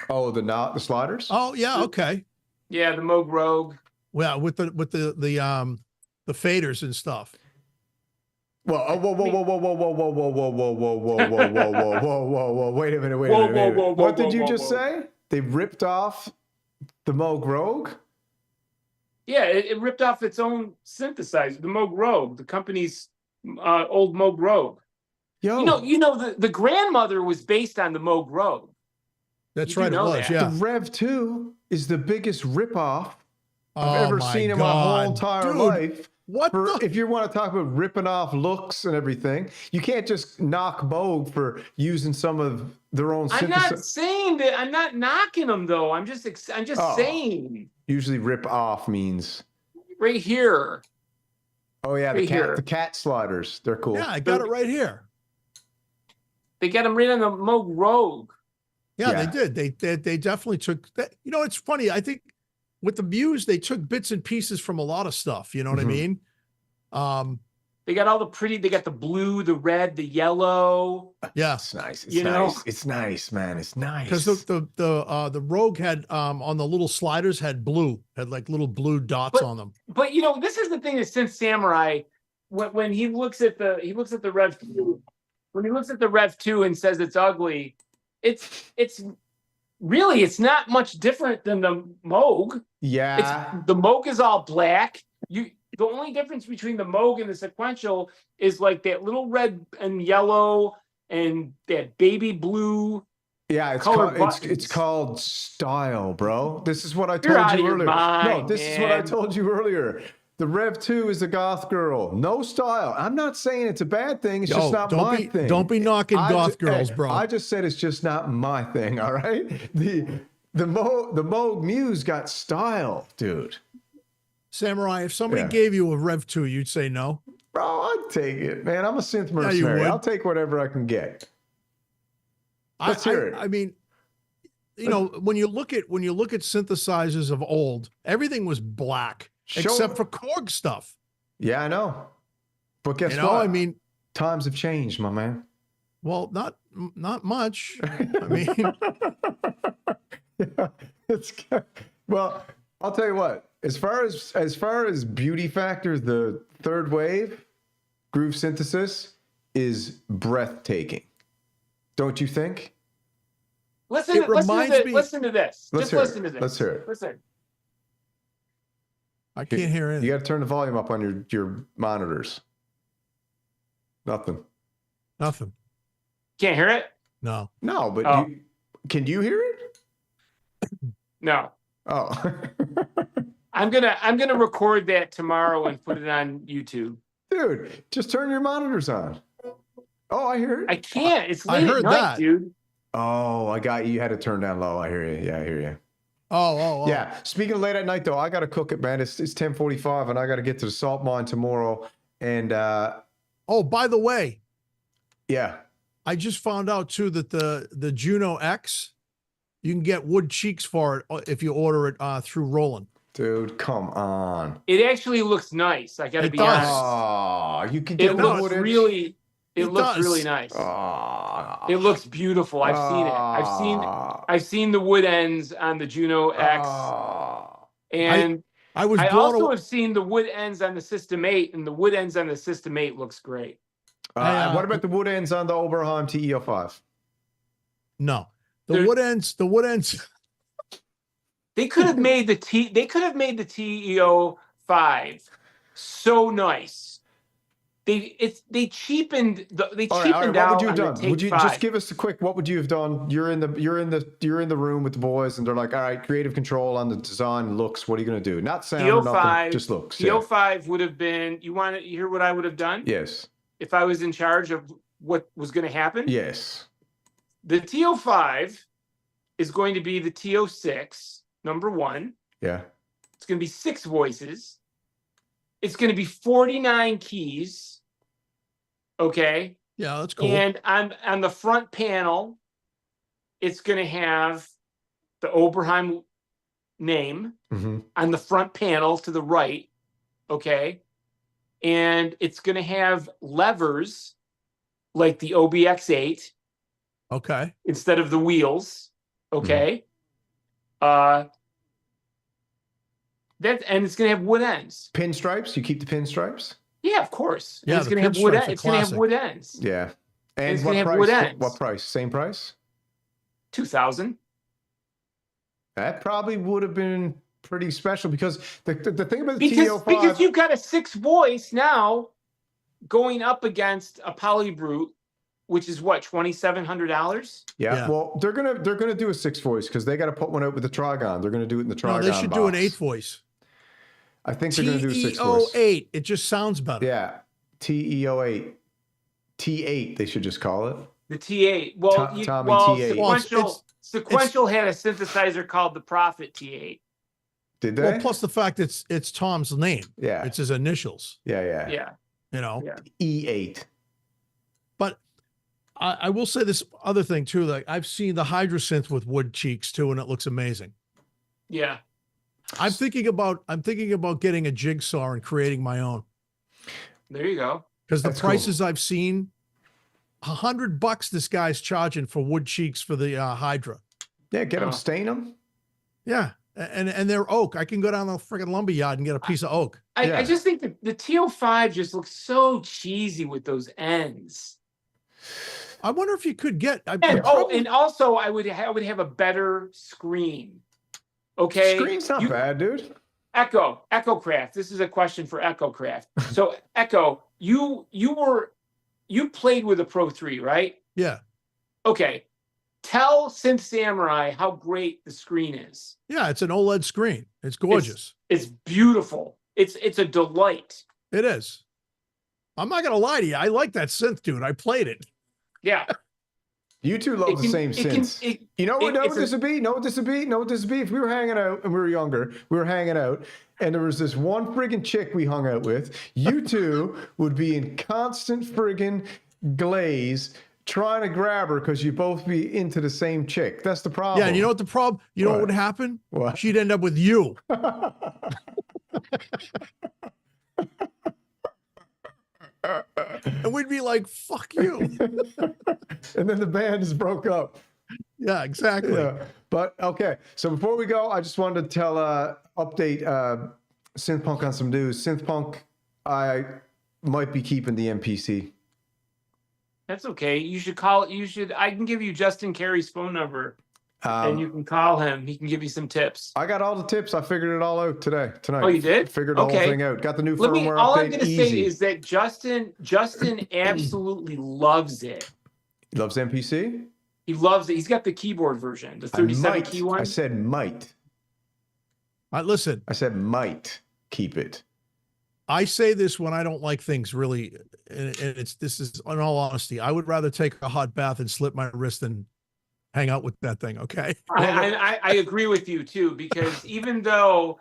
Oh, the sliders? Oh yeah, okay. Yeah, the Moog Rogue. Well, with the faders and stuff. Whoa, wait a minute. What did you just say? They ripped off the Moog Rogue? Yeah, it ripped off its own synthesizer, the Moog Rogue, the company's old Moog Rogue. Yo. You know the grandmother was based on the Moog Rogue. That's right, it was, yeah. The Rev 2 is the biggest ripoff I've ever seen in my whole entire life. If you want to talk about ripping off looks and everything, you can't just knock Moog for using some of their own synthesizers. I'm not saying that. I'm not knocking them though. I'm just saying. Usually rip off means right here. Oh yeah, the cat sliders. They're cool. Yeah, I got it right here. They got them right on the Moog Rogue. Yeah, they did. They definitely took that. You know, it's funny. I think with the Muse, they took bits and pieces from a lot of stuff. You know what I mean? They got all the pretty. They got the blue, the red, the yellow. Yeah, it's nice. It's nice, man. It's nice. Because the Rogue had on the little sliders had like little blue dots on them. But you know, this is the thing that Synth Samurai, when he looks at the Rev 2, when he looks at the Rev 2 and says it's ugly, it's really not much different than the Moog. Yeah, the Moog is all black. The only difference between the Moog and the Sequential is like that little red and yellow and that baby blue. Yeah, it's called style, bro. This is what I told you earlier. This is what I told you earlier. The Rev 2 is a goth girl. No style. I'm not saying it's a bad thing. It's just not my thing. Don't be knocking goth girls, bro. I just said it's just not my thing, all right? The Moog Muse got style, dude. Samurai, if somebody gave you a Rev 2, you'd say no? Bro, I'd take it, man. I'm a synth mercenary. I'll take whatever I can get. Let's hear it. I mean, you know, when you look at synthesizers of old, everything was black except for Korg stuff. Yeah, I know. But guess what? I mean, times have changed, my man. Well, not much. I mean, well, I'll tell you what. As far as beauty factor, the third wave groove synthesis is breathtaking. Don't you think? Listen to this. Let's Just listen to this. Let's hear it. Listen. I can't hear anything. You got to turn the volume up on your monitors. Nothing. Can't hear it? No. No, but can you hear it? No. Oh. I'm gonna record that tomorrow and put it on YouTube. Dude, just turn your monitors on. Oh, I hear it. I can't. It's late at night, dude. Oh, I got you. You had to turn down low. I hear you. Yeah, I hear you. Oh. Yeah. Speaking of late at night, though, I got to cook it, man. It's 10:45, and I got to get to the salt mine tomorrow. And oh, by the way, yeah, I just found out too that the Juno X, you can get wood cheeks for it if you order it through Roland. Dude, come on. It actually looks nice. I got to be honest. Oh, you can get it looks really. It looks really nice. It looks beautiful. I've seen it. I've seen the wood ends on the Juno X, and I also have seen the wood ends on the System 8, and the wood ends on the System 8 looks great. What about the wood ends on the Oberheim TE05? No, the wood ends. They could have made the TE05 so nice. They cheapened out. What would you have done? Would you five. just give us a quick? What would you have done? You're in the room with the boys, and they're like, "All right, creative control on the design looks. What are you going to do? Not sound, nothing, just looks." TO5 would have been. You want to hear what I would have done? Yes. If I was in charge of what was going to happen? Yes. The TO5 is going to be the TO6, number 1. Yeah. It's going to be 6 voices. It's going to be 49 keys. Okay. Yeah, that's cool. And on the front panel, it's going to have the Oberheim name on the front panel to the right. Okay. And it's going to have levers like the OBX8. Okay. Instead of the wheels. Okay. And it's going to have wood ends. Pinstripes? You keep the pinstripes? Yeah, of course. Yeah, it's going to have wood ends. It's going to have wood ends. Yeah. And it's what going to have price? wood ends. What price? Same price? $2,000. That probably would have been pretty special because the thing about the TO5... Because you've got a 6 voice now going up against a Polybrute, which is what, $2,700? Yeah. Well, they're gonna do a 6 voice because they got to put one out with the Trigon. They're gonna do it in the Trigon. No, they should do an 8 voice. I think they're gonna do a 6 voice. TE08. It just sounds better. Yeah. TE08. T8. They should just call it. The T8. Well, T8. Sequential had a synthesizer called the Prophet T8. Did they? Well, plus the fact it's Tom's name. Yeah. It's his initials. Yeah. You know. Yeah. E8. But I will say this other thing too. Like I've seen the Hydra synth with wood cheeks too, and it looks amazing. Yeah. I'm thinking about getting a jigsaw and creating my own. There you go. Because the prices I've seen, $100 this guy's charging for wood cheeks for the Hydra. Yeah, get them, stain them. Yeah, and they're oak. I can go down the freaking lumber yard and get a piece of oak. I just think that the TO5 just looks so cheesy with those ends. I wonder if you could get. And also I would have a better screen. Okay, screen's not bad, dude. ECHOKRAFT. This is a question for ECHOKRAFT. So Echo, you played with a Pro 3, right? Yeah. Okay. Tell Synth Samurai how great the screen is. Yeah, it's an OLED screen. It's gorgeous. It's beautiful. It's a delight. It is. I'm not gonna lie to you. I like that synth, dude. I played it. Yeah. You two love the same synths. You know what this would be? Know what this would be? If we were hanging out and we were younger, we were hanging out, and there was this one friggin' chick we hung out with. You two would be in constant friggin' glaze trying to grab her because you both be into the same chick. That's the problem. Yeah, and you know what the problem? You know what would happen? What? She'd end up with you. And we'd be like, fuck you. And then the band is broke up. Yeah, exactly. Yeah. But okay. So before we go, I just wanted to update Synthpunk on some news. Synthpunk, I might be keeping the MPC. That's okay. You should call it. I can give you Justin Carey's phone number. and you can call him. He can give you some tips. I got all the tips. I figured it all out tonight. Oh, you did? Figured the whole thing out. Got the new firmware All update. I'm going to say is that Justin absolutely loves it. He loves MPC? He loves it. He's got the keyboard version, the 37 key one. I said might. Listen. I said might keep it. I say this when I don't like things really, and this is in all honesty. I would rather take a hot bath and slip my wrist than hang out with that thing. Okay. I agree with you too, because even though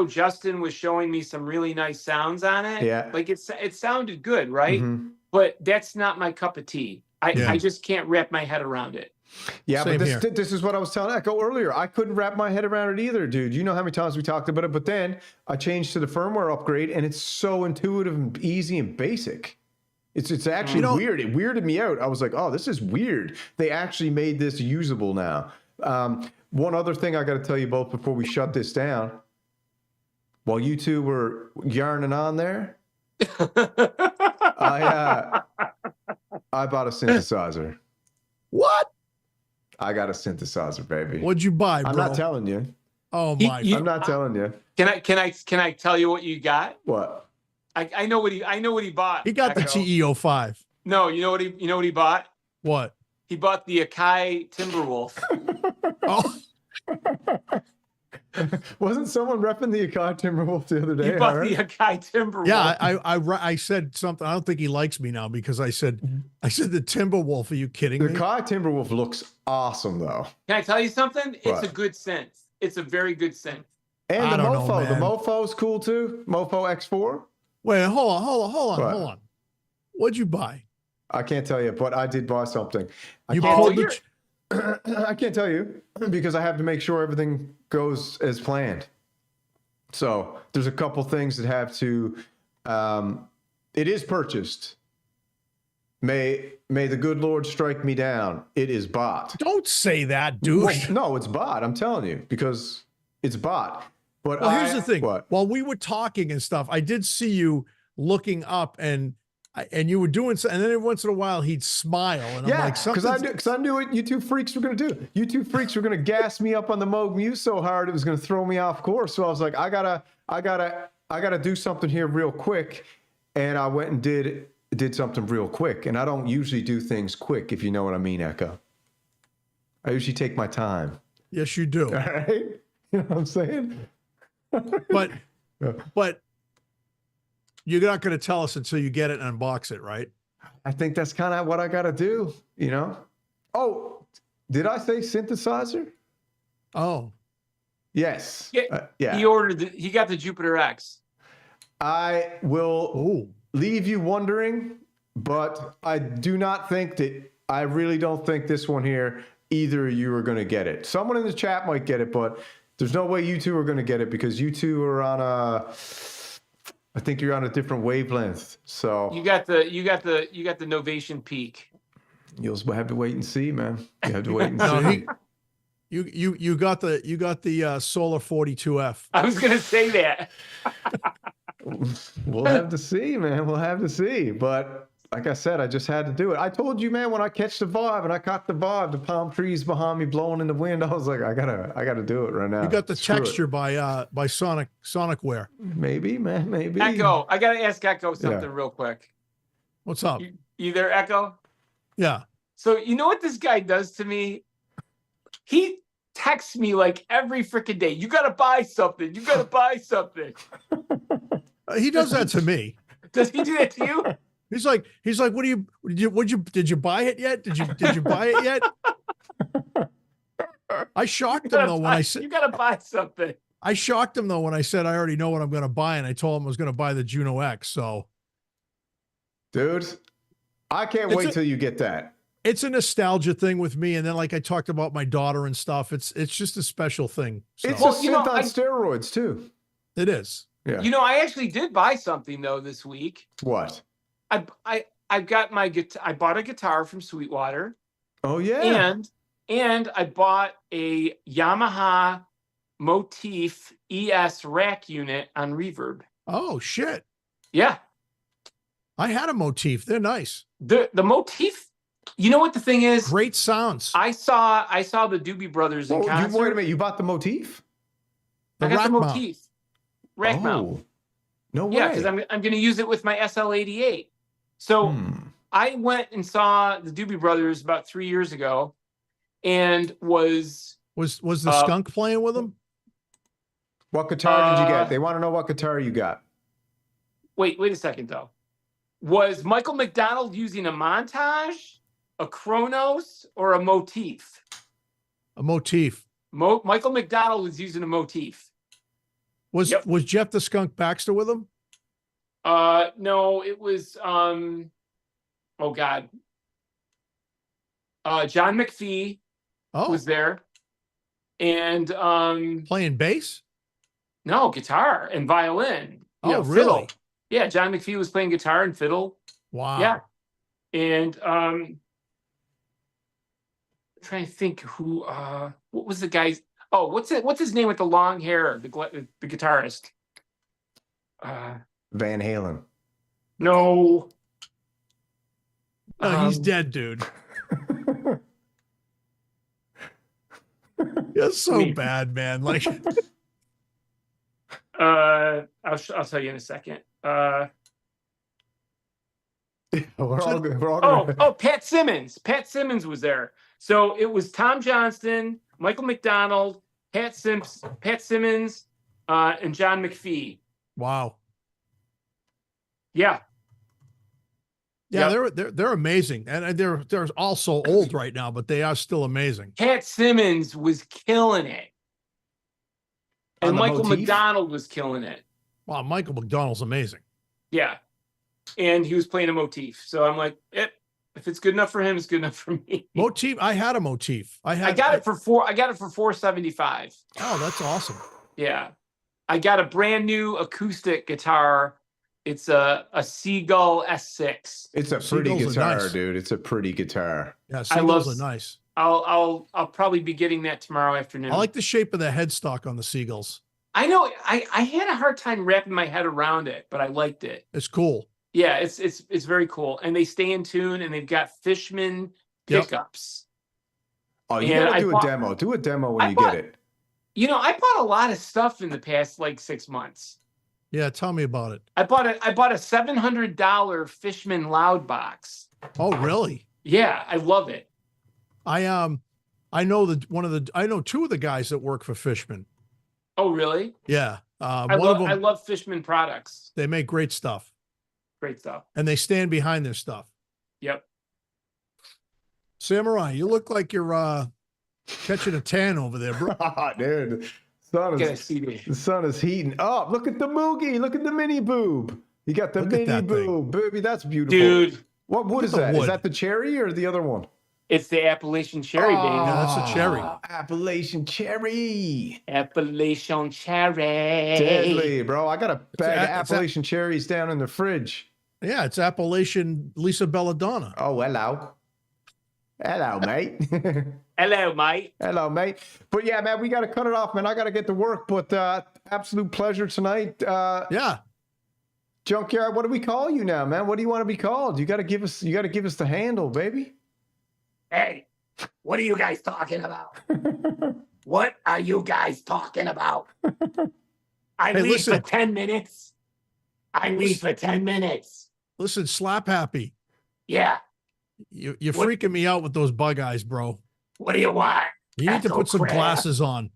Justin was showing me some really nice sounds on it, like it sounded good, right? Mm-hmm. But that's not my cup of tea. I just can't wrap my head around it. Yeah, but this is what I was telling Echo earlier. I couldn't wrap my head around it either, dude. You know how many times we talked about it, but then I changed to the firmware upgrade, and it's so intuitive and easy and basic. It's actually weird. It weirded me out. I was like, oh, this is weird. They actually made this usable now. One other thing I got to tell you both before we shut this down. While you two were yarning on there, I bought a synthesizer. What? I got a synthesizer, baby. What'd you buy, bro? I'm not telling you. Oh my! I'm not telling you. Can I tell you what you got? What? I know what he bought. He got the TE-05. No, you know what he bought? What? He bought the Akai Timberwolf. Oh. Wasn't someone repping the Akai Timberwolf the other day? He bought the Akai Timberwolf. Yeah, I said something. I don't think he likes me now because I said the Timberwolf. Are you kidding me? The Akai Timberwolf looks awesome though. Can I tell you something? It's What? a good synth. It's a very good synth. And I the don't know, Mofo. The man. Mofo's cool too. Mofo X4. Wait, hold What? on. What'd you buy? I can't tell you, but I did buy something. I You can't pulled tell the. I can't tell you because I have to make sure everything goes as planned. So there's a couple things that have to. It is purchased. May the good Lord strike me down. It is bought. Don't say that, dude. Well, no, it's bought. I'm telling you because it's bought. But Well, here's the thing. What? While we were talking and stuff, I did see you looking up and you were doing so, and then every once in a while he'd smile, and I'm like, because I knew what you two freaks were gonna do. You two freaks were gonna gas me up on the Moog Muse so hard it was gonna throw me off course. So I was like, I gotta do something here real quick, and I went and did something real quick. And I don't usually do things quick, if you know what I mean, Echo. I usually take my time. Yes, you do. All right, you know what I'm saying? But you're not going to tell us until you get it and unbox it, right? I think that's kind of what I got to do, you know? Oh, did I say synthesizer? Oh. Yes. Yeah. He got the Jupiter X. I will leave you wondering, but I really don't think this one here, either of you are going to get it. Someone in the chat might get it, but there's no way you two are going to get it because you two are I think you're on a different wavelength. So You got the Novation Peak. you'll have to wait and see, man. You have to wait and see. No, you got the Solar 42F. I was gonna say that. We'll have to see, man. We'll have to see. But like I said, I just had to do it. I told you, man, when I catch the vibe and I caught the vibe, the palm trees behind me blowing in the wind, I was like, I gotta do it right now. You got the Screw it. texture by Sonicware. Maybe, man, maybe. Echo, I gotta ask Echo something real quick. What's up? You there, Echo? Yeah. So you know what this guy does to me? He texts me like every freaking day. You gotta buy something. You gotta buy something. He does that to me. Does he do that to you? He's like, did you buy it yet? Did you buy it yet? I shocked him though when I said you gotta buy something. I shocked him though when I said I already know what I'm gonna buy, and I told him I was gonna buy the Juno X. So, dude, I can't wait till you get that. It's a nostalgia thing with me, and then like I talked about my daughter and stuff. It's just a special thing. So. It's a synth on steroids too. It is. Yeah. You know, I actually did buy something though this week. What? I got my guitar. I bought a guitar from Sweetwater. Oh yeah. And I bought a Yamaha Motif ES rack unit on Reverb. Oh shit. Yeah. I had a Motif. They're nice. The Motif You know what the thing is? Great sounds. I saw the Doobie Brothers in concert. Wait a minute, you bought the motif? I got the motif. Rack mount. No way. Yeah, because I'm going to use it with my SL88. So I went and saw the Doobie Brothers about 3 years ago, and was the skunk playing with them? What guitar did you get? They want to know what guitar you got. Wait a second though. Was Michael McDonald using a montage, a Kronos, or a motif? A motif. Michael McDonald was using a motif. Was Jeff the Skunk Baxter with him? No, it was oh God. John McPhee was there. And playing bass? No, guitar and violin. Really? Fiddle. Yeah, John McPhee was playing guitar and fiddle. Wow. Yeah. And I'm trying to think who what was the guy's what's his name with the long hair, the guitarist? Van Halen. No. No, he's dead, dude. It's so bad, man. Like I'll tell you in a second. We're all good. Pat Simmons. Pat Simmons was there. So it was Tom Johnston, Michael McDonald, Pat Simmons, and John McPhee. Wow. Yeah. Yeah, they're amazing, and they're also old right now, but they are still amazing. Pat Simmons was killing it, and Michael McDonald was killing it. Wow, Michael McDonald's amazing. Yeah, and he was playing a motif. So I'm like, if it's good enough for him, it's good enough for me. Motif. I had a motif. I got it for $475. Oh, that's awesome. Yeah, I got a brand new acoustic guitar. It's a Seagull S6. It's a pretty guitar, dude. It's a pretty guitar. Yeah, Seagulls are nice. I'll probably be getting that tomorrow afternoon. I like the shape of the headstock on the Seagulls. I know. I had a hard time wrapping my head around it, but I liked it. It's cool. Yeah, it's very cool, and they stay in tune, and they've got Fishman pickups. Oh, you gotta do a demo. Do a demo when you get it. You know, I bought a lot of stuff in the past 6 months. Yeah, tell me about it. I bought a $700 Fishman loud box. Oh, really? Yeah, I love it. I know two of the guys that work for Fishman. Oh, really? Yeah. I love Fishman products. They make great stuff. Great stuff. And they stand behind their stuff. Yep. Samurai, you look like you're catching a tan over there, bro. Dude. The sun is heating up. Look at the Moogie. Look at the mini boob. You got the mini boob. Baby, that's beautiful. Dude. What wood is that? Is that the cherry or the other one? It's the Appalachian cherry, baby. Yeah, that's a cherry. Appalachian cherry. Appalachian cherry. Deadly, bro. I got a bag of Appalachian cherries down in the fridge. Yeah, it's Appalachian Lisa Belladonna. Oh, hello. Hello, mate. Hello, mate. Hello, mate. But yeah, man, we got to cut it off, man. I got to get to work, but absolute pleasure tonight. Yeah. Junkyard, what do we call you now, man? What do you want to be called? You got to give us the handle, baby. Hey, what are you guys talking about? What are you guys talking about? I leave for 10 minutes. I leave for 10 minutes. Listen, Slap Happy. Yeah. You're freaking me out with those bug eyes, bro. What do you want? You need to put some glasses on.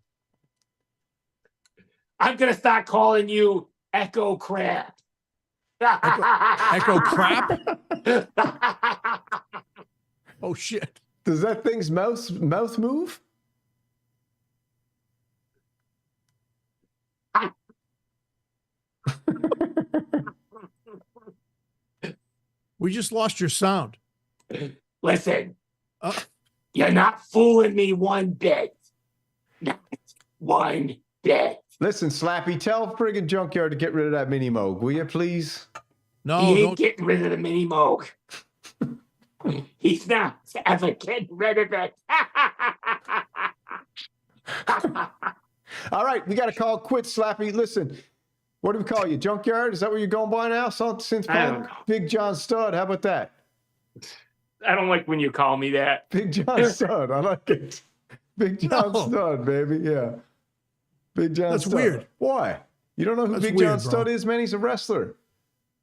I'm going to start calling you ECHOKRAFT. Echo crap? Oh, shit. Does that thing's mouth move? We just lost your sound. Listen, you're not fooling me one bit. Not one bit. Listen, Slappy, tell friggin' Junkyard to get rid of that mini Moog, will you please? No, he ain't getting rid of the mini Moog. He's not ever getting rid of it. All right, we got to call it quits, Slappy. Listen, what do we call you? Junkyard? Is that what you're going by now? Synthpunk? Big John Stud. How about that? I don't like when you call me that. Big John Stud. I like it. Big John Stud, baby. Yeah. Big John That's Stud. weird. Why? You don't know who That's Big weird, John bro. Stud is, man? He's a wrestler.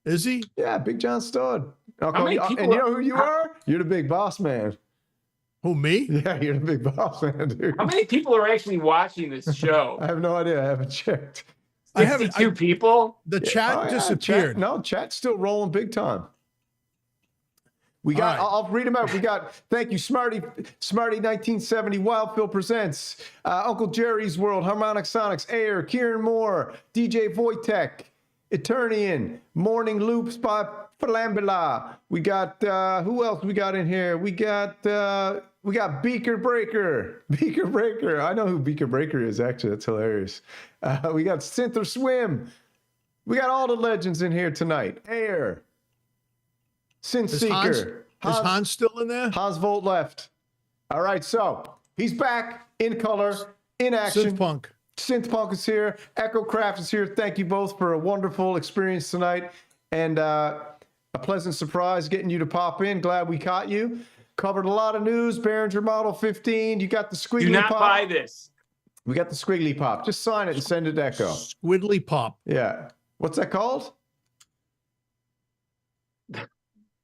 Is he? Yeah, Big John Stud. How many people and you know who you are? You're the big boss man. Who, me? Yeah, you're the big boss man, dude. How many people are actually watching this show? I have no idea. I haven't checked. 62 people? The chat disappeared. Chat's still rolling big time. We got, I'll read them out. We got, thank you, Smarty 1970, Wildfield Presents, Uncle Jerry's World, Harmonic Sonics, Air, Kieran Moore, DJ Wojtek, Eternian, Morning Loops by Falambula. We got, who else we got in here? We got Beaker Breaker. Beaker Breaker. I know who Beaker Breaker is, actually. That's hilarious. We got Synth or Swim. We got all the legends in here tonight. Air. Synth Seeker. Is Hans still in there? Hans Volt left. All right, so he's back in color, in action. Synthpunk. Synthpunk is here. ECHOKRAFT is here. Thank you both for a wonderful experience tonight and a pleasant surprise getting you to pop in. Glad we caught you. Covered a lot of news. Behringer Model 15. You got the squiggly Do not pop. buy this. We got the squiggly pop. Just sign it and send it to Echo. Squiggly pop. Yeah. What's that called?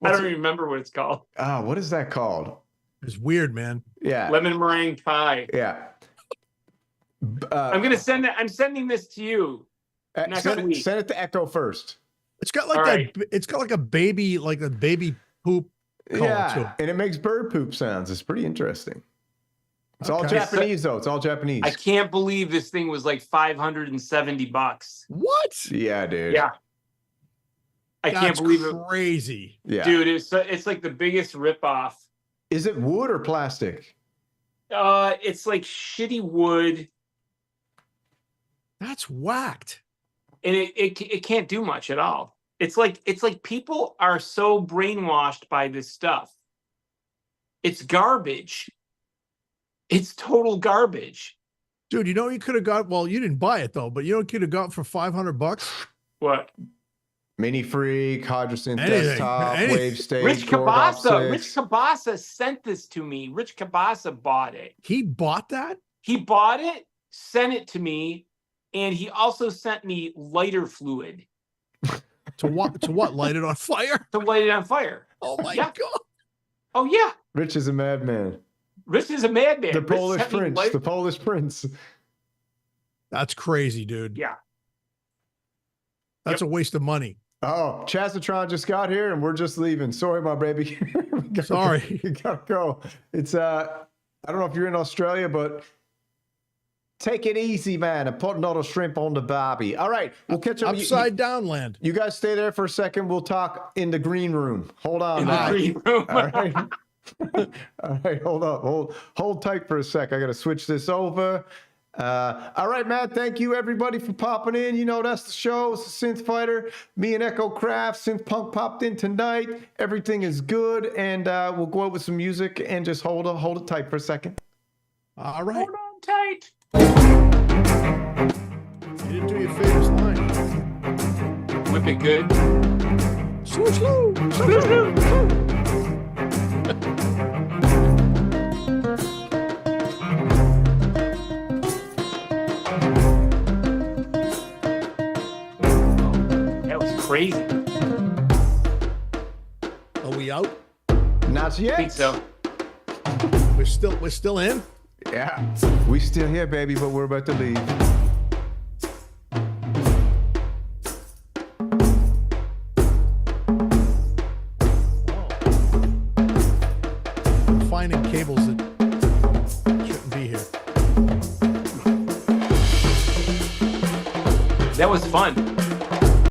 I don't even remember what it's called. What is that called? It's weird, man. Yeah. Lemon meringue pie. Yeah. I'm sending this to you next week. Send it to Echo first. It's got like it's got like a baby poop color too. And it makes bird poop sounds. It's pretty interesting. It's all Japanese though. It's all Japanese. I can't believe this thing was like $570. What? Yeah, dude. Yeah. I can't believe it. Crazy. Yeah. Dude, it's like the biggest ripoff. Is it wood or plastic? It's like shitty wood. That's whacked. And it can't do much at all. It's like people are so brainwashed by this stuff. It's garbage. It's total garbage. Dude, you know you could have got, well, you didn't buy it though, but you know what you could have got for $500? What? Mini Freak, Hydrosynth Desktop, Wave Stage, Rich Cabasa sent this to me. Rich Cabasa bought it. He bought that? He bought it, sent it to me, and he also sent me lighter fluid. To what? To what? Light it on fire? To light it on fire. Oh my God. Oh yeah. Rich is a madman. Rich is a madman. The Polish Prince. The Polish Prince. That's crazy, dude. Yeah. That's a waste of money. Oh, Chazatron just got here and we're just leaving. Sorry, my baby. Sorry. You gotta go. It's I don't know if you're in Australia, but take it easy, man, and put another shrimp on the barbie. All right, we'll catch up. Upside down land. You guys stay there for a second. We'll talk in the green room. Hold on. In the green room. All right. All right, hold up. Hold tight for a sec. I gotta switch this over. All right, man. Thank you, everybody, for popping in. You know, that's the show. It's the Synth Fighter. Me and ECHOKRAFT. Synthpunk popped in tonight. Everything is good, and we'll go out with some music and just hold it tight for a second. All right. Hold on tight. You didn't do your famous line. Whip it good. Slow. Crazy. Are we out? Not yet. I think so. We're still in? Yeah. We still here, baby, but we're about to leave. I'm finding cables that shouldn't be here. That was fun.